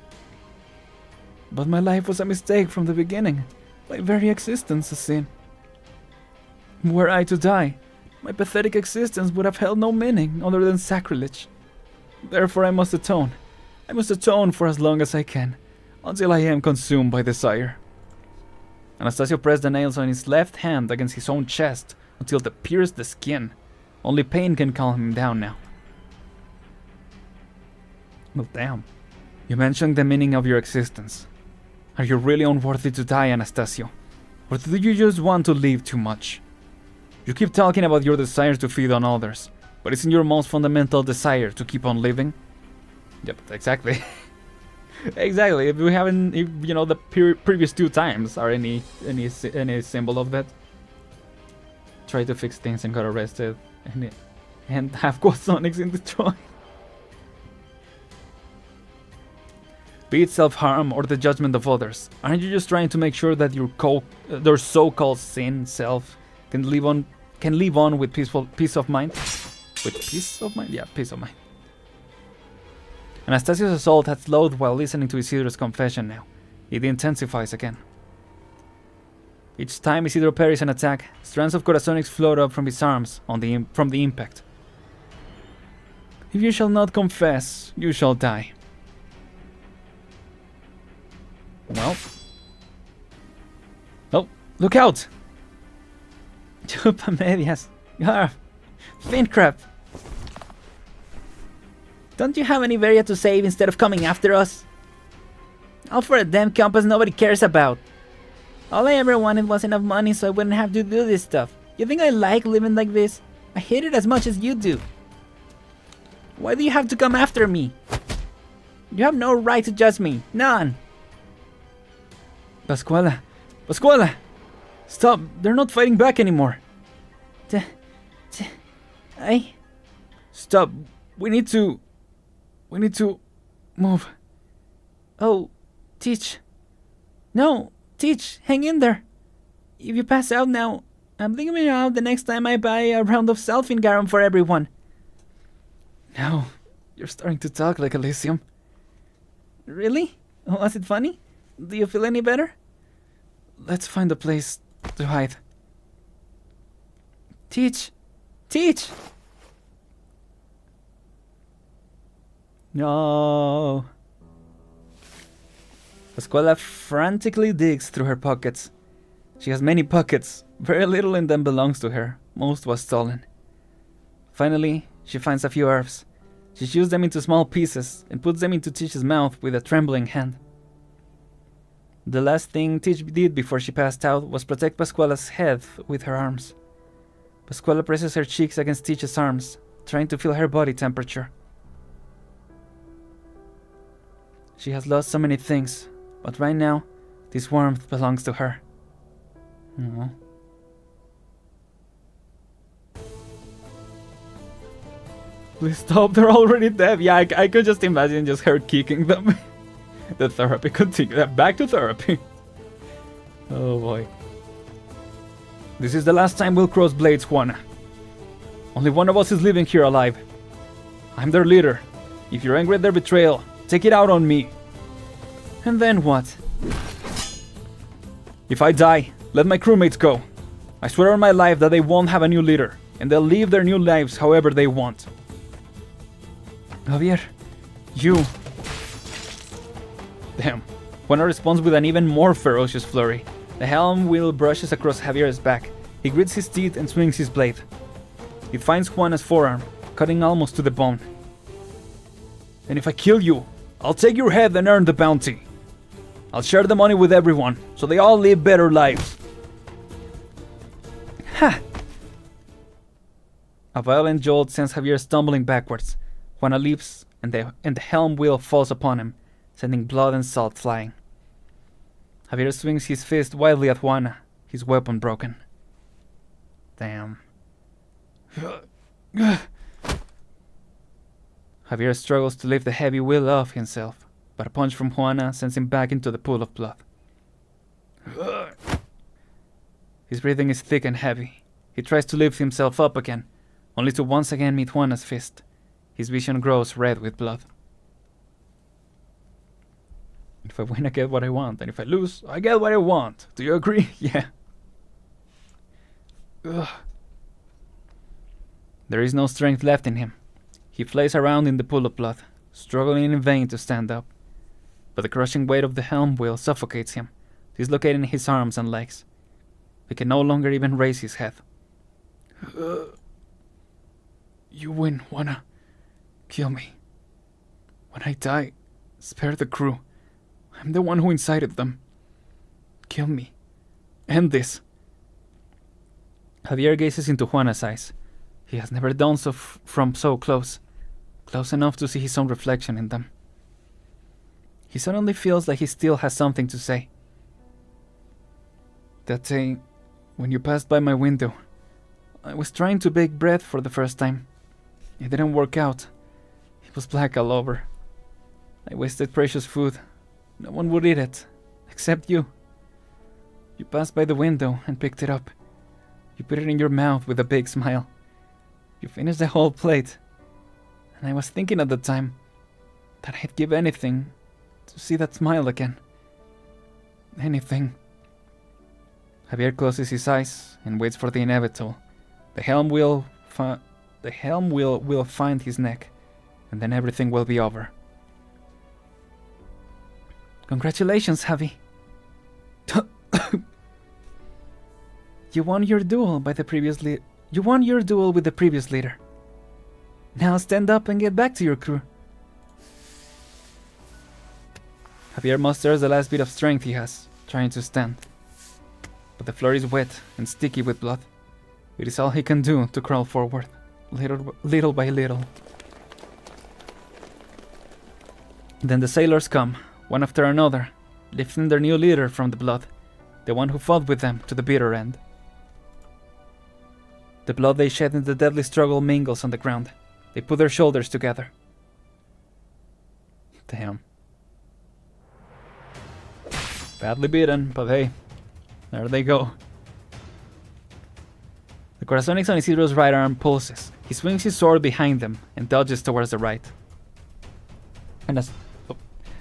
But my life was a mistake from the beginning, my very existence a sin. Were I to die, my pathetic existence would have held no meaning other than sacrilege. Therefore I must atone. I must atone for as long as I can, until I am consumed by desire. Anastasio pressed the nails on his left hand against his own chest until they pierced the skin. Only pain can calm him down now. Well, damn. You mentioned the meaning of your existence. Are you really unworthy to die, Anastasio? Or do you just want to live too much? You keep talking about your desires to feed on others, but isn't your most fundamental desire to keep on living? Yep, exactly. Exactly. If we haven't, if, you know, the previous two times are any symbol of that. Try to fix things and got arrested, and have Quasonics in Detroit. Be it self-harm or the judgment of others, aren't you just trying to make sure that your so-called sin self can live on with peace of mind? With peace of mind? Yeah, peace of mind. Anastasio's assault had slowed while listening to Isidro's confession now. It intensifies again. Each time Isidro parries an attack, strands of Corazonics float up from his arms from the impact. If you shall not confess, you shall die. Well. Oh, look out! Chupa medias. Fin crap. Don't you have any Veria to save instead of coming after us? All for a damn compass nobody cares about. All I ever wanted was enough money so I wouldn't have to do this stuff. You think I like living like this? I hate it as much as you do. Why do you have to come after me? You have no right to judge me. None. Pascuala! Pascuala! Stop! They're not fighting back anymore. Stop! We need to move. Oh, Teach. No, Teach, hang in there. If you pass out now, I'm leaving you out the next time I buy a round of Selfin Garum for everyone. Now, you're starting to talk like Elysium. Really? Was it funny? Do you feel any better? Let's find a place to hide. Teach! Teach! No. Pascuala frantically digs through her pockets. She has many pockets. Very little in them belongs to her. Most was stolen. Finally, she finds a few herbs. She chews them into small pieces and puts them into Teach's mouth with a trembling hand. The last thing Teach did before she passed out was protect Pascuala's head with her arms. Pascuala presses her cheeks against Teach's arms, trying to feel her body temperature. She has lost so many things, But right now, this warmth belongs to her. Aww. Please stop, they're already dead. Yeah, I could just imagine just her kicking them. The therapy continue. Back to therapy. Oh boy. This is the last time we'll cross blades, Juana. Only one of us is living here alive. I'm their leader. If you're angry at their betrayal, take it out on me. And then what? If I die, let my crewmates go. I swear on my life that they won't have a new leader, and they'll live their new lives however they want. Javier, you... Damn. Juana responds with an even more ferocious flurry. The helm wheel brushes across Javier's back. He grits his teeth and swings his blade. It finds Juana's forearm, cutting almost to the bone. And if I kill you, I'll take your head and earn the bounty. I'll share the money with everyone, so they all live better lives. Ha! A violent jolt sends Javier stumbling backwards. Juana leaps, and the helm wheel falls upon him, sending blood and salt flying. Javier swings his fist wildly at Juana, his weapon broken. Damn. Javier struggles to lift the heavy wheel off himself, but a punch from Juana sends him back into the pool of blood. His breathing is thick and heavy. He tries to lift himself up again, only to once again meet Juana's fist. His vision grows red with blood. If I win, I get what I want, and if I lose, I get what I want. Do you agree? Yeah. Ugh. There is no strength left in him. He flays around in the pool of blood, struggling in vain to stand up. But the crushing weight of the helm wheel suffocates him, dislocating his arms and legs. He can no longer even raise his head. You win, Juana. Kill me. When I die, spare the crew. I'm the one who incited them. Kill me. End this. Javier gazes into Juana's eyes. He has never done so from so close. Close enough to see his own reflection in them. He suddenly feels like he still has something to say. That day, when you passed by my window, I was trying to bake bread for the first time. It didn't work out. It was black all over. I wasted precious food. No one would eat it, except you. You passed by the window and picked it up. You put it in your mouth with a big smile. You finished the whole plate. And I was thinking at the time that I'd give anything to see that smile again. Anything. Javier closes his eyes and waits for the inevitable. The helm wheel will find his neck, and then everything will be over. Congratulations, Javi. You won your duel with the previous leader. Now stand up and get back to your crew. Javier musters the last bit of strength he has, trying to stand. But the floor is wet and sticky with blood. It is all he can do to crawl forward, little by little. Then the sailors come, one after another, lifting their new leader from the blood, the one who fought with them to the bitter end. The blood they shed in the deadly struggle mingles on the ground. They put their shoulders together. Damn. Badly beaten, but hey, there they go. The Corazonix on Isidro's right arm pulses. He swings his sword behind them and dodges towards the right.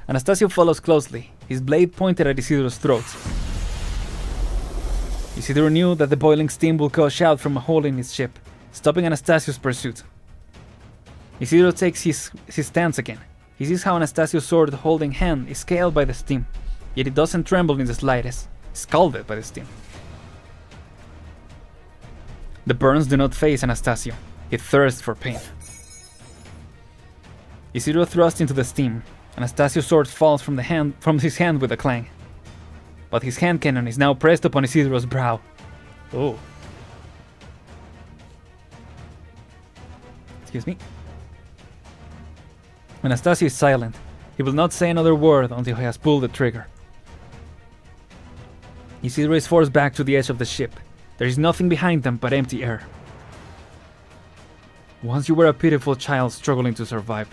Anastasio follows closely, his blade pointed at Isidro's throat. Isidro knew that the boiling steam would gush out from a hole in his ship, stopping Anastasio's pursuit. Isidro takes his stance again. He sees how Anastasio's sword-holding hand is scaled by the steam, yet it doesn't tremble in the slightest, scalded by the steam. The burns do not faze Anastasio. He thirsts for pain. Isidro thrusts into the steam. Anastasio's sword falls from his hand with a clang. But his hand cannon is now pressed upon Isidro's brow. Oh. Excuse me. Anastasio is silent. He will not say another word until he has pulled the trigger. Isidro is forced back to the edge of the ship. There is nothing behind them but empty air. Once you were a pitiful child struggling to survive,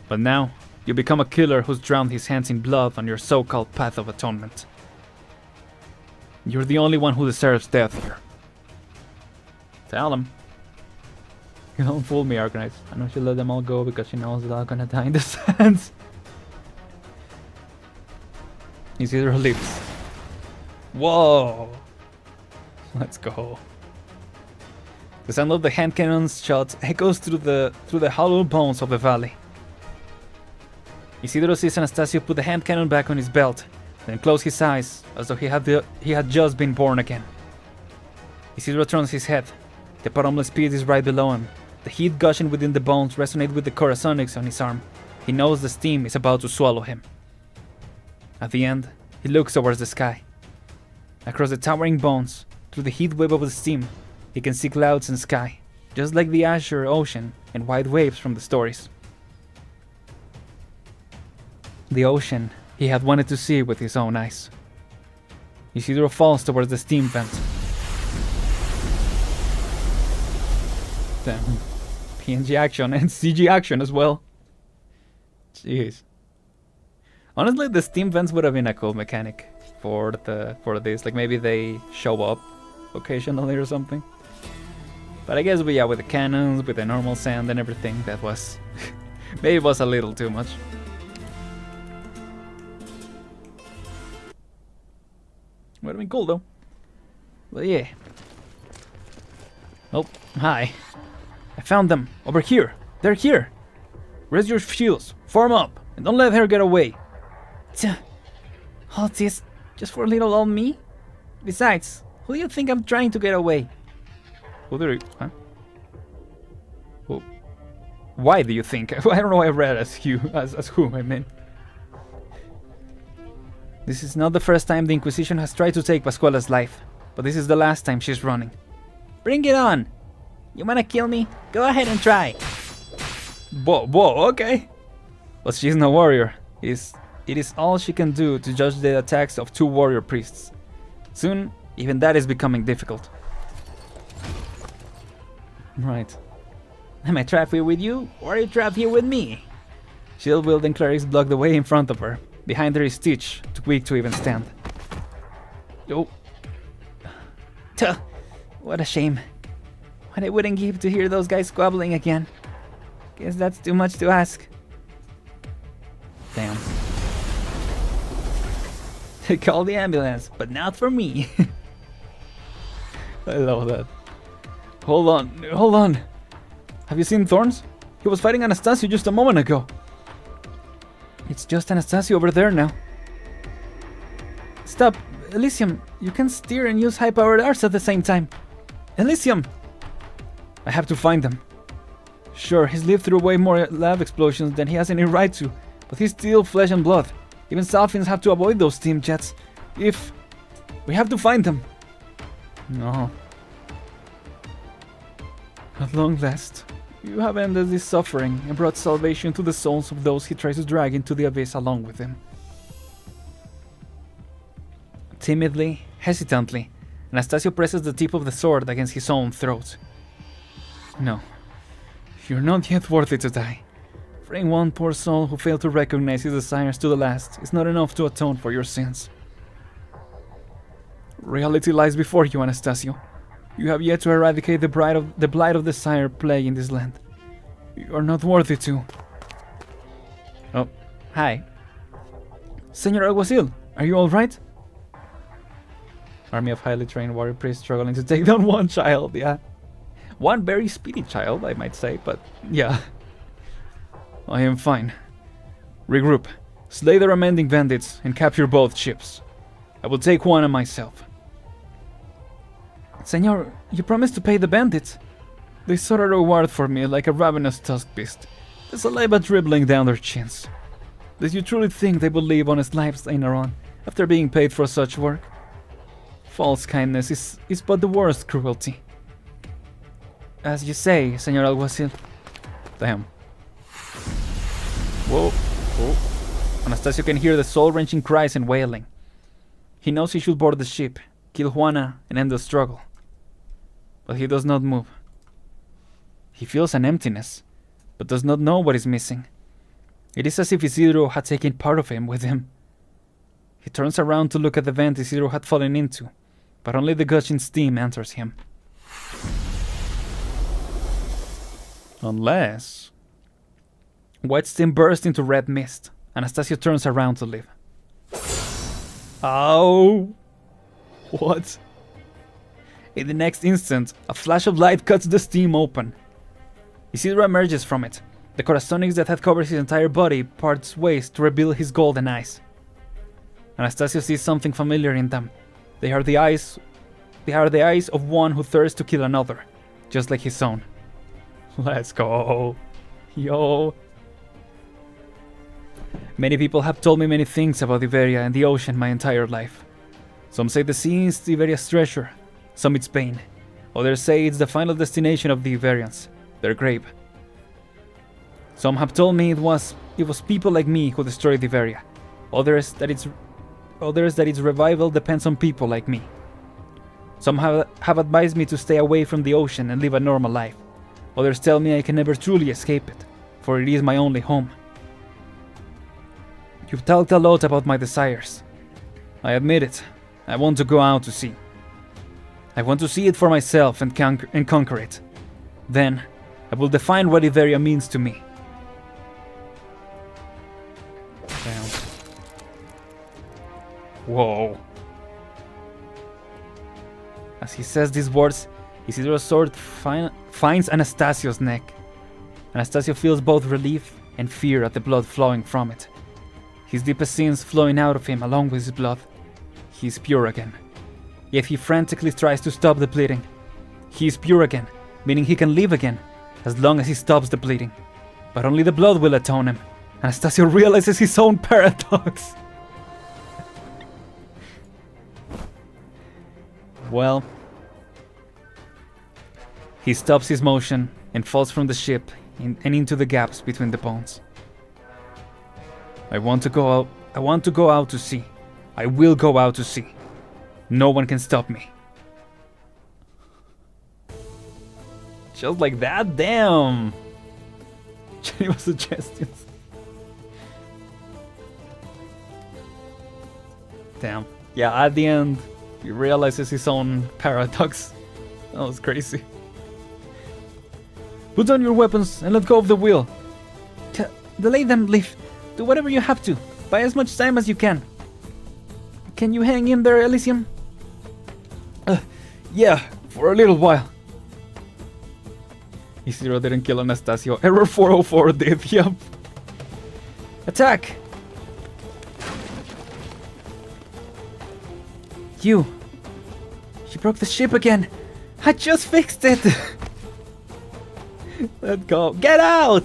but now you become a killer who's drowned his hands in blood on your so-called path of atonement. You're the only one who deserves death here. Tell him. You don't fool me, Arknights. I know she'll let them all go because she knows they're all gonna die in the sands. Isidro leaps. Whoa! Let's go. The sound of the hand cannon's shot echoes through the hollow bones of the valley. Isidro sees Anastasio put the hand cannon back on his belt, then close his eyes as though he had just been born again. Isidro turns his head. The bottomless pit is right below him. The heat gushing within the bones resonate with the corazonics on his arm. He knows the steam is about to swallow him. At the end, he looks towards the sky. Across the towering bones, through the heat wave of the steam, he can see clouds and sky, just like the azure ocean and white waves from the stories. The ocean he had wanted to see with his own eyes. Isidro falls towards the steam vent. Damn. PNG action and CG action as well. Jeez. Honestly, the steam vents would have been a cool mechanic for this. Like maybe they show up occasionally or something. But I guess with the cannons, with the normal sand and everything, that was maybe it was a little too much. Would have been cool though. But yeah. Oh, hi. I found them over here. They're here. Raise your shields, form up, and don't let her get away. All this just for little old me? Besides, who do you think I'm trying to get away? Who do you... Huh? Who? Why do you think? I don't know why I read as you, as who, I mean. This is not the first time the Inquisition has tried to take Pascuala's life, but this is the last time she's running. Bring it on! You wanna kill me? Go ahead and try! Whoa, okay. But she's no warrior. It is all she can do to judge the attacks of two warrior priests. Soon, even that is becoming difficult. Right. Am I trapped here with you, or are you trapped here with me? Shield-wielding clerics block the way in front of her. Behind her is Stitch, too weak to even stand. Oh. Tuh, what a shame. What I wouldn't give to hear those guys squabbling again. Guess that's too much to ask. Damn. Call the ambulance, but not for me. I love that. Hold on. Have you seen Thorns? He was fighting Anastasio just a moment ago. It's just Anastasio over there now. Stop, Elysium. You can steer and use high-powered arts at the same time. Elysium! I have to find them. Sure, he's lived through way more lab explosions than he has any right to, but he's still flesh and blood. Even Salfins have to avoid those steam jets. We have to find them. No. At long last, you have ended this suffering and brought salvation to the souls of those he tries to drag into the abyss along with him. Timidly, hesitantly, Anastasio presses the tip of the sword against his own throat. No, you're not yet worthy to die. Freeing one poor soul who failed to recognize his desires to the last is not enough to atone for your sins. Reality lies before you, Anastasio. You have yet to eradicate the blight of desire plaguing this land. You are not worthy to. Oh, hi. Senor Alguacil, are you alright? Army of highly trained warrior priests struggling to take down one child, yeah. One very speedy child, I might say, but yeah. I am fine. Regroup, slay the remaining bandits, and capture both ships. I will take one on myself. Senor, you promised to pay the bandits. They sought a reward for me like a ravenous tusk beast, the saliva dribbling down their chins. Did you truly think they would leave honest lives in Aren after being paid for such work? False kindness is but the worst cruelty. As you say, Senor Alguacil. Damn. Whoa. Oh. Anastasio can hear the soul-wrenching cries and wailing. He knows he should board the ship, kill Juana, and end the struggle. But he does not move. He feels an emptiness, but does not know what is missing. It is as if Isidro had taken part of him with him. He turns around to look at the vent Isidro had fallen into, but only the gushing steam enters him. Unless... white steam bursts into red mist. Anastasio turns around to leave. Oh! What? In the next instant, a flash of light cuts the steam open. Isidro emerges from it. The corazonics that had covered his entire body parts ways to reveal his golden eyes. Anastasio sees something familiar in them. They are the eyes of one who thirsts to kill another, just like his own. Let's go. Yo. Many people have told me many things about Iberia and the ocean my entire life. Some say the sea is Iberia's treasure, some its bane. Others say it's the final destination of the Iberians, their grave. Some have told me it was people like me who destroyed Iberia. Others that its revival depends on people like me. Some have advised me to stay away from the ocean and live a normal life. Others tell me I can never truly escape it, for it is my only home. You've talked a lot about my desires. I admit it. I want to go out to sea. I want to see it for myself and conquer it. Then, I will define what Iberia means to me. Damn. Whoa. As he says these words, Isidro's sword finds Anastasio's neck. Anastasio feels both relief and fear at the blood flowing from it. His deepest sins flowing out of him along with his blood. He is pure again. Yet he frantically tries to stop the bleeding. He is pure again, meaning he can live again, as long as he stops the bleeding. But only the blood will atone him. Anastasio realizes his own paradox. Well, he stops his motion and falls from the ship and into the gaps between the bones. I want to go out to sea. I will go out to sea. No one can stop me. Just like that? Damn! Genuine suggestions. Damn. Yeah, at the end, he realizes his own paradox. That was crazy. Put down your weapons and let go of the wheel. Delay them, Leaf. Do whatever you have to. Buy as much time as you can. Can you hang in there, Elysium? Yeah, for a little while. Isidro didn't kill Anastasio. Error 404 did, yup. Attack! You broke the ship again. I just fixed it. Let's go. Get out!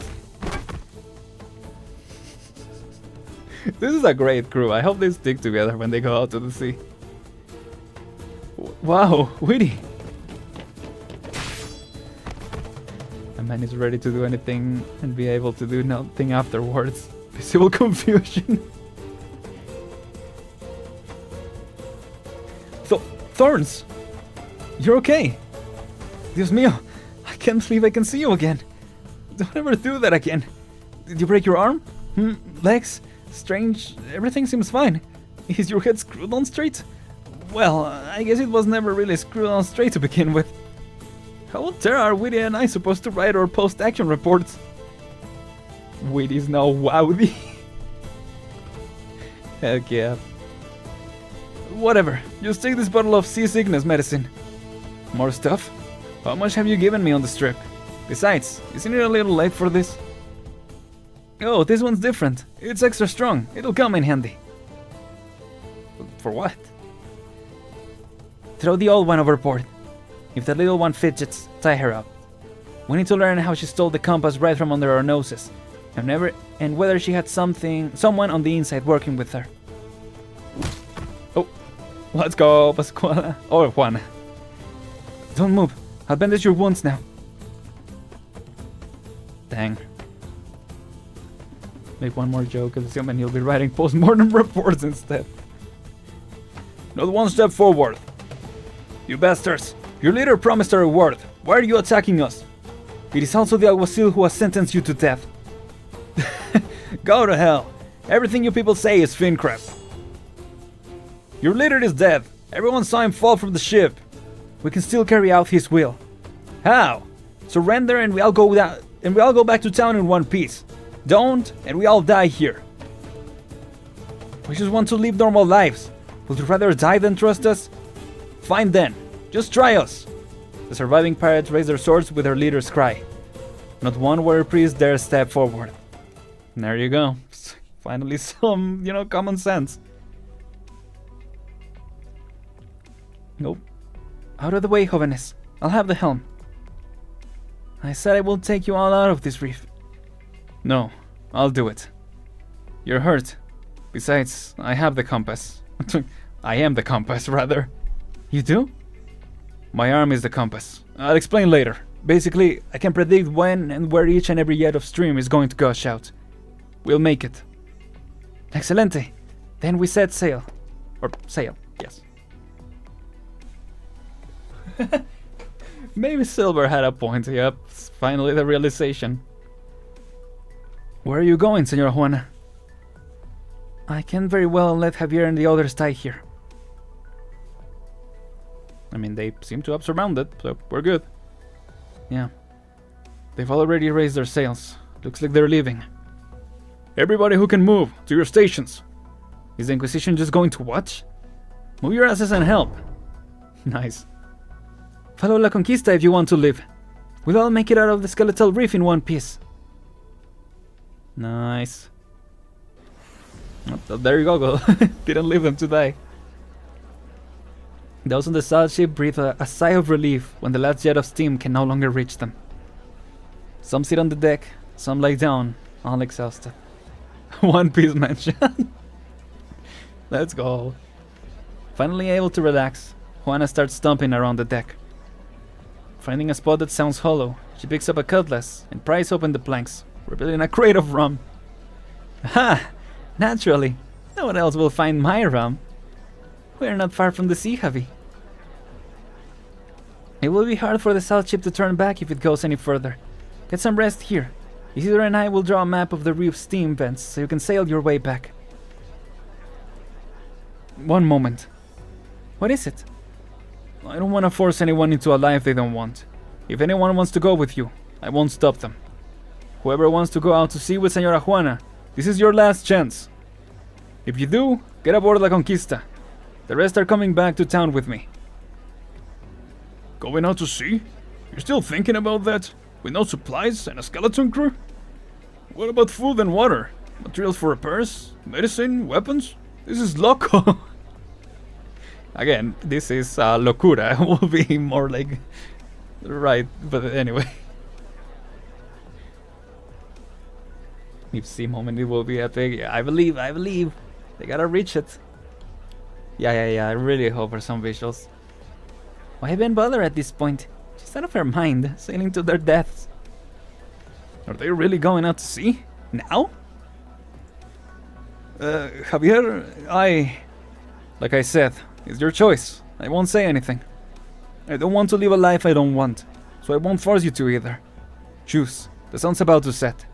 This is a great crew. I hope they stick together when they go out to the sea. Wow, witty. A man is ready to do anything and be able to do nothing afterwards. Visible confusion. Thorns! You're okay. Dios mío, I can't believe I can see you again. Don't ever do that again. Did you break your arm? Legs? Strange, everything seems fine. Is your head screwed on straight? Well, I guess it was never really screwed on straight to begin with. How dare are Witty and I supposed to write our post-action reports? Witty's now wowdy. Heck yeah. Whatever, just take this bottle of seasickness medicine. More stuff? How much have you given me on this trip? Besides, isn't it a little late for this? Oh, this one's different. It's extra strong. It'll come in handy. For what? Throw the old one overboard. If the little one fidgets, tie her up. We need to learn how she stole the compass right from under our noses, and whether she had someone on the inside working with her. Oh, let's go, Pascuala. Or Juana. Don't move. I'll bandage your wounds now. Dang. Make one more joke, and he'll be writing post-mortem reports instead. Not one step forward. You bastards! Your leader promised a reward. Why are you attacking us? It is also the alguacil who has sentenced you to death. Go to hell. Everything you people say is fin crap. Your leader is dead. Everyone saw him fall from the ship. We can still carry out his will. How? Surrender and we all go back to town in one piece. Don't, and we all die here. We just want to live normal lives. Would you rather die than trust us? Fine then. Just try us. The surviving pirates raise their swords with their leader's cry. Not one warrior priest dares step forward. And there you go. Finally some, common sense. Nope. Out of the way, Jóvenes. I'll have the helm. I said I will take you all out of this reef. No, I'll do it. You're hurt. Besides, I have the compass. I am the compass, rather. You do? My arm is the compass. I'll explain later. Basically, I can predict when and where each and every yet of stream is going to gush out. We'll make it. Excelente. Then we set sail. Or sail, yes. Maybe Silver had a point, yep. Finally the realization. Where are you going, Senora Juana? I can't very well let Javier and the others die here. I mean, they seem to have surrounded, so we're good. Yeah. They've already raised their sails. Looks like they're leaving. Everybody who can move, to your stations. Is the Inquisition just going to watch? Move your asses and help. Nice. Follow La Conquista if you want to live. We'll all make it out of the skeletal reef in one piece. Nice. Oh, there you go. Didn't leave them to die. Those on the side ship breathe a sigh of relief when the last jet of steam can no longer reach them. Some sit on the deck, some lie down, all exhausted. One Piece mention. Let's go. Finally able to relax, Juana starts stomping around the deck. Finding a spot that sounds hollow, she picks up a cutlass and pries open the planks, revealing a crate of rum. Ha! Naturally, no one else will find my rum. We're not far from the sea, Javi. It will be hard for the south ship to turn back if it goes any further. Get some rest here. Isidro and I will draw a map of the reef's steam vents so you can sail your way back. One moment. What is it? I don't want to force anyone into a life they don't want. If anyone wants to go with you, I won't stop them. Whoever wants to go out to sea with Senora Juana, this is your last chance. If you do, get aboard La Conquista. The rest are coming back to town with me. Going out to sea? You're still thinking about that? With no supplies and a skeleton crew? What about food and water? Materials for repairs? Medicine? Weapons? This is loco. Again, this is locura. It will be more like... Right, but anyway. If sea moment, it will be epic. Yeah, I believe. They gotta reach it. Yeah, I really hope for some visuals. Why even bother at this point? She's out of her mind, sailing to their deaths. Are they really going out to sea? Now? Javier, like I said, it's your choice. I won't say anything. I don't want to live a life I don't want, so I won't force you to either. Choose. The sun's about to set.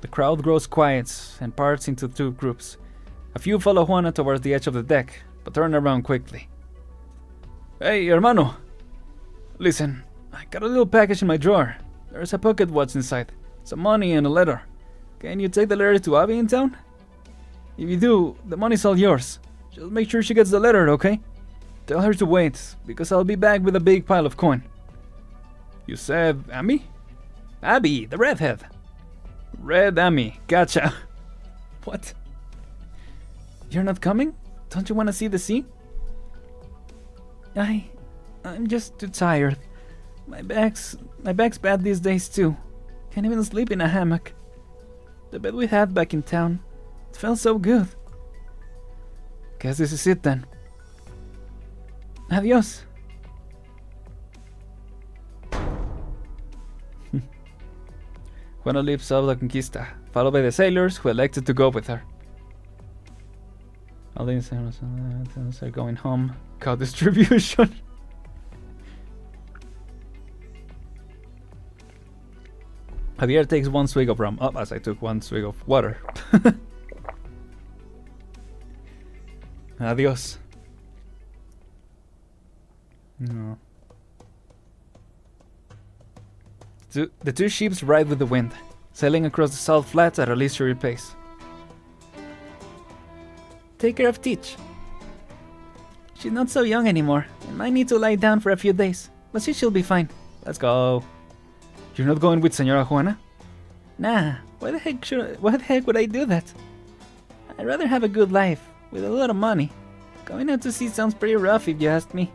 The crowd grows quiet and parts into two groups. A few follow Juana towards the edge of the deck, but turn around quickly. Hey, hermano! Listen, I got a little package in my drawer. There's a pocket watch inside, some money and a letter. Can you take the letter to Abby in town? If you do, the money's all yours. Just make sure she gets the letter, okay? Tell her to wait, because I'll be back with a big pile of coin. You said Amy? Abby, the redhead. Red Amy, gotcha. What? You're not coming? Don't you want to see the sea? I'm just too tired. My back's bad these days too. Can't even sleep in a hammock. The bed we had back in town, it felt so good. Guess this is it then. Adios. Juana leaves out La Conquista, followed by the sailors who elected to go with her. All these are going home. Cow distribution. Javier takes one swig of rum. Oh, as I took one swig of water. Adios. No. The two ships ride with the wind, sailing across the salt flats at a leisurely pace. Take care of Teach. She's not so young anymore, and might need to lie down for a few days, but she'll be fine. Let's go. You're not going with Senora Juana? Nah, why the heck would I do that? I'd rather have a good life, with a lot of money. Going out to sea sounds pretty rough if you ask me.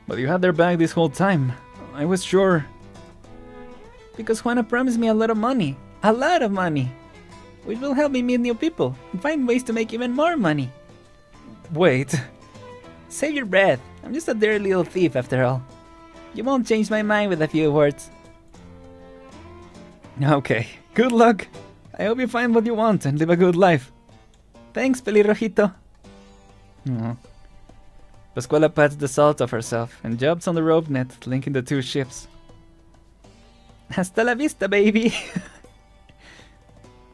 But you had their back this whole time. I was sure. Because Juana promised me a lot of money. A lot of money! Which will help me meet new people, and find ways to make even more money. Wait. Save your breath. I'm just a dirty little thief after all. You won't change my mind with a few words. Okay, good luck. I hope you find what you want and live a good life. Thanks, Pelirrojito. Pascuala pats the salt off herself and jumps on the rope net linking the two ships. Hasta la vista, baby.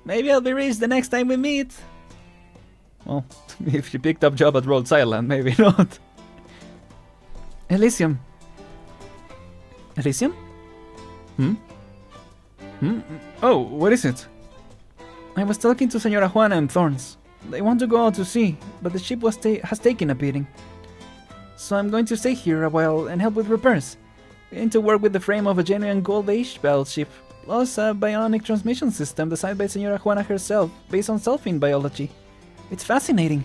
Maybe I'll be rich the next time we meet. Well, if she picked up job at Rhodes Island, maybe not. Elysium. Elysium? Oh, what is it? I was talking to Senora Juana and Thorns. They want to go out to sea, but the ship has taken a beating. So I'm going to stay here a while and help with repairs. We aim to work with the frame of a genuine Gold Age battleship, plus a bionic transmission system designed by Senora Juana herself, based on selfing biology. It's fascinating.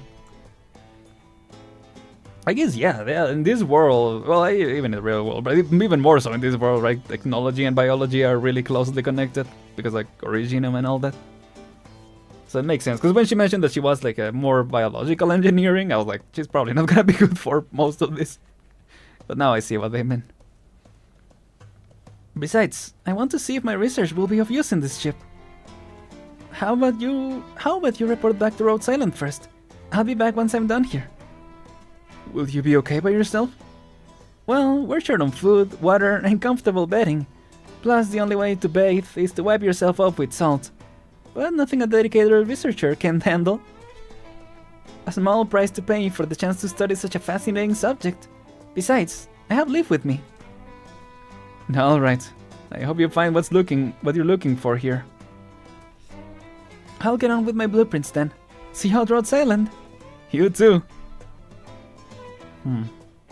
I guess, yeah, in this world, well, even in the real world, but even more so in this world, right? Technology and biology are really closely connected, because like Originum and all that. So it makes sense, because when she mentioned that she was like a more biological engineering, I was like, she's probably not gonna be good for most of this. But now I see what they meant. Besides, I want to see if my research will be of use in this ship. How about you report back to Rhodes Island first? I'll be back once I'm done here. Will you be okay by yourself? Well, we're short on food, water, and comfortable bedding. Plus, the only way to bathe is to wipe yourself off with salt. But nothing a dedicated researcher can't handle. A small price to pay for the chance to study such a fascinating subject. Besides, I have Liv with me. Alright, I hope you find what you're looking for here. I'll get on with my blueprints then. See you at Rhodes Island. You too.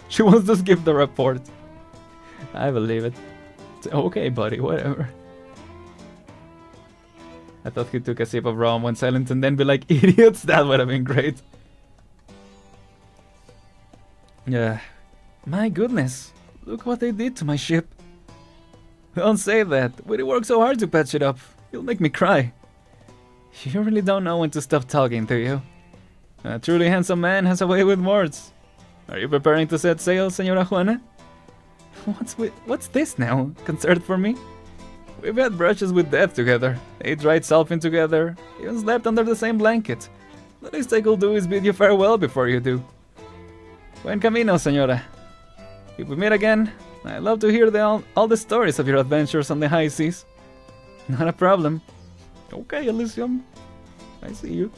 She wants to skip the report. I believe it. Okay, buddy, whatever. I thought he took a sip of rum, went silent, and then be like, idiots, that would have been great. Yeah. My goodness, look what they did to my ship. Don't say that. We worked so hard to patch it up. You'll make me cry. You really don't know when to stop talking, do you? A truly handsome man has a way with words. Are you preparing to set sail, Senora Juana? What's this now? Concert for me? We've had brushes with death together, ate dried selfing together, even slept under the same blanket. The least I could do is bid you farewell before you do. Buen camino, Senora. If we meet again, I'd love to hear all the stories of your adventures on the high seas. Not a problem. Okay, Elysium. I see you.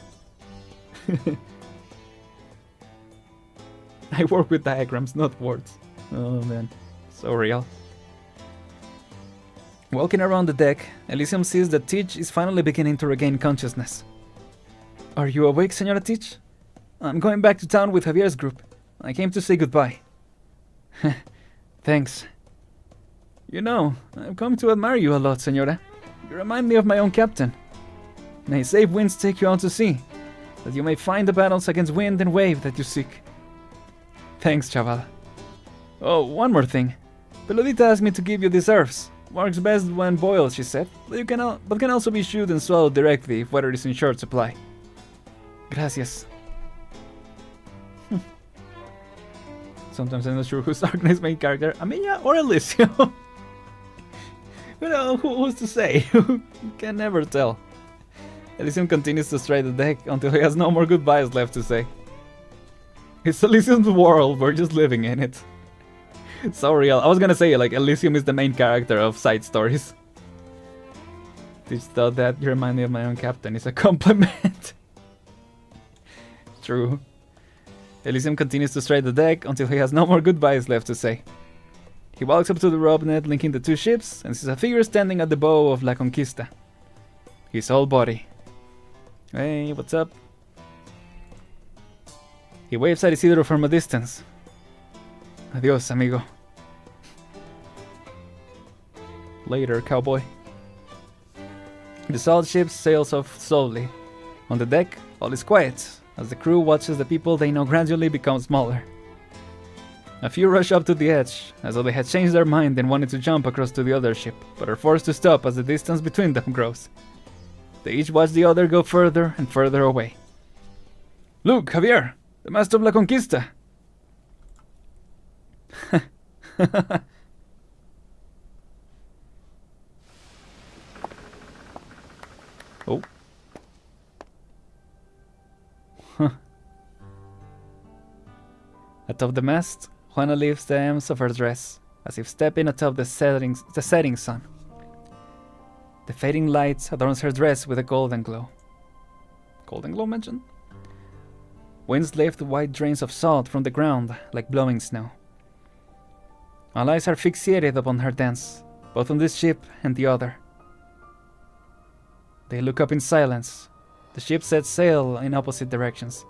I work with diagrams, not words. Oh man, so real. Walking around the deck, Elysium sees that Teach is finally beginning to regain consciousness. Are you awake, Senora Teach? I'm going back to town with Javier's group. I came to say goodbye. Thanks. You know, I've come to admire you a lot, Senora. You remind me of my own captain. May safe winds take you out to sea, that you may find the battles against wind and wave that you seek. Thanks, Chaval. Oh, one more thing. Peludita asked me to give you these herbs. Works best when boiled, she said, but can also be chewed and swallowed directly if water is in short supply. Gracias. Sometimes I'm not sure who's Arknights' main character, Amelia or Elysium. You know, who's to say? You can never tell. Elysium continues to stride the deck until he has no more goodbyes left to say. It's Elysium's world, we're just living in it. It's so real. I was gonna say, like, Elysium is the main character of side stories. Just thought that you remind me of my own captain is a compliment. True. Elysium continues to stride the deck until he has no more goodbyes left to say. He walks up to the rope net linking the two ships and sees a figure standing at the bow of La Conquista. His whole body. Hey, what's up? He waves at Isidro from a distance. Adios, amigo. Later, cowboy. The salt ship sails off slowly. On the deck, all is quiet, as the crew watches the people they know gradually become smaller. A few rush up to the edge, as though they had changed their mind and wanted to jump across to the other ship, but are forced to stop as the distance between them grows. They each watch the other go further and further away. Look, Javier! The master of La Conquista! Oh. Atop the mast, Juana lifts the hems of her dress, as if stepping atop the setting sun. The fading light adorns her dress with a golden glow. Golden glow mentioned? Winds lift white drains of salt from the ground like blowing snow. All eyes are fixated upon her dance, both on this ship and the other. They look up in silence. The ship sets sail in opposite directions,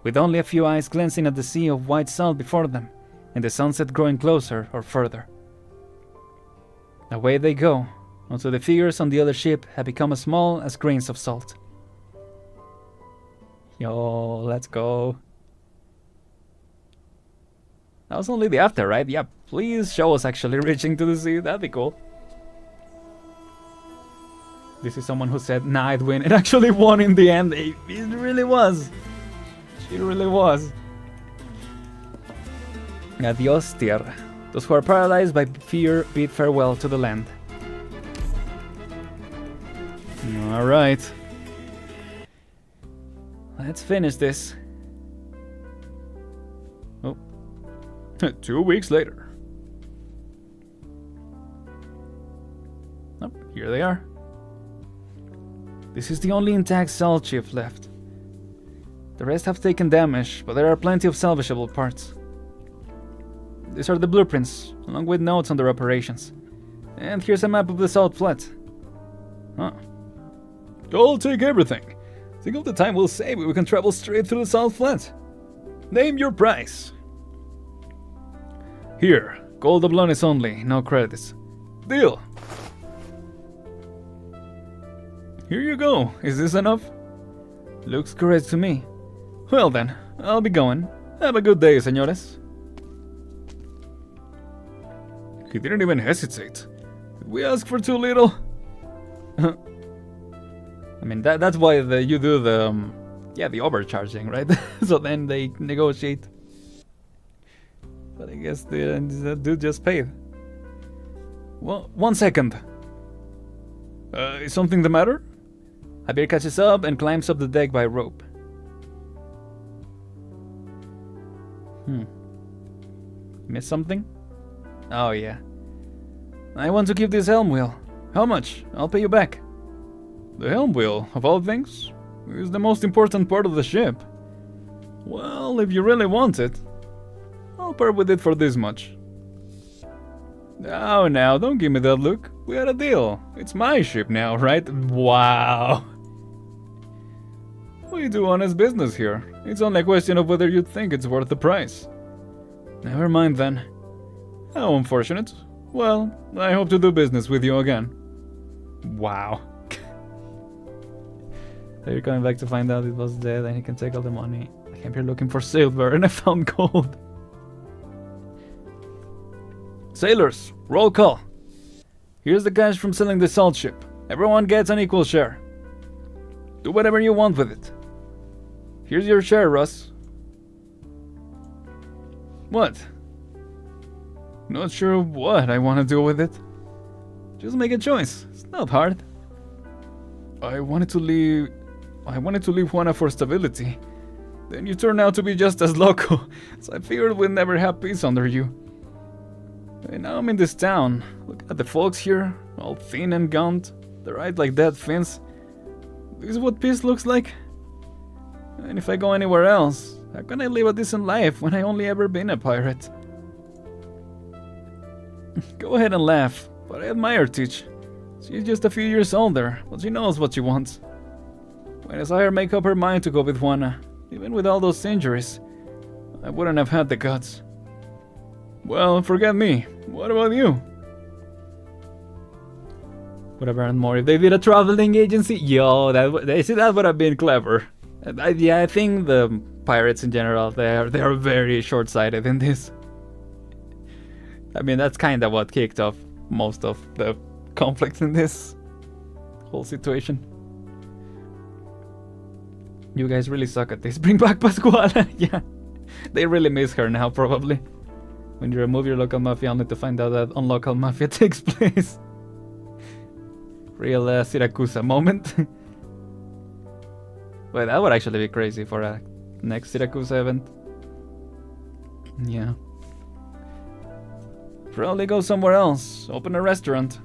with only a few eyes glancing at the sea of white salt before them, and the sunset growing closer or further. Away they go, until the figures on the other ship have become as small as grains of salt. Yo, let's go. That was only the after, right? Yeah, please show us actually reaching to the sea. That'd be cool. This is someone who said, nah, I'd win. It actually won in the end. It really was. She really was. Adios, tierra. Those who are paralyzed by fear bid farewell to the land. Alright. Let's finish this. Oh. 2 weeks later. Oh, here they are. This is the only intact salt ship left. The rest have taken damage, but there are plenty of salvageable parts. These are the blueprints, along with notes on their operations. And here's a map of the salt flat. Huh. I'll take everything. Think of the time we'll save if we can travel straight through the salt flat. Name your price. Here, gold doblones only, no credits. Deal. Here you go. Is this enough? Looks correct to me. Well then, I'll be going. Have a good day, señores. He didn't even hesitate. Did we ask for too little? I mean, that's why you do the overcharging, right? So then they negotiate. But I guess the dude just paid. Well, 1 second. Is something the matter? Javier catches up and climbs up the deck by rope. Missed something? Oh yeah. I want to keep this helm wheel. How much? I'll pay you back. The helm wheel, of all things, is the most important part of the ship. Well, if you really want it, I'll part with it for this much. Oh, now, don't give me that look. We had a deal. It's my ship now, right? Wow. We do honest business here. It's only a question of whether you think it's worth the price. Never mind then. How unfortunate. Well, I hope to do business with you again. Wow. So you're coming back to find out it was dead and he can take all the money. I came here looking for silver and I found gold. Sailors, roll call. Here's the cash from selling the salt ship. Everyone gets an equal share. Do whatever you want with it. Here's your share, Russ. What? Not sure what I want to do with it. Just make a choice. It's not hard. I wanted to leave I wanted to leave Juana for stability. Then you turned out to be just as loco, so I figured we'd never have peace under you. And now I'm in this town. Look at the folks here, all thin and gaunt. Their eyes like dead fins. This is what peace looks like? And if I go anywhere else, how can I live a decent life when I only ever been a pirate? Go ahead and laugh, but I admire Teach. She's just a few years older, but she knows what she wants. When I saw her make up her mind to go with Juana, even with all those injuries, I wouldn't have had the guts. Well, forget me. What about you? Would have earned more if they did a traveling agency. Yo, that would have been clever. Yeah, I think the pirates in general, they are very short-sighted in this. I mean, that's kind of what kicked off most of the conflict in this whole situation. You guys really suck at this. Bring back Pascuala. Yeah, they really miss her now, probably. When you remove your local mafia only to find out that unlocal mafia takes place. Real Siracusa moment. Well, that would actually be crazy for a next Siracusa event. Yeah. Probably go somewhere else. Open a restaurant.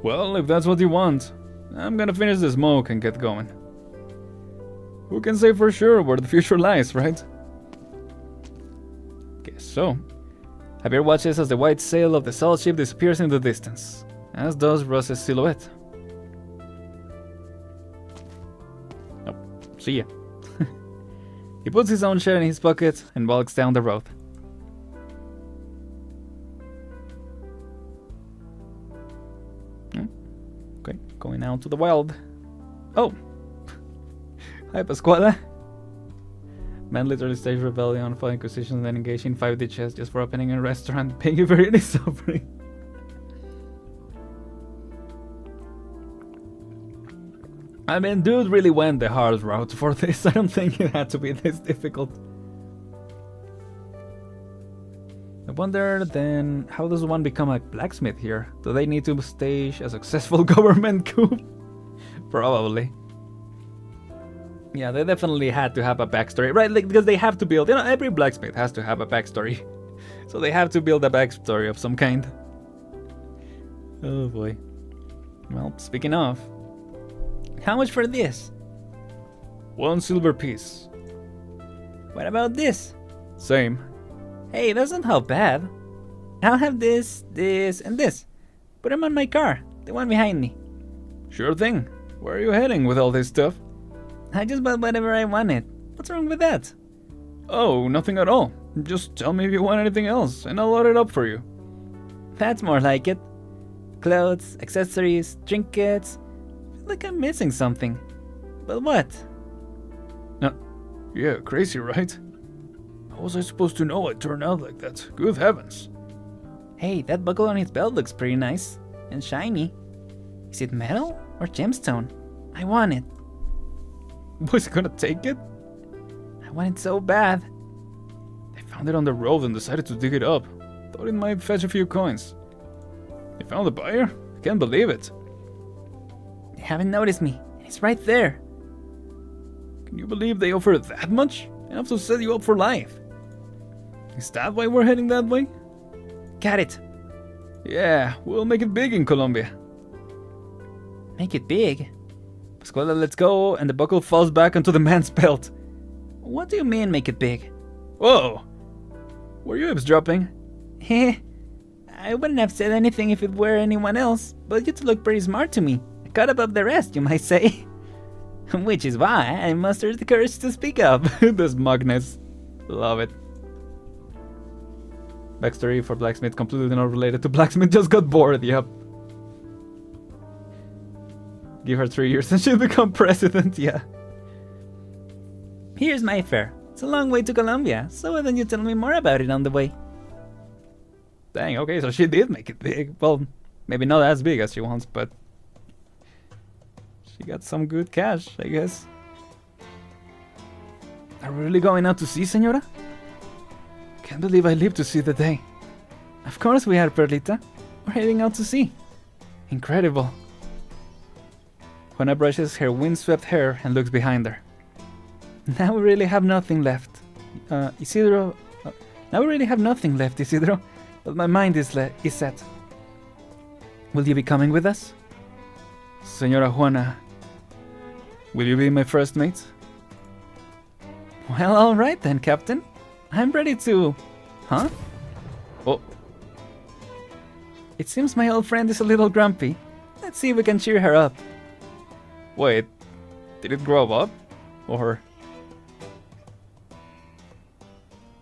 Well, if that's what you want, I'm gonna finish the smoke and get going. Who can say for sure where the future lies, right? Guess so. Javier watches as the white sail of the salt ship disappears in the distance, as does Ross's silhouette. Oh, see ya. He puts his own share in his pocket and walks down the road. Okay, going out to the wild. Oh! Hi, Pascuala. Man literally staged rebellion, fought inquisition, and then engaged in 5 ditches just for opening a restaurant, paying you for any suffering. I mean, dude really went the hard route for this. I don't think it had to be this difficult. I wonder then, how does one become a blacksmith here? Do they need to stage a successful government coup? Probably. Yeah, they definitely had to have a backstory, right? Like, because they have to build, every blacksmith has to have a backstory. So they have to build a backstory of some kind. Oh boy. Well, speaking of, how much for this? 1 silver piece. What about this? Same. Hey, that's not how bad. I'll have this, this, and this. Put them on my car, the one behind me. Sure thing. Where are you heading with all this stuff? I just bought whatever I wanted. What's wrong with that? Oh, nothing at all. Just tell me if you want anything else, and I'll load it up for you. That's more like it. Clothes, accessories, trinkets. I feel like I'm missing something. But what? Yeah, crazy, right? How was I supposed to know it turned out like that? Good heavens. Hey, that buckle on his belt looks pretty nice. And shiny. Is it metal or gemstone? I want it. Was he gonna take it? I want it so bad. They found it on the road and decided to dig it up. Thought it might fetch a few coins. They found the buyer? I can't believe it. They haven't noticed me. It's right there. Can you believe they offered that much? Enough to set you up for life. Is that why we're heading that way? Got it. Yeah, we'll make it big in Colombia. Make it big? Pascuala, let's go, and the buckle falls back onto the man's belt. What do you mean, make it big? Whoa! Were you eavesdropping? Heh. I wouldn't have said anything if it were anyone else, but you two look pretty smart to me. Caught above the rest, you might say. Which is why I mustered the courage to speak up. The smugness. Love it. Backstory for blacksmith completely not related to blacksmith, just got bored, yep. Give her 3 years and she'll become president, yeah. Here's my fare. It's a long way to Colombia, so why don't you tell me more about it on the way? Dang, okay, so she did make it big. Well, maybe not as big as she wants, but she got some good cash, I guess. Are we really going out to sea, señora? Can't believe I lived to see the day. Of course we are, Perlita. We're heading out to sea. Incredible. Juana brushes her windswept hair and looks behind her. Now we really have nothing left. Isidro... now we really have nothing left, Isidro. But my mind is set. Will you be coming with us? Señora Juana, will you be my first mate? Well, alright then, Captain. I'm ready to... Huh? Oh. It seems my old friend is a little grumpy. Let's see if we can cheer her up. Wait, did it grow up? Or...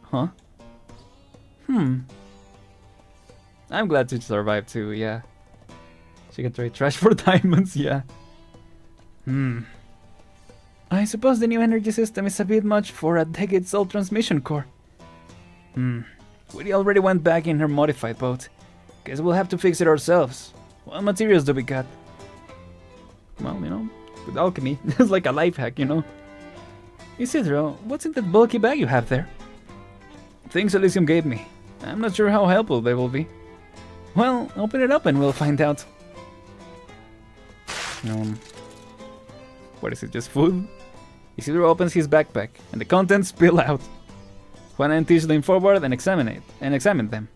Huh? I'm glad to survive too, yeah. She can trade trash for diamonds, yeah. I suppose the new energy system is a bit much for a decades-old transmission core. We already went back in her modified boat. Guess we'll have to fix it ourselves. What materials do we got? Well, you know, with alchemy, it's like a life hack, you know. Isidro, what's in that bulky bag you have there? Things Elysium gave me. I'm not sure how helpful they will be. Well, open it up and we'll find out. What is it, just food? Isidro opens his backpack, and the contents spill out. Juana and Tish lean forward and examine them.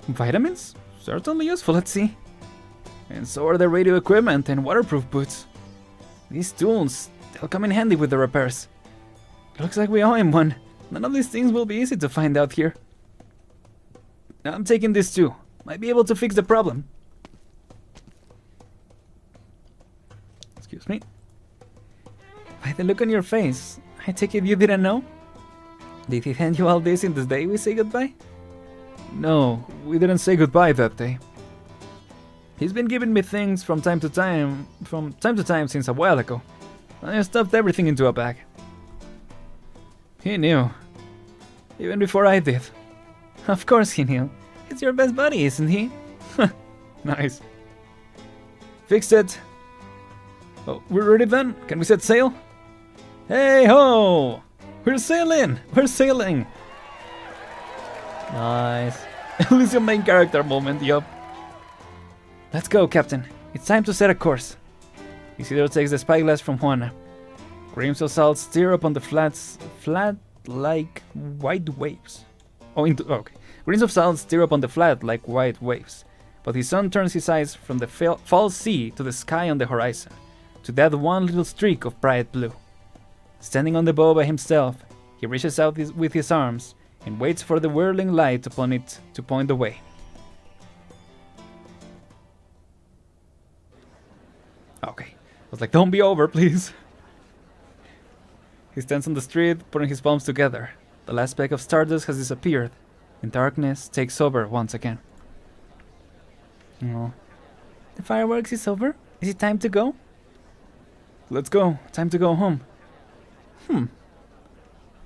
Vitamins? Certainly useful, let's see. And so are the radio equipment and waterproof boots. These tools, they'll come in handy with the repairs. Looks like we owe him one. None of these things will be easy to find out here. I'm taking this too. Might be able to fix the problem. Excuse me. By the look on your face, I take it you didn't know? Did he hand you all this in the day we say goodbye? No, we didn't say goodbye that day. He's been giving me things from time to time since a while ago. I stuffed everything into a bag. He knew. Even before I did. Of course he knew. He's your best buddy, isn't he? Nice. Fixed it. Oh, we're ready then? Can we set sail? Hey ho! We're sailing! We're sailing! Nice. Elysium main character moment, yup. Let's go, Captain. It's time to set a course. Isidro takes the spyglass from Juana. Grains of salt stir up on the flat like white waves. Okay. Grains of salt stir up on the flat like white waves. But his son turns his eyes from the false sea to the sky on the horizon, to that one little streak of bright blue. Standing on the bow by himself, he reaches out with his arms and waits for the whirling light upon it to point the way. Okay. I was like, don't be over, please. He stands on the street, putting his palms together. The last speck of stardust has disappeared, and darkness takes over once again. Oh. The fireworks is over? Is it time to go? Let's go. Time to go home.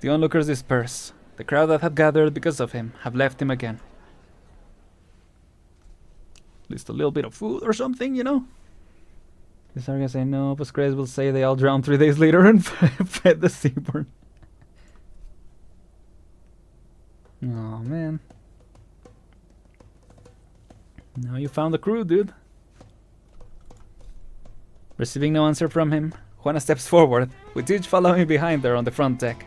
The onlookers disperse. The crowd that had gathered because of him have left him again. At least a little bit of food or something, you know? The Sargas I know, Postgres will say they all drowned 3 days later and fed the seaborn. Oh man. Now you found the crew, dude. Receiving no answer from him, Juana steps forward, with Teach following behind her on the front deck.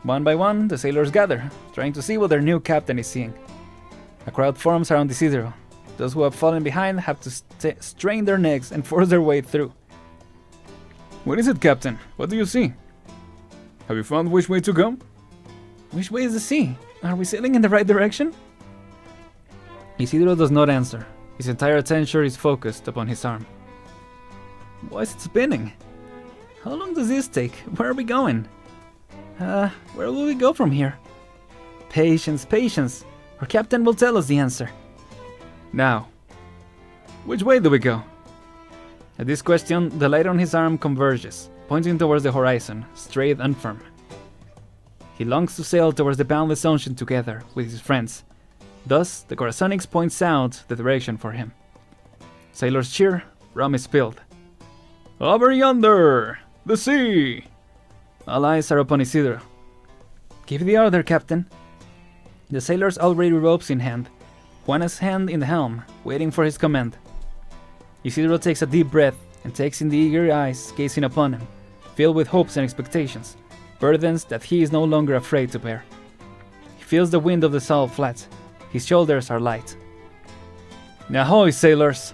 One by one, the sailors gather, trying to see what their new captain is seeing. A crowd forms around Isidro. Those who have fallen behind have to strain their necks and force their way through. What is it, Captain? What do you see? Have you found which way to go? Which way is the sea? Are we sailing in the right direction? Isidro does not answer. His entire attention is focused upon his arm. Why is it spinning? How long does this take? Where are we going? Where will we go from here? Patience, patience. Our captain will tell us the answer. Now, which way do we go? At this question, the light on his arm converges, pointing towards the horizon, straight and firm. He longs to sail towards the boundless ocean together with his friends. Thus, the Corazonix points out the direction for him. Sailors cheer, rum is spilled. Over yonder! The sea! All eyes are upon Isidro. Give the order, Captain. The sailors already ropes in hand, Juana's hand in the helm, waiting for his command. Isidro takes a deep breath and takes in the eager eyes gazing upon him, filled with hopes and expectations, burdens that he is no longer afraid to bear. He feels the wind of the salt flats. His shoulders are light. Ahoy, sailors!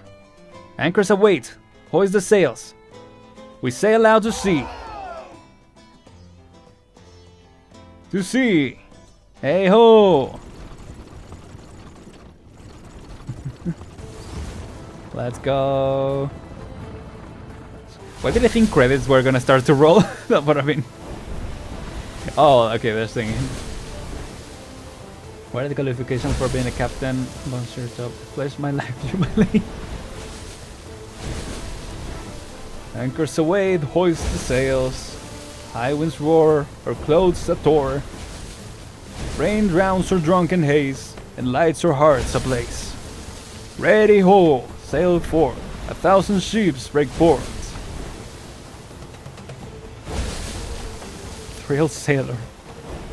Anchors await. Hoist the sails. We sail out to sea. To sea! Hey ho! Let's go. Why did I think credits were gonna start to roll? That's what I mean. Oh, okay, they're singing. What are the qualifications for being a captain? Bonjour job. Pledge my life, jubilee. Anchors away, hoist the sails. High winds roar, our clothes a tore. Rain drowns our drunken haze, and lights our hearts ablaze. Ready ho, sail forth. 1,000 ships break forth. Thrilled sailor.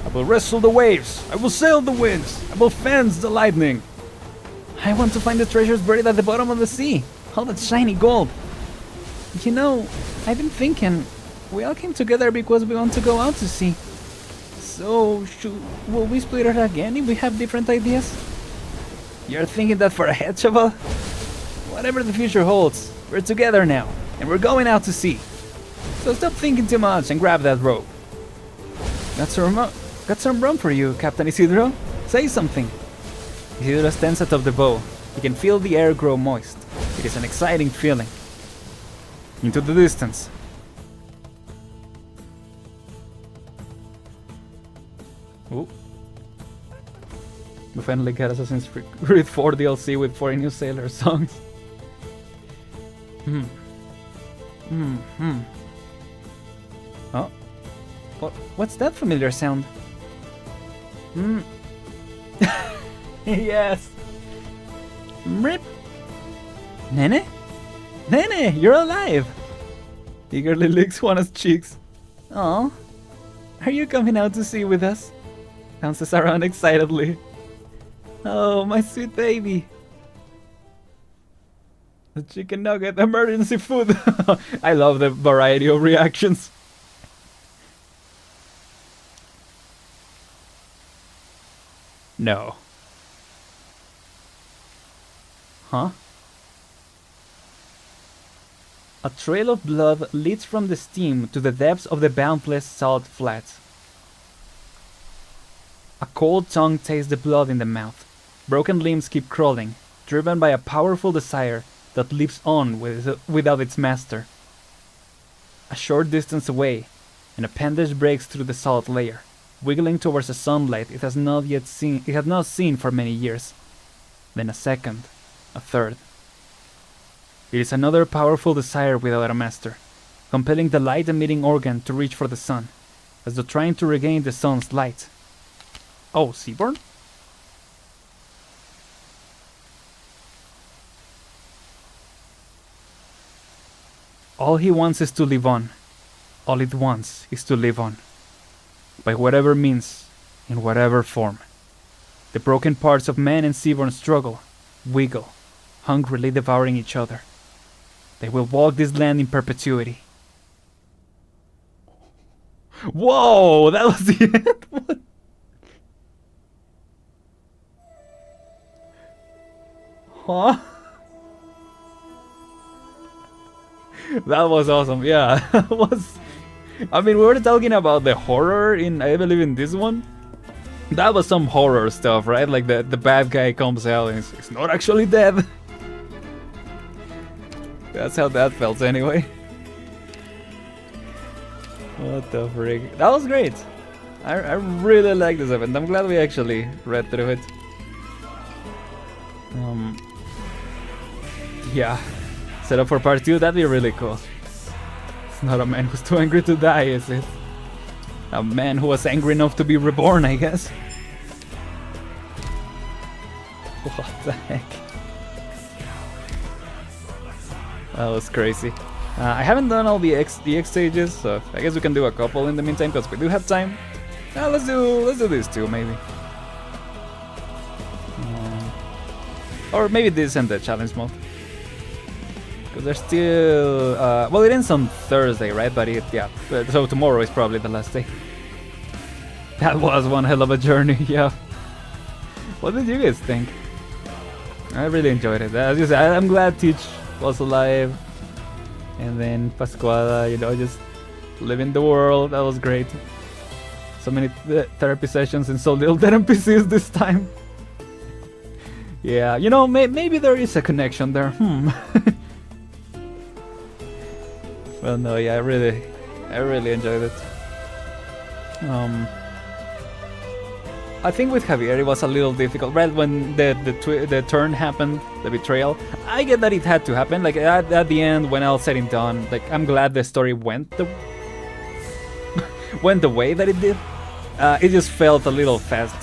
I will wrestle the waves. I will sail the winds. I will fence the lightning. I want to find the treasures buried at the bottom of the sea. All that shiny gold. You know, I've been thinking, we all came together because we want to go out to sea. So, will we split it again if we have different ideas? You're thinking that for ahead, Chaval? Whatever the future holds, we're together now, and we're going out to sea. So stop thinking too much and grab that rope. Got some rum for you, Captain Isidro. Say something. Isidro stands atop the bow. He can feel the air grow moist. It is an exciting feeling. Into the distance. Ooh. We finally got Assassin's Creed 4 DLC with 4 new sailor songs. Oh. What's that familiar sound? Yes. Rip. Nene? Nene, you're alive! Eagerly licks Juana's cheeks. Oh, are you coming out to sea with us? Bounces around excitedly. Oh, my sweet baby. The chicken nugget, emergency food. I love the variety of reactions. No. Huh? A trail of blood leads from the steam to the depths of the boundless salt flats. A cold tongue tastes the blood in the mouth. Broken limbs keep crawling, driven by a powerful desire that leaps on without its master. A short distance away, an appendage breaks through the salt layer, wiggling towards a sunlight it had not seen for many years. Then a second, a third. It is another powerful desire without a master, compelling the light-emitting organ to reach for the sun, as though trying to regain the sun's light. Oh, Seaborn? All he wants is to live on. All it wants is to live on. By whatever means, in whatever form. The broken parts of man and Seaborn struggle, wiggle, hungrily devouring each other. They will walk this land in perpetuity. Whoa, that was the end? What? Huh? That was awesome, yeah. That was... I mean, we were talking about the horror in, I believe, in this one. That was some horror stuff, right? Like the bad guy comes out and he's not actually dead. That's how that felt anyway. What the frick? That was great. I really like this event. I'm glad we actually read through it. Yeah. Set up for part 2, that'd be really cool. It's not a man who's too angry to die, is it? A man who was angry enough to be reborn, I guess. What the heck? That was crazy. I haven't done all the X stages, so I guess we can do a couple in the meantime because we do have time. Let's do this too, maybe. Or maybe this and the challenge mode. Because there's still... well, it ends on Thursday, right? But yeah. So tomorrow is probably the last day. That was one hell of a journey, yeah. What did you guys think? I really enjoyed it. As you said, I'm glad Teach was alive. And then Pascuala, you know, just living the world. That was great. So many therapy sessions and so little dead NPCs this time. Yeah, you know, maybe there is a connection there. Well, no, yeah, I really enjoyed it. I think with Javier it was a little difficult, right when the turn happened, the betrayal. I get that it had to happen, like at the end when all said and done, like I'm glad the story went the way that it did. It just felt a little fast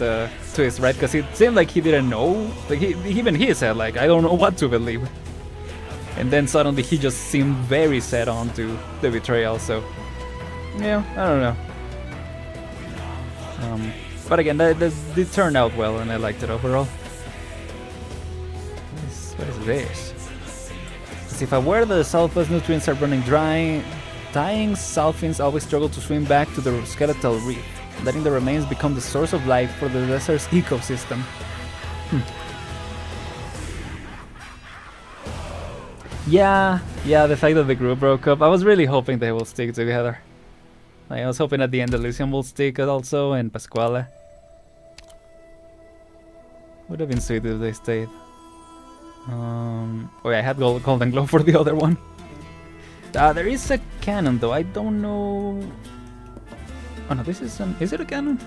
twist, right? Because it seemed like he didn't know, like even he said like I don't know what to believe. And then suddenly he just seemed very set on to the betrayal, so yeah, I don't know. But again, it turned out well, and I liked it overall. What is this? As if I were the Southwest nutrients are running dry, dying Southfinns always struggle to swim back to the skeletal reef, letting the remains become the source of life for the desert's ecosystem. Yeah, the fact that the group broke up, I was really hoping they will stick together. Like, I was hoping at the end Elysium will stick also, and Pasquale. Would have been sweet if they stayed. Oh yeah, I had Golden Glow for the other one. There is a cannon though, I don't know... Oh no, this is is it a cannon?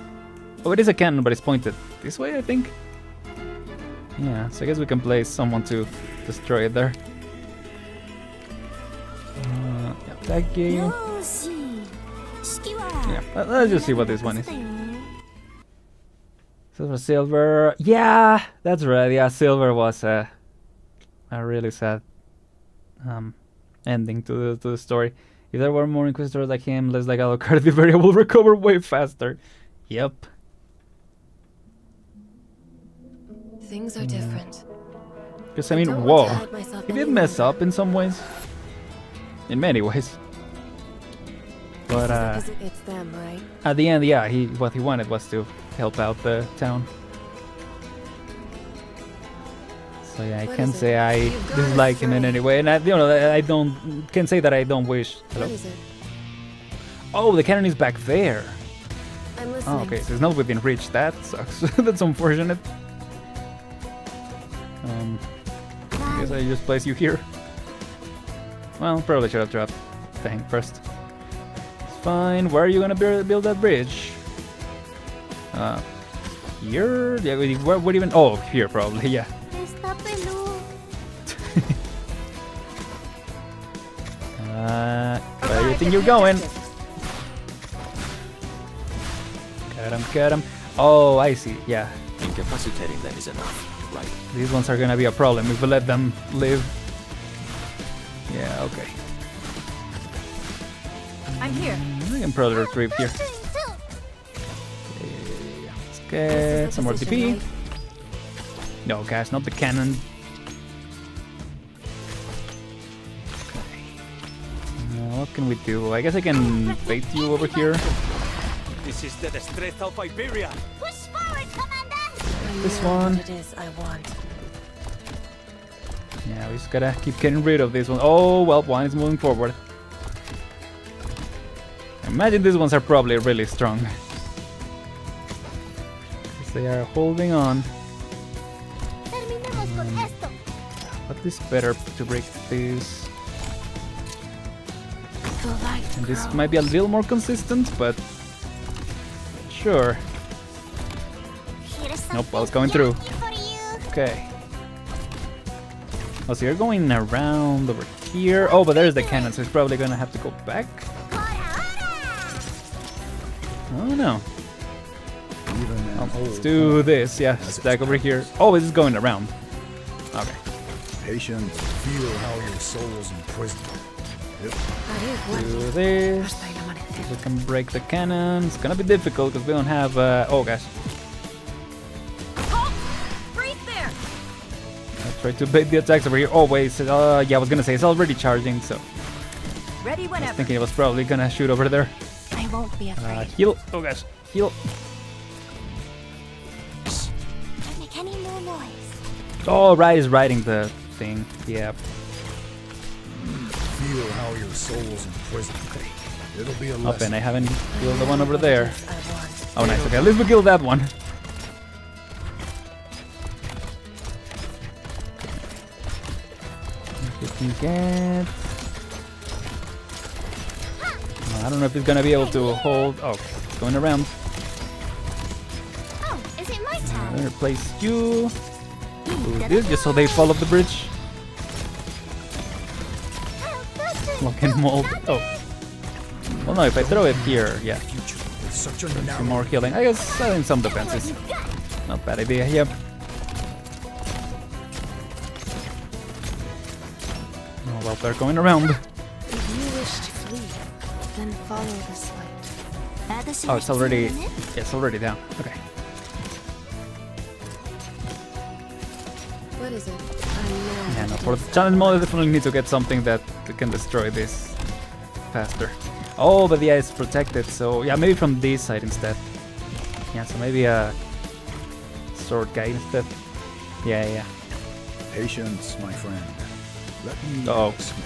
Oh, it is a cannon, but it's pointed this way, I think. Yeah, so I guess we can place someone to destroy it there. Attack you. Yeah, let's just see what this one is. Silver. Yeah, that's right. Yeah, Silver was a really sad ending to the story. If there were more Inquisitors like him, less like Alucard, the Viveria will recover way faster. Yep. Things are different. Because I mean, whoa, he did mess up in some ways. In many ways. But It's them, right? at the end, yeah, what he wanted was to help out the town. So yeah, I can't say I dislike him in any way, and I can't say that I don't wish. Hello? What is it? Oh, the cannon is back there. I'm listening. Oh, okay, so it's not within reach. That sucks. That's unfortunate. I guess I just place you here. Well, probably should have dropped thing first. It's fine. Where are you gonna build that bridge? Here? Yeah, what even? Oh, here probably. Yeah. Where do you think you're going? Cut him. Oh, I see. Yeah. Incapacitating them is enough, right? These ones are gonna be a problem if we let them live. Yeah, okay. I'm here. We can probably retrieve here. Let's get some more TP. No, guys, not the cannon. What can we do? I guess I can bait you over here. This is the Destreza of Iberia. Push forward, Commander! This one. What it is I want. Yeah, we just gotta keep getting rid of this one. Oh, well, one is moving forward. I imagine these ones are probably really strong. Because they are holding on. But it's better to break this. And this might be a little more consistent, but sure. Nope, I was going through. Okay. Oh, so you're going around over here. Oh, but there's the cannon, so it's probably gonna have to go back. Oh no. Let's do this. Yeah, stack over here. Oh, this is going around. Okay. Patient, feel how your soul's imprisoned. Do this. We can break the cannon. It's gonna be difficult because we don't have. Oh gosh. Right there! Try to bait the attacks over here. Oh wait, so, yeah, I was gonna say it's already charging, so Ready I was whenever. thinking it was probably gonna shoot over there. I won't be afraid. Heal. Oh gosh, heal. Don't make any more noise. Oh, right, is riding the thing. Yeah. Feel how your soul's imprisoned. It'll be a Up, lesson. and I haven't killed the one over there. I want. Oh, nice. Okay, at least we killed that one. We can get. I don't know if he's gonna be able to hold. Oh, it's going around. Oh, is it my turn? I'll replace you. Do this just so they fall off the bridge. Lock and mold. Oh. Well, no, if I throw it here, yeah. Future with such a Some narrow more healing. I guess selling some defenses. Not bad idea, yep. Oh, well, they're going around. If you wish to flee, then follow this light. Oh, it's already. Yeah, it's already down. Okay. What is it? I know. Yeah, no, for the challenge mode, I definitely need to get something that can destroy this faster. Oh, but yeah, it's protected, so yeah, maybe from this side instead. Yeah, so maybe a sword guy instead. Yeah, yeah. patience, my friend. Let me Oh. explain.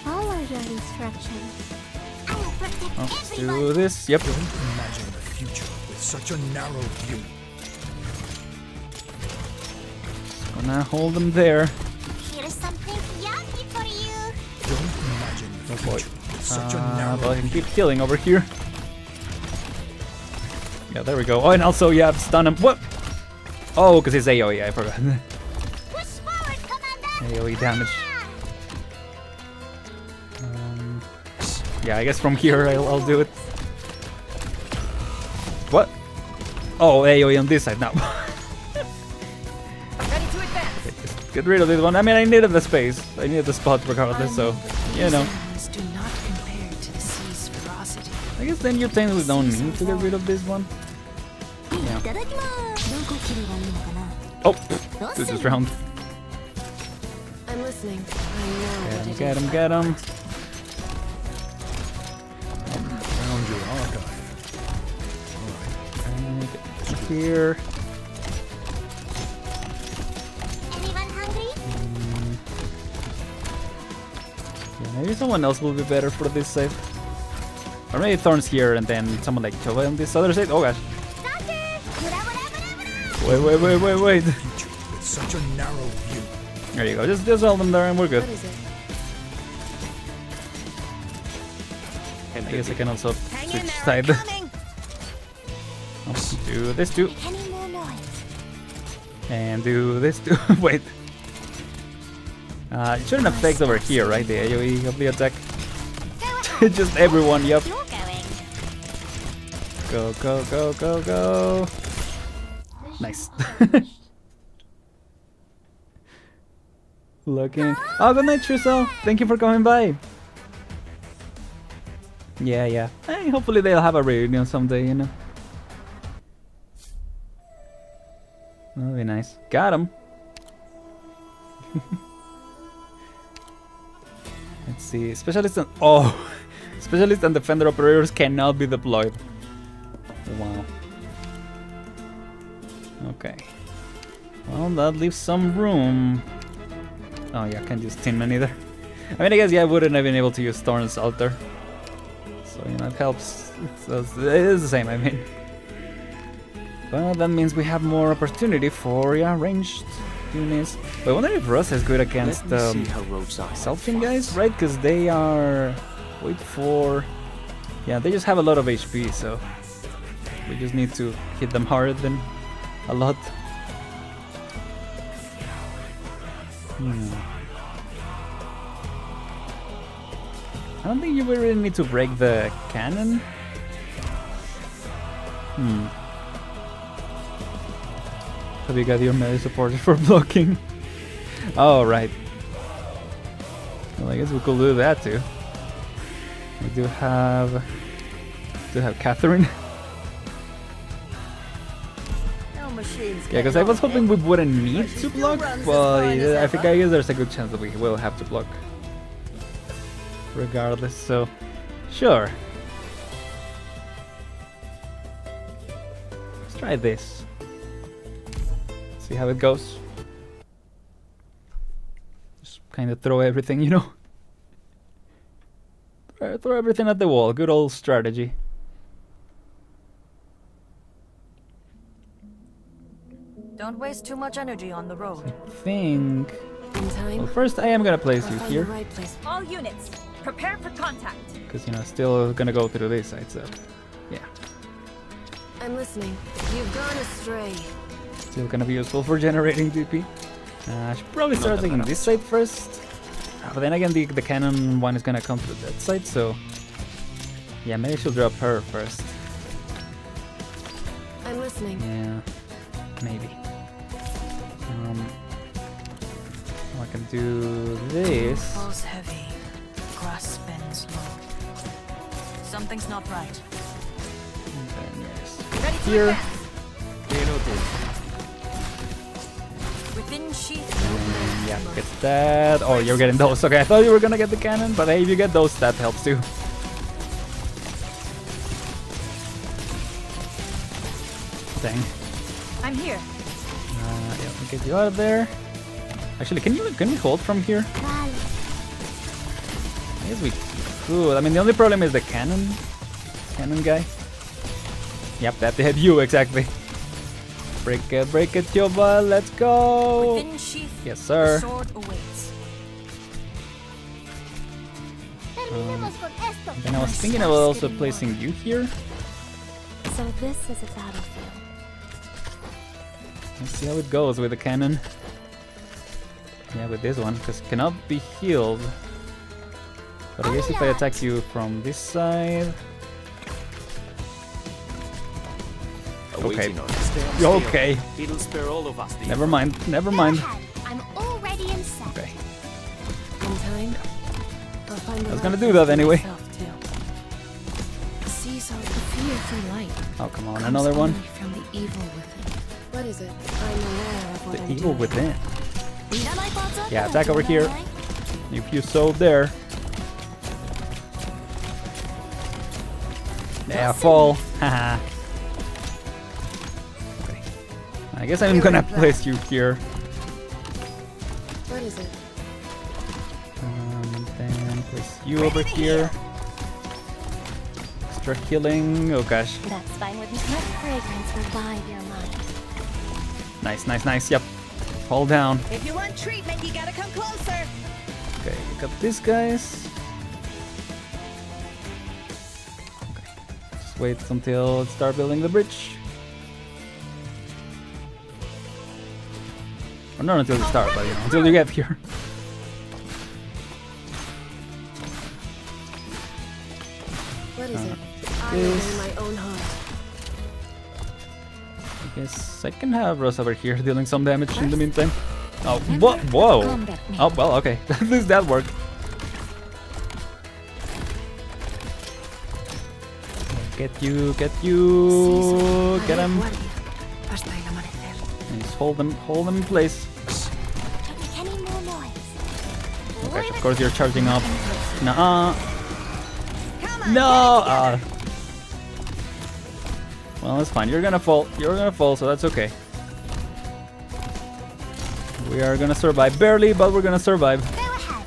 Follow your instructions. I will protect Let's do this. Yep. Don't imagine the future with such a narrow view. Gonna hold them there. Here's something yummy for you. Don't imagine the Oh boy. future with such a narrow But I can keep healing over here. Yeah, there we go. Oh, and also, yeah, stun him. What? Oh, because it's AoE, I forgot. Push forward, Commander. AoE damage. Yeah, I guess from here I'll do it. What? Oh, AoE on this side now. Ready to advance. Okay, just get rid of this one. I mean, I needed the space. I needed the spot regardless, so, you know. These do not compare to the sea's ferocity. I guess then you technically don't need to get rid of this one. Yeah. Oh, this is round. I'm listening. I know what it Get is. him, get him. Found your archive. Get here. Anyone hungry? Yeah, maybe someone else will be better for this side. Or maybe Thorns here and then someone like Chova on this other side. Oh gosh. Wait. Future with such a narrow view. There you go. Just hold them there and we're good. What is it? I guess I can also Hang switch in there, side. I'm coming. I'll do this too. Any more noise? And do this too. Wait. It shouldn't affect over here, right? The AoE of the attack. Go ahead. Just everyone, yep. You're going. Go. Nice. Looking. Oh, good night, Trisel. Thank you for coming by. Yeah. Hey, hopefully they'll have a reunion someday, you know. That'll be nice. Got him. Let's see. Specialist and specialist and defender operators cannot be deployed. Wow. Okay. Well, that leaves some room. Oh yeah, can't use Tin Man either. I mean, I guess yeah, I wouldn't have been able to use Thorn's altar. So you know, it helps. It is the same. I mean. But that means we have more opportunity for ranged units. But I wonder if Russ is good against Let me see how rogues are. Selfing guys, right? Because they are. Wait for. Yeah, they just have a lot of HP, so we just need to hit them harder than a lot. I don't think you really need to break the cannon. Have you got your melee support for blocking? Oh, right. Well, I guess we could do that too. We do have Catherine. Don't Yeah, because I was hoping we wouldn't need to block, but yeah, I guess there's a good chance that we will have to block. Regardless, so sure. Let's try this. See how it goes. Just kind of throw everything, you know. Throw everything at the wall. Good old strategy. Don't waste too much energy on the road. I think. In time. Well, first I am gonna place you I'll find here, the right place. All units, prepare for contact. because you know still gonna go through this side. So yeah, I'm listening. You've gone astray. still gonna be useful for generating DP. I should probably start taking this side first. But then again, the cannon one is gonna come through that side, so yeah, maybe I should drop her first. I'm listening. Yeah, maybe. I can do this. Falls heavy, grass bends low. Something's not right. And then yes, Ready to here. advance. Within sheath. Yeah, get that. Oh, you're getting those. Okay, I thought you were gonna get the cannon, but hey, if you get those, that helps too. Dang. I'm here. Yeah, we'll get you out of there. Actually, can we hold from here? I guess we could. I mean, the only problem is the cannon guy. Yep, that hit you exactly. Break it, Yoba. Let's go. Within sheath. Yes, sir. Sword awaits. Then I was thinking about also placing you here. So this is a battlefield. Let's see how it goes with the cannon. Yeah, with this one, because it cannot be healed. But I guess if I attack you from this side. Awaiting orders. Stay on You're still. okay. It'll spare all of us the Never mind. Never mind. I'm already in set. Okay. In time. I'll find the I was right gonna do place that for anyway. myself, too. Sees all the fear from light. Oh, come on, Comes another one. only from the evil within. What is it? I'm aware of what The I'm evil doing. within. Yeah, attack over here. If you sold there. Yeah, fall. Haha. Okay. I guess I'm gonna place you here. What is it? And then place you over here. Extra healing. Oh gosh. That's fine with me. Let fragrance revive your mind. Nice, nice, nice. Yep. Fall down. If you want treatment, you gotta come closer. Okay, we got these guys. Okay. Just wait until start building the bridge. Or not until you start, but you know, until you get here. What is it? I this. obey my own heart. I guess I can have Rose over here dealing some damage in the meantime. Oh, what? Whoa! Oh, well, okay. At least that worked. Get you, get you, get him. Hasta el amanecer. And just hold them in place. Don't make any more noise. Okay, of course you're charging up. Nuh-uh. No! Well, that's fine. You're gonna fall. You're gonna fall, so that's okay. We are gonna survive. Barely, but we're gonna survive. Go ahead.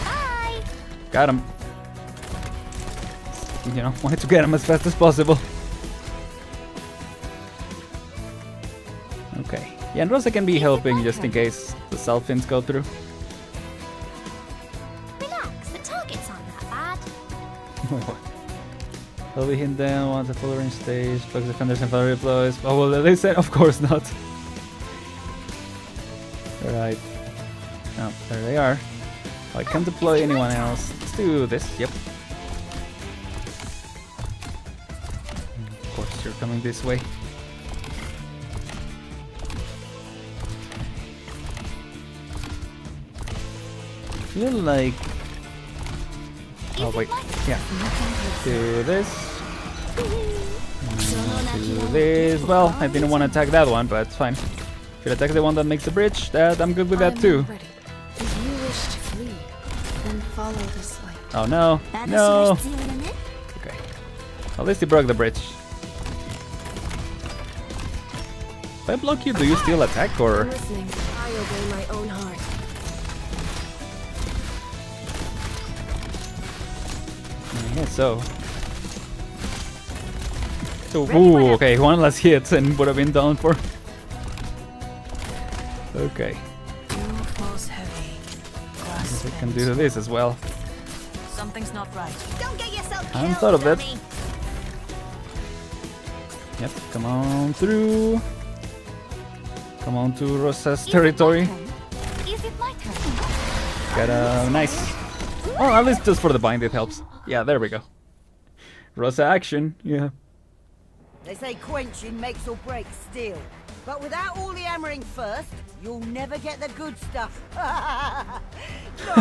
Bye. Got him. You know, wanted to get him as fast as possible. Okay. Yeah, and Rosa can be helping just in case the Selfins go through. Relax. The target's aren't that bad. Will we hit them once the full range stage, focus defenders and fire deploys? Oh, well, they said, of course not. Alright. Oh, there they are. I can't deploy anyone else. Let's do this, yep. Of course, you're coming this way. I feel like... Oh, wait, yeah. Do this. Do this. Well, I didn't want to attack that one, but it's fine. Should attack the one that makes the bridge. That I'm good with that too. Ready. If you wish to flee, then follow this light. Oh no, no. Okay. At least he broke the bridge. If I block you, do you still attack or? I'm listening. I obey my own heart. I guess so. Ooh, okay, one last hit and would have been done for. Okay, Fuel flows heavy. Glass I can spins do this as well. Something's not right. Don't get yourself I hadn't killed, thought of that. dummy. Yep, come on through. Come on to Rosa's territory. Is it my turn? Got a nice. Oh, at least just for the bind it helps. Yeah, there we go. Rosa action, yeah. They say quenching makes or breaks steel. But without all the hammering first, you'll never get the good stuff. Not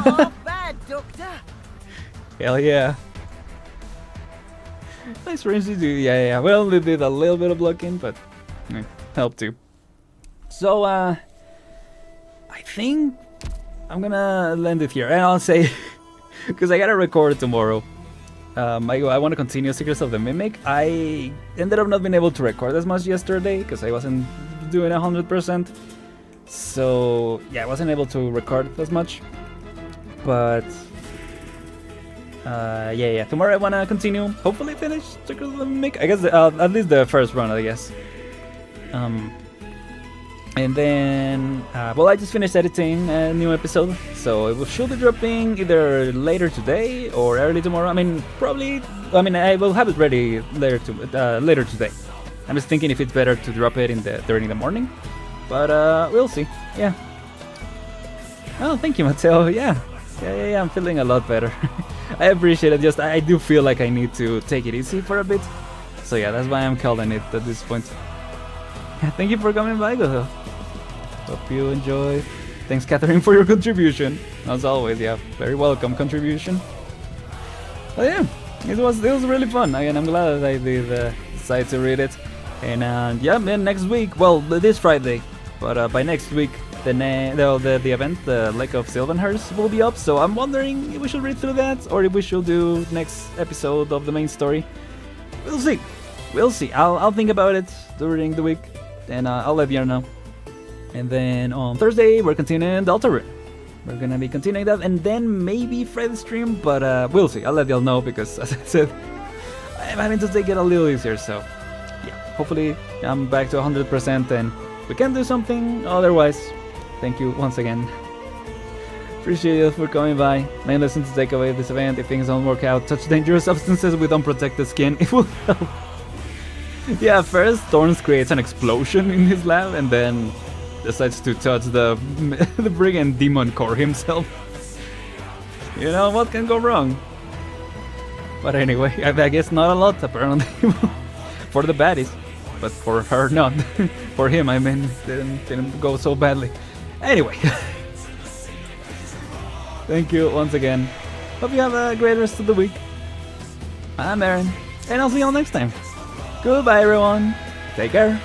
half bad, Doctor. Hell yeah. Nice range to do. Yeah. We only did a little bit of blocking, but helped too. So, I think I'm gonna end it here. And I'll say, because I gotta record tomorrow. I want to continue Secrets of the Mimic. I ended up not being able to record as much yesterday because I wasn't doing 100%. So yeah, I wasn't able to record as much. But yeah. Tomorrow I want to continue. Hopefully finish Secrets of the Mimic. I guess at least the first run, I guess. And then, well, I just finished editing a new episode, so it should be dropping either later today or early tomorrow. I mean, probably. I mean, I will have it ready later today. I'm just thinking if it's better to drop it during the morning, but we'll see. Yeah. Oh, thank you, Mateo. Yeah. I'm feeling a lot better. I appreciate it. Just I do feel like I need to take it easy for a bit. So yeah, that's why I'm calling it at this point. Thank you for coming by, Gozo. Hope you enjoy. Thanks, Catherine, for your contribution. As always, yeah, very welcome contribution. But yeah, it was really fun. Again, I'm glad that I did decide to read it. And yeah, man, next week, well, this Friday, but by next week, the event, the Lake of Sylvanhurst, will be up. So I'm wondering if we should read through that or if we should do next episode of the main story. We'll see. We'll see. I'll think about it during the week, and I'll let you know. And then on Thursday, we're continuing Deltarune. We're gonna be continuing that, and then maybe Friday's stream, but we'll see. I'll let y'all know because, as I said, I'm having to take it a little easier. So, yeah, hopefully I'm back to 100% and we can do something. Otherwise, thank you once again. Appreciate you for coming by. Main lesson to take away this event: if things don't work out, touch dangerous substances with unprotected skin. It will help. Yeah, first Thorns creates an explosion in his lab and then decides to touch the brigand demon core himself. You know, what can go wrong? But anyway, I guess not a lot apparently. For the baddies. But for her not. For him, I mean, didn't go so badly. Anyway. Thank you once again. Hope you have a great rest of the week. I'm Aren, and I'll see you all next time. Goodbye everyone. Take care.